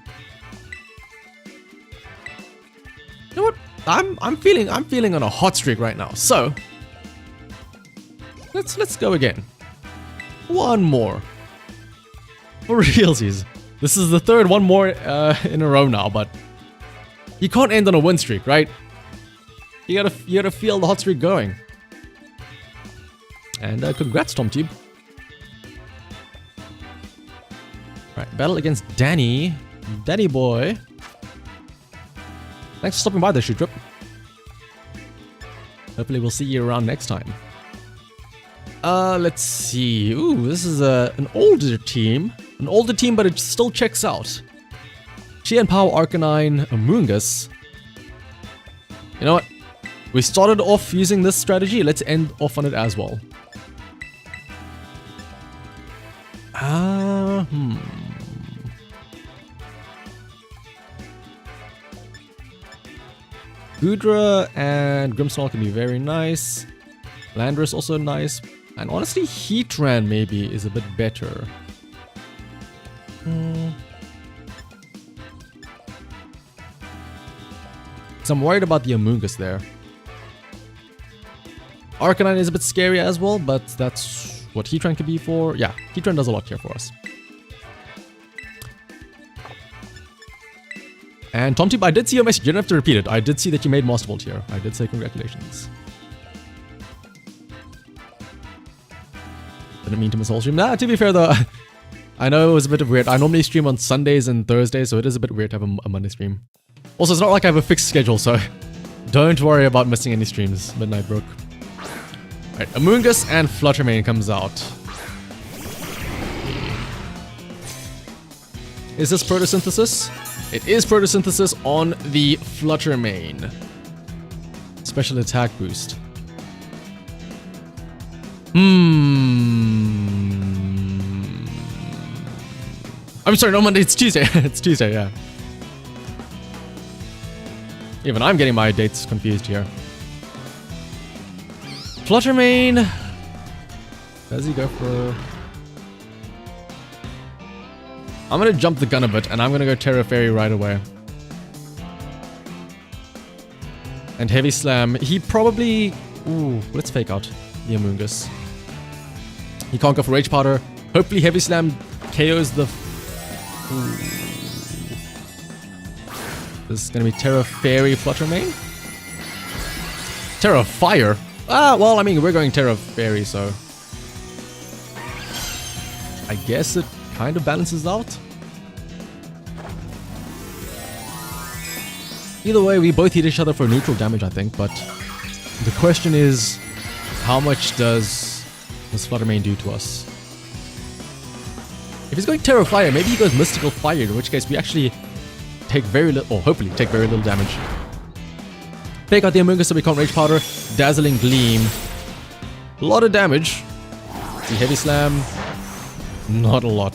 A: You know what? I'm feeling on a hot streak right now. So let's go again. One more. For realsies. This is the third one more in a row now, but you can't end on a win streak, right? You gotta feel the hot streak going. And congrats, TomTube. Right, battle against Danny. Danny boy. Thanks for stopping by the shoot trip. Hopefully we'll see you around next time. Let's see. Ooh, this is an older team. An older team, but it still checks out. Chi and Power Arcanine, Amoonguss. You know what? We started off using this strategy. Let's end off on it as well. Goodra and Grimmsnarl can be very nice. Landorus also nice. And honestly, Heatran maybe is a bit better. So I'm worried about the Amoonguss there. Arcanine is a bit scary as well, but that's what Heatran could be for. Yeah, Heatran does a lot here for us. And TomTube, I did see your message. You don't have to repeat it. I did see that you made Master Vault here. I did say congratulations. Didn't mean to miss the whole stream. Nah, to be fair though, I know it was a bit of weird. I normally stream on Sundays and Thursdays, so it is a bit weird to have a Monday stream. Also, it's not like I have a fixed schedule, so don't worry about missing any streams. Midnight broke. Alright, Amoonguss and Fluttermane comes out. Is this Photosynthesis? It is Photosynthesis on the Fluttermane. Special attack boost. I'm sorry, no Monday, it's Tuesday. It's Tuesday, yeah. Even I'm getting my dates confused here. Fluttermane. Does he go for... I'm gonna jump the gun a bit, and I'm gonna go Terra Fairy right away. And Heavy Slam. He probably... Ooh, let's fake out the Amoonguss. He can't go for Rage Powder. Hopefully Heavy Slam KOs the... Ooh. This is gonna be Terra Fairy Fluttermane? Terra Fire? Ah, well, I mean, we're going Terra Fairy, so... I guess it kind of balances out. Either way, we both hit each other for neutral damage, I think, but... The question is, how much does this Fluttermane do to us? If he's going Terra Fire, maybe he goes Mystical Fire, in which case we actually take very little, or hopefully take very little damage. Fake out the Amoonguss so we can't Rage Powder. Dazzling Gleam. A lot of damage. The Heavy Slam. Not a lot.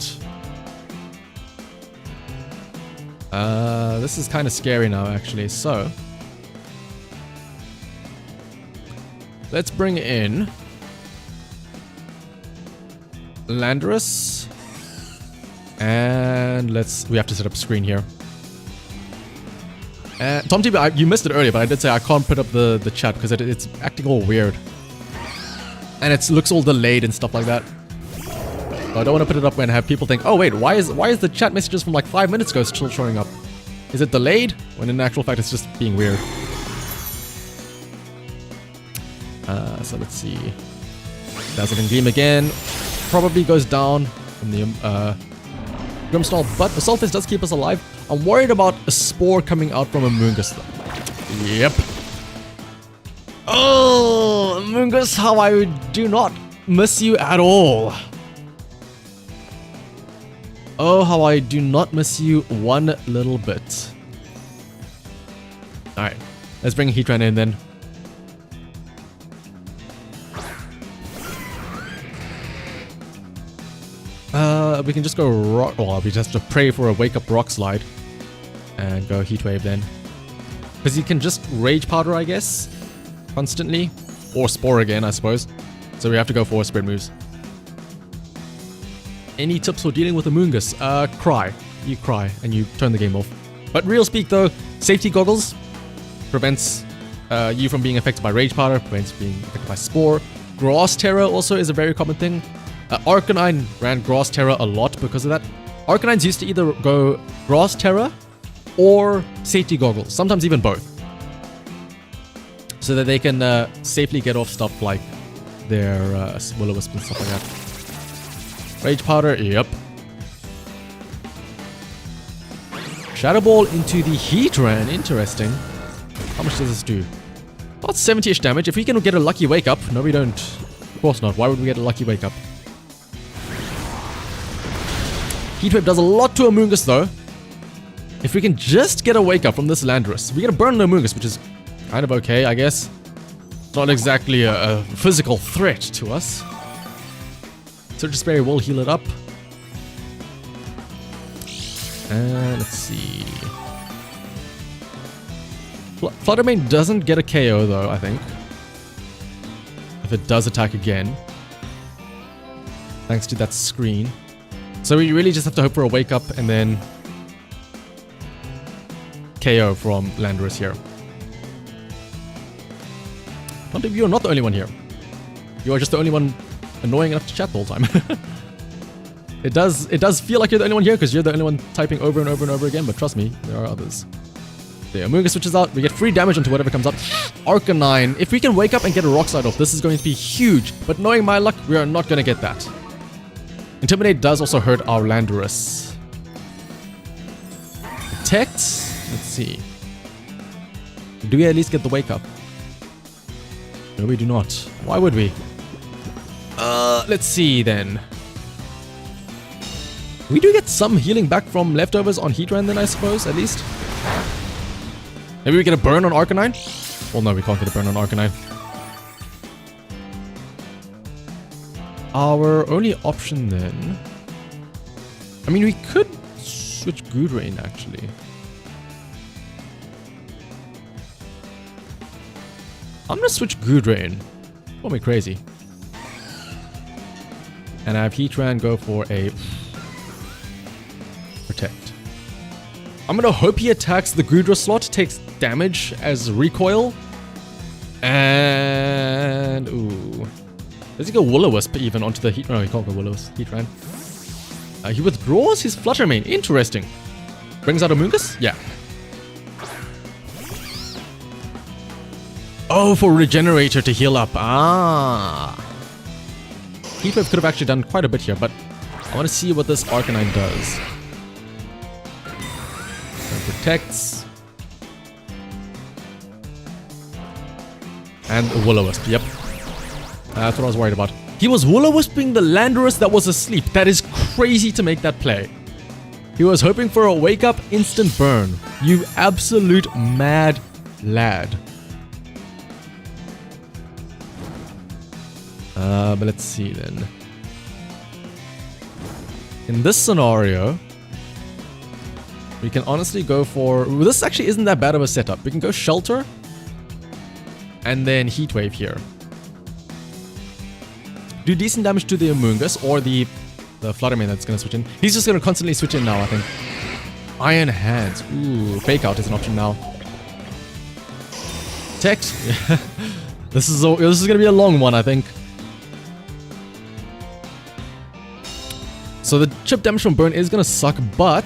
A: This is kind of scary now, actually. So, let's bring in Landorus. And we have to set up a screen here. TomTV, you missed it earlier, but I did say I can't put up the chat because it's acting all weird. And it looks all delayed and stuff like that. So I don't want to put it up and have people think, oh wait, why is the chat messages from like 5 minutes ago still showing up? Is it delayed? When in actual fact it's just being weird. So let's see. Dazzling Gleam again. Probably goes down from the Grimstall, but Assault Fist does keep us alive. I'm worried about a Spore coming out from Amoonguss though. Yep. Oh, Amoonguss, how I do not miss you at all. Oh, how I do not miss you one little bit. Alright, let's bring Heatran in then. We can just go rock. Well, we just have to pray for a wake up rock slide and go Heat Wave then, because you can just Rage Powder, I guess, constantly, or Spore again, I suppose. So we have to go for spread moves. Any tips for dealing with Amoonguss? Cry. You cry and you turn the game off. But real speak though, Safety Goggles prevents you from being affected by Rage Powder, prevents being affected by Spore. Grass Terror also is a very common thing. Arcanine ran Grass Terror a lot because of that. Arcanines used to either go Grass Terror or Safety Goggles, sometimes even both. So that they can safely get off stuff like their Will-O-Wisp and stuff like that. Rage Powder, yep. Shadow Ball into the Heatran, interesting. How much does this do? About 70-ish damage. If we can get a lucky wake up. No, we don't. Of course not. Why would we get a lucky wake up? Heatwave does a lot to Amoonguss though. If we can just get a wake up from this Landorus, we get a burn on Amoonguss, which is kind of okay, I guess. It's not exactly a physical threat to us. Surge Spray will heal it up. And let's see. Fluttermane doesn't get a KO though, I think. If it does attack again. Thanks to that screen. So we really just have to hope for a wake up and then KO from Landorus here. You're not the only one here. You are just the only one annoying enough to chat the whole time. It does feel like you're the only one here because you're the only one typing over and over and over again, but trust me, there are others. The Amoonguss switches out. We get free damage onto whatever comes up. Arcanine. If we can wake up and get a Rock Slide off, this is going to be huge. But knowing my luck, we are not going to get that. Intimidate does also hurt our Landorus. Protect. Let's see. Do we at least get the wake up? No, we do not. Why would we? Let's see then. We do get some healing back from leftovers on Heatran then, I suppose, at least. Maybe we get a burn on Arcanine? Well, no, we can't get a burn on Arcanine. Our only option then... I mean, we could switch Goodrain, actually. I'm gonna switch Goodrain. Call me crazy. And I have Heatran go for a... Protect. I'm gonna hope he attacks the Goodra slot, takes damage as recoil. And... Ooh. Does he go Will-O-Wisp even onto the Heat? No, he can't go Will-O-Wisp. Heatran. He withdraws his Flutter Mane. Interesting. Brings out a Amoonguss? Yeah. Oh, for Regenerator to heal up. Ah. Heatwave could have actually done quite a bit here, but I want to see what this Arcanine does. Protects. And a Will-O-Wisp, yep. That's what I was worried about. He was Will-O-Wisping the Landorus that was asleep. That is crazy to make that play. He was hoping for a wake-up instant burn. You absolute mad lad. But let's see then. In this scenario, we can honestly go for... This actually isn't that bad of a setup. We can go Shelter and then Heat Wave here. Do decent damage to the Amoonguss or the Flutter Mane that's going to switch in. He's just going to constantly switch in now, I think. Iron Hands. Ooh, Fake Out is an option now. Protect. This is going to be a long one, I think. So the chip damage from burn is going to suck, but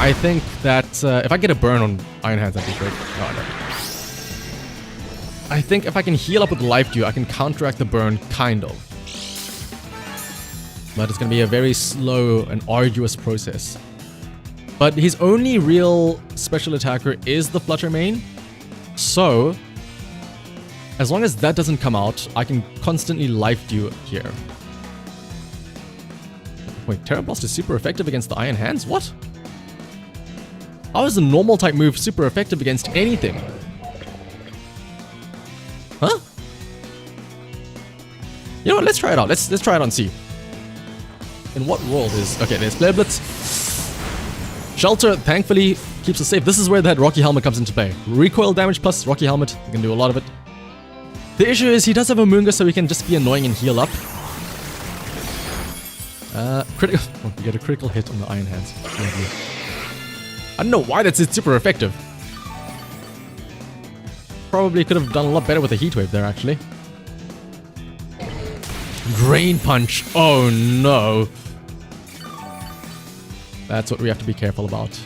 A: I think that if I get a burn on Iron Hands, that'd be great. No, I don't. I think if I can heal up with Life Dew, I can counteract the burn, kind of. But it's going to be a very slow and arduous process. But his only real special attacker is the Flutter Mane. So, as long as that doesn't come out, I can constantly Life Dew here. Wait, Terra Blast is super effective against the Iron Hands? What? How is a normal type move super effective against anything? Huh? You know what? Let's try it out. Let's try it on C. In what world is... Okay, there's Flare Blitz. Shelter, thankfully, keeps us safe. This is where that Rocky Helmet comes into play. Recoil damage plus Rocky Helmet. You can do a lot of it. The issue is he does have a Amoonguss, so he can just be annoying and heal up. Critical... Oh, we get a critical hit on the Iron Hands. Lovely. I don't know why that's super effective. Probably could have done a lot better with a Heat Wave there, actually. Drain Punch. Oh, no. That's what we have to be careful about.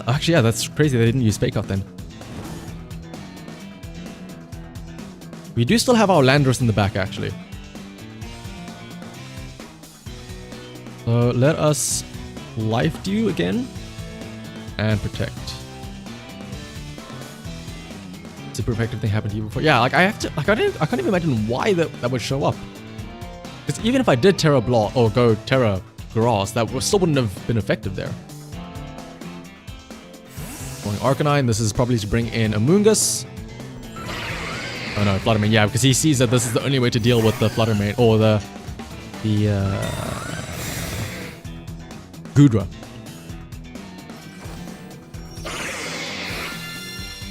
A: Actually, yeah, that's crazy. They didn't use Fake Out then. We do still have our Landorus in the back, actually. So let us Life Dew again and Protect. Super effective thing happened to you before. Yeah, like I can't even imagine why that would show up. Because even if I did Terra Blah or go Terra Grass, that still wouldn't have been effective there. Going Arcanine, this is probably to bring in Amoonguss. Oh no, Flutter Mane, yeah, because he sees that this is the only way to deal with the Flutter Mane, or the Goodra.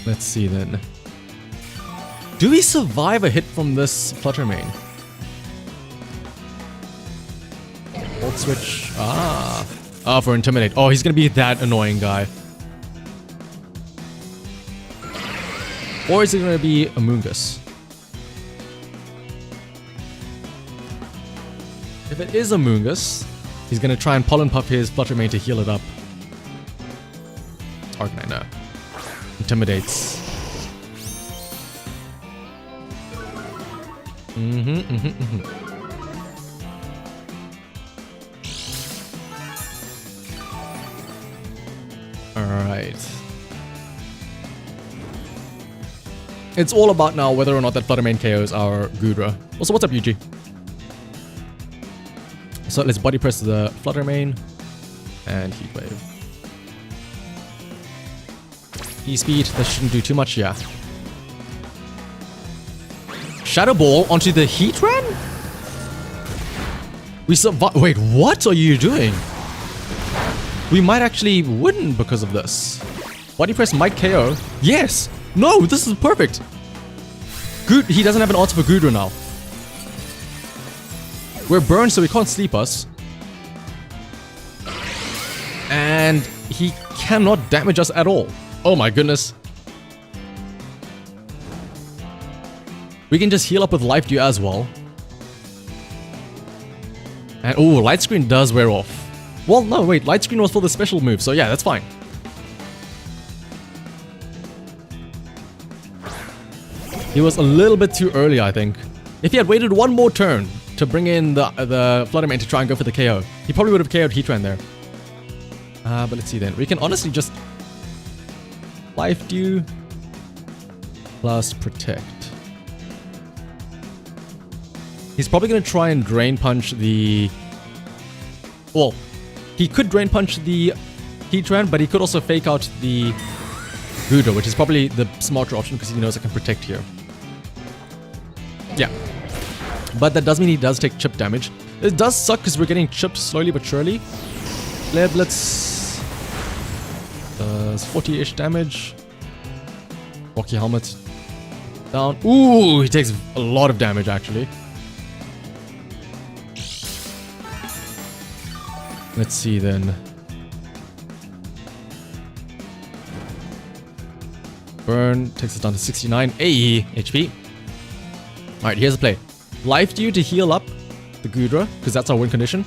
A: Let's see then. Do we survive a hit from this Flutter Mane? Hold switch. Ah, for Intimidate. Oh, he's gonna be that annoying guy. Or is it going to be Amoonguss? If it is a Moongus, he's gonna try and Pollen Puff his Flutter Mane to heal it up. Arcanine, no. Intimidates. Alright. It's all about now whether or not that Flutter Mane KOs our Goodra. Also, what's up, UG? So let's body press the Flutter Mane and Heat Wave. E-Speed, that shouldn't do too much, yeah. Shadow Ball onto the Heatran? We survive. Wait, what are you doing? We might actually win because of this. Body press might KO. Yes! No, this is perfect! He doesn't have an answer for Goodra now. We're burned, so he can't sleep us. And he cannot damage us at all. Oh my goodness. We can just heal up with Life Dew as well. And oh, Light Screen does wear off. Well, no, wait, Light Screen was for the special move, so yeah, that's fine. He was a little bit too early, I think. If he had waited one more turn to bring in the Flutter Mane to try and go for the KO, he probably would have KO'd Heatran there. But let's see then. We can honestly just Life Dew plus Protect. He's probably going to try and Drain Punch the... Well, he could Drain Punch the Heatran, but he could also fake out the Goodra, which is probably the smarter option because he knows I can Protect here. Yeah. But that does mean he does take chip damage. It does suck because we're getting chipped slowly but surely. Flare Blitz does 40-ish damage. Rocky Helmet down. Ooh, he takes a lot of damage actually. Let's see then. Burn takes us down to 69 AE HP. Alright, here's the play. Life Dew to heal up the Goodra, because that's our win condition.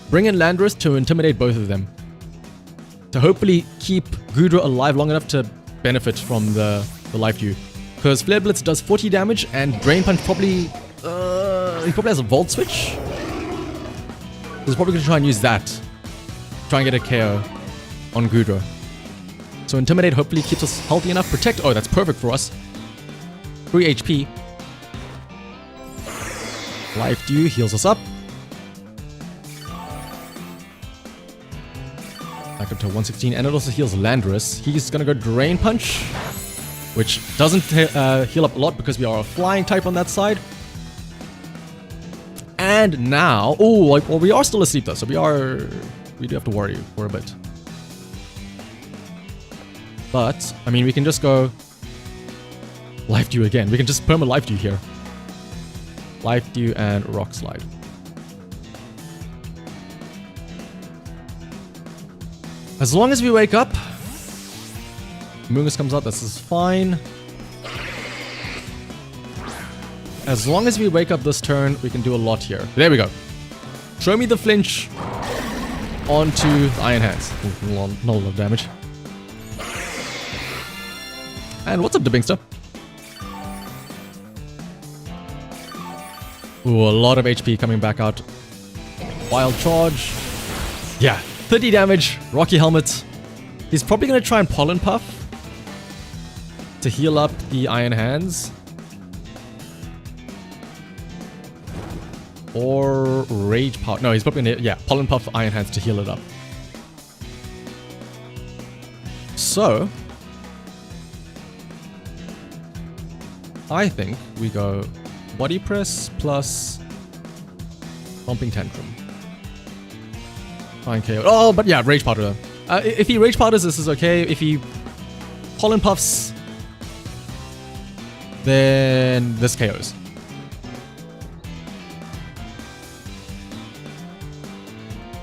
A: Bring in Landorus to intimidate both of them. To hopefully keep Goodra alive long enough to benefit from the Life Dew. Because Flare Blitz does 40 damage and Drain Punch probably... he probably has a Volt Switch. He's probably going to try and use that. Try and get a KO on Goodra. So Intimidate hopefully keeps us healthy enough. Protect, oh that's perfect for us. 3 HP. Life Dew heals us up. Back up to 116, and it also heals Landorus. He's gonna go Drain Punch, which doesn't heal up a lot because we are a flying type on that side. And now, oh, well, we are still asleep though, so we do have to worry for a bit. But, I mean, we can just go Life Dew again. We can just perma Life Dew here. Life Dew and Rock Slide. As long as we wake up, Moongus comes out, this is fine. As long as we wake up this turn, we can do a lot here. There we go. Show me the flinch onto the Iron Hands. Ooh, not a lot of damage. And what's up, Debingster? Ooh, a lot of HP coming back out. Wild Charge. Yeah, 30 damage. Rocky Helmet. He's probably going to try and Pollen Puff to heal up the Iron Hands. Or Rage Powder. No, he's probably going to, yeah, Pollen Puff Iron Hands to heal it up. So, I think we go Body Press plus Stomping Tantrum. Fine KO. Oh, but yeah, Rage Powder. If he Rage Powders, this is okay. If he Pollen Puffs, then this KOs.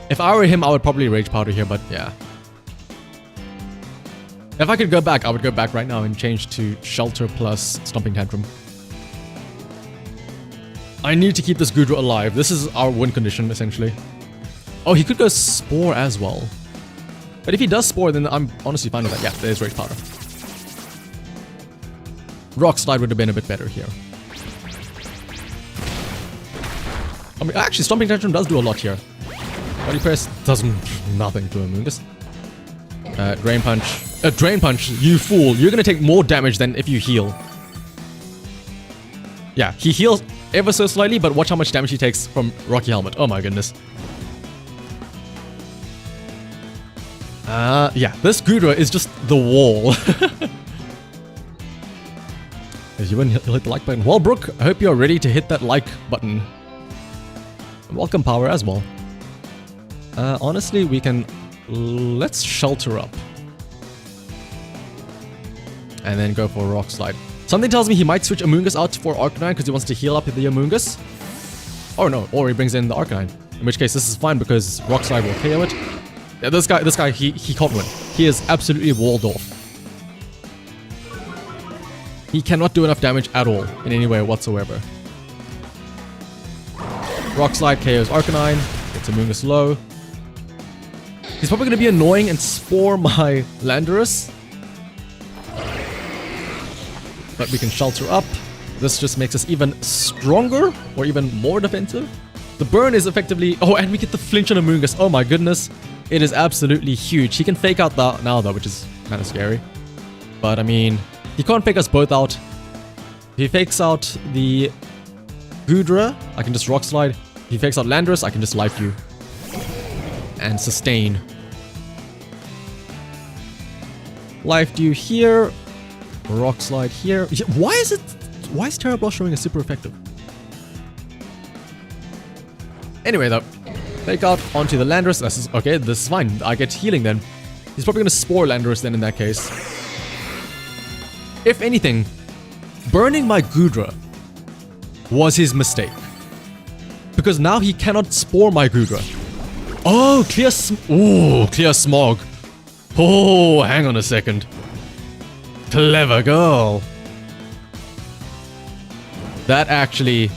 A: If I were him, I would probably Rage Powder here, but yeah. If I could go back, I would go back right now and change to Shelter plus Stomping Tantrum. I need to keep this Gudra alive. This is our win condition, essentially. Oh, he could go Spore as well. But if he does Spore, then I'm honestly fine with that. Yeah, there's Rage Powder. Rock Slide would have been a bit better here. I mean, actually, Stomping Tantrum does do a lot here. Body Press does nothing to Amoonguss. Drain Punch. Drain Punch, you fool. You're gonna take more damage than if you heal. Yeah, he heals ever so slightly, but watch how much damage he takes from Rocky Helmet. Oh my goodness. Yeah, this Gudra is just the wall. As you wouldn't hit the like button. Well, Brooke, I hope you're ready to hit that like button. Welcome, Power, as well. Honestly, we can... Let's Shelter Up. And then go for a Rock Slide. Something tells me he might switch Amoonguss out for Arcanine because he wants to heal up the Amoonguss. Or no, or he brings in the Arcanine. In which case, this is fine because Rock Slide will KO it. Yeah, this guy, he can't win. He is absolutely walled off. He cannot do enough damage at all, in any way whatsoever. Rock Slide KOs Arcanine, gets Amoonguss low. He's probably going to be annoying and Spore my Landorus. But we can Shelter Up. This just makes us even stronger, or even more defensive. The burn is effectively... Oh, and we get the flinch on Amoonguss. Oh my goodness. It is absolutely huge. He can fake out that now though, which is kind of scary. But I mean, he can't fake us both out. If he fakes out the Gudra, I can just Rock Slide. If he fakes out Landorus, I can just Life Dew. And sustain. Life Dew here. Rock Slide here. Why is Terra Blast showing as super effective? Anyway though, fake out onto the Landorus. Okay, this is fine. I get healing then. He's probably gonna Spore Landorus then in that case. If anything, burning my Gudra was his mistake. Because now he cannot Spore my Gudra. Oh, clear Smog. Oh, hang on a second. Clever girl. That actually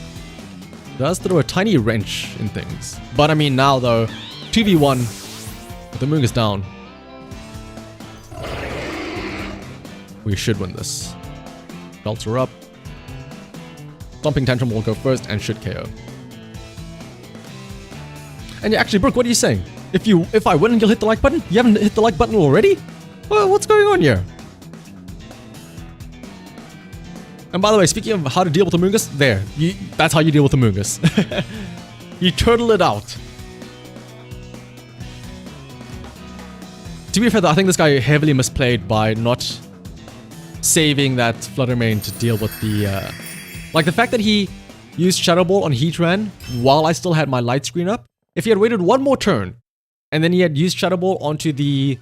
A: does throw a tiny wrench in things. But I mean now though, 2v1 with the Amoonguss down. We should win this. Shelter Up. Stomping Tantrum will go first and should KO. And yeah, actually, Brooke, what are you saying? If I win, you'll hit the like button? You haven't hit the like button already? Well, what's going on here? And by the way, speaking of how to deal with Amoonguss, that's how you deal with Amoonguss. You turtle it out. To be fair though, I think this guy heavily misplayed by not saving that Flutter Mane to deal with the... Like the fact that he used Shadow Ball on Heatran while I still had my light screen up. If he had waited one more turn, and then he had used Shadow Ball onto the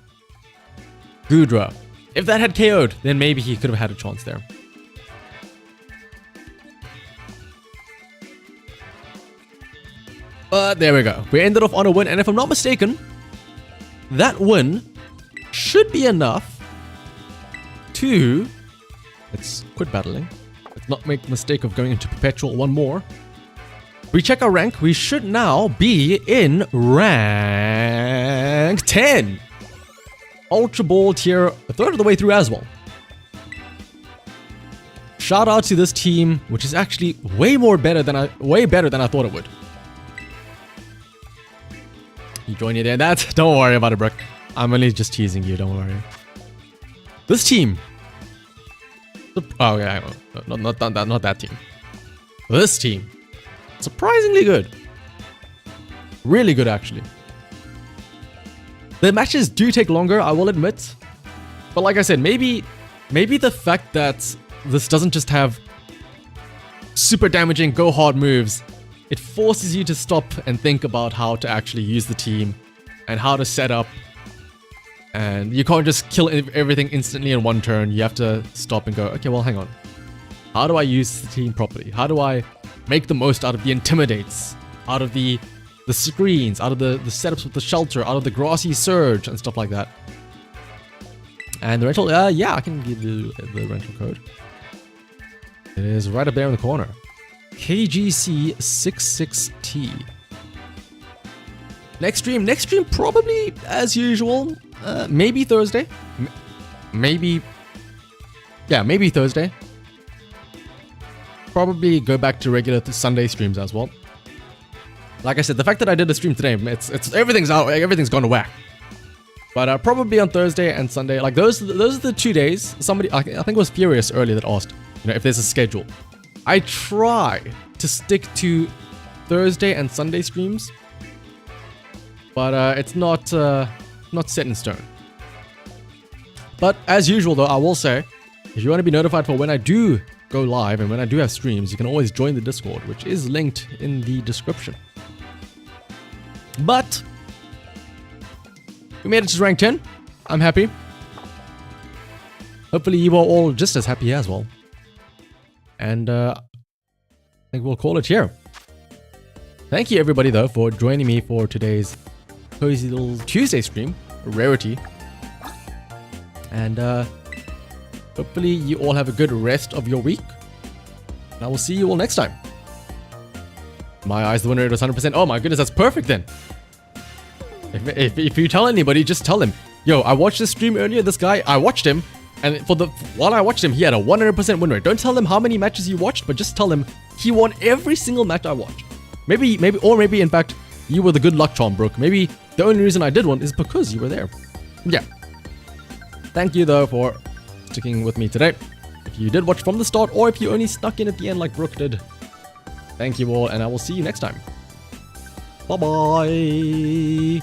A: Gudra, if that had KO'd, then maybe he could have had a chance there. But there we go. We ended off on a win, and if I'm not mistaken, that win should be enough to... Let's quit battling. Let's not make the mistake of going into Perpetual one more. We check our rank. We should now be in rank 10. Ultra Ball tier, a third of the way through as well. Shout out to this team, which is actually way better than I thought it would. You join you there. Don't worry about it, Brooke. I'm only just teasing you. Don't worry. This team. Oh yeah, not that team. This team. Surprisingly good. Really good, actually. The matches do take longer, I will admit. But like I said, maybe the fact that this doesn't just have super damaging go hard moves, it forces you to stop and think about how to actually use the team and how to set up. And you can't just kill everything instantly in one turn. You have to stop and go, okay, well, hang on. How do I use the team properly? How do I make the most out of the Intimidates, out of the screens, out of the setups with the Shelter, out of the Grassy Surge and stuff like that? And the rental, yeah, I can give you the rental code. It is right up there in the corner. KGC66T. Next stream probably as usual. Maybe Thursday. Maybe Thursday. Probably go back to regular Sunday streams as well. Like I said, the fact that I did a stream today, it's everything's out, everything's gone to whack. But probably on Thursday and Sunday, like those are the 2 days. Somebody, I think it was Furious earlier that asked, if there's a schedule. I try to stick to Thursday and Sunday streams, but it's not set in stone. But as usual, though, I will say, if you want to be notified for when I do go live and when I do have streams, you can always join the Discord, which is linked in the description. But we made it to rank 10. I'm happy. Hopefully you are all just as happy as well. And I think we'll call it here. Thank you everybody though for joining me for today's cozy little Tuesday stream, a rarity. And hopefully you all have a good rest of your week. And I will see you all next time. My eyes, the winner rate was 100%. Oh my goodness, that's perfect then. If you tell anybody, just tell him, yo, I watched this stream earlier, this guy, I watched him, and while I watched him, he had a 100% win rate. Don't tell him how many matches you watched, but just tell him he won every single match I watched. Maybe in fact, you were the good luck charm, Brooke. Maybe the only reason I did one is because you were there. Yeah. Thank you though for sticking with me today. If you did watch from the start, or if you only stuck in at the end like Brooke did, thank you all, and I will see you next time. Bye-bye.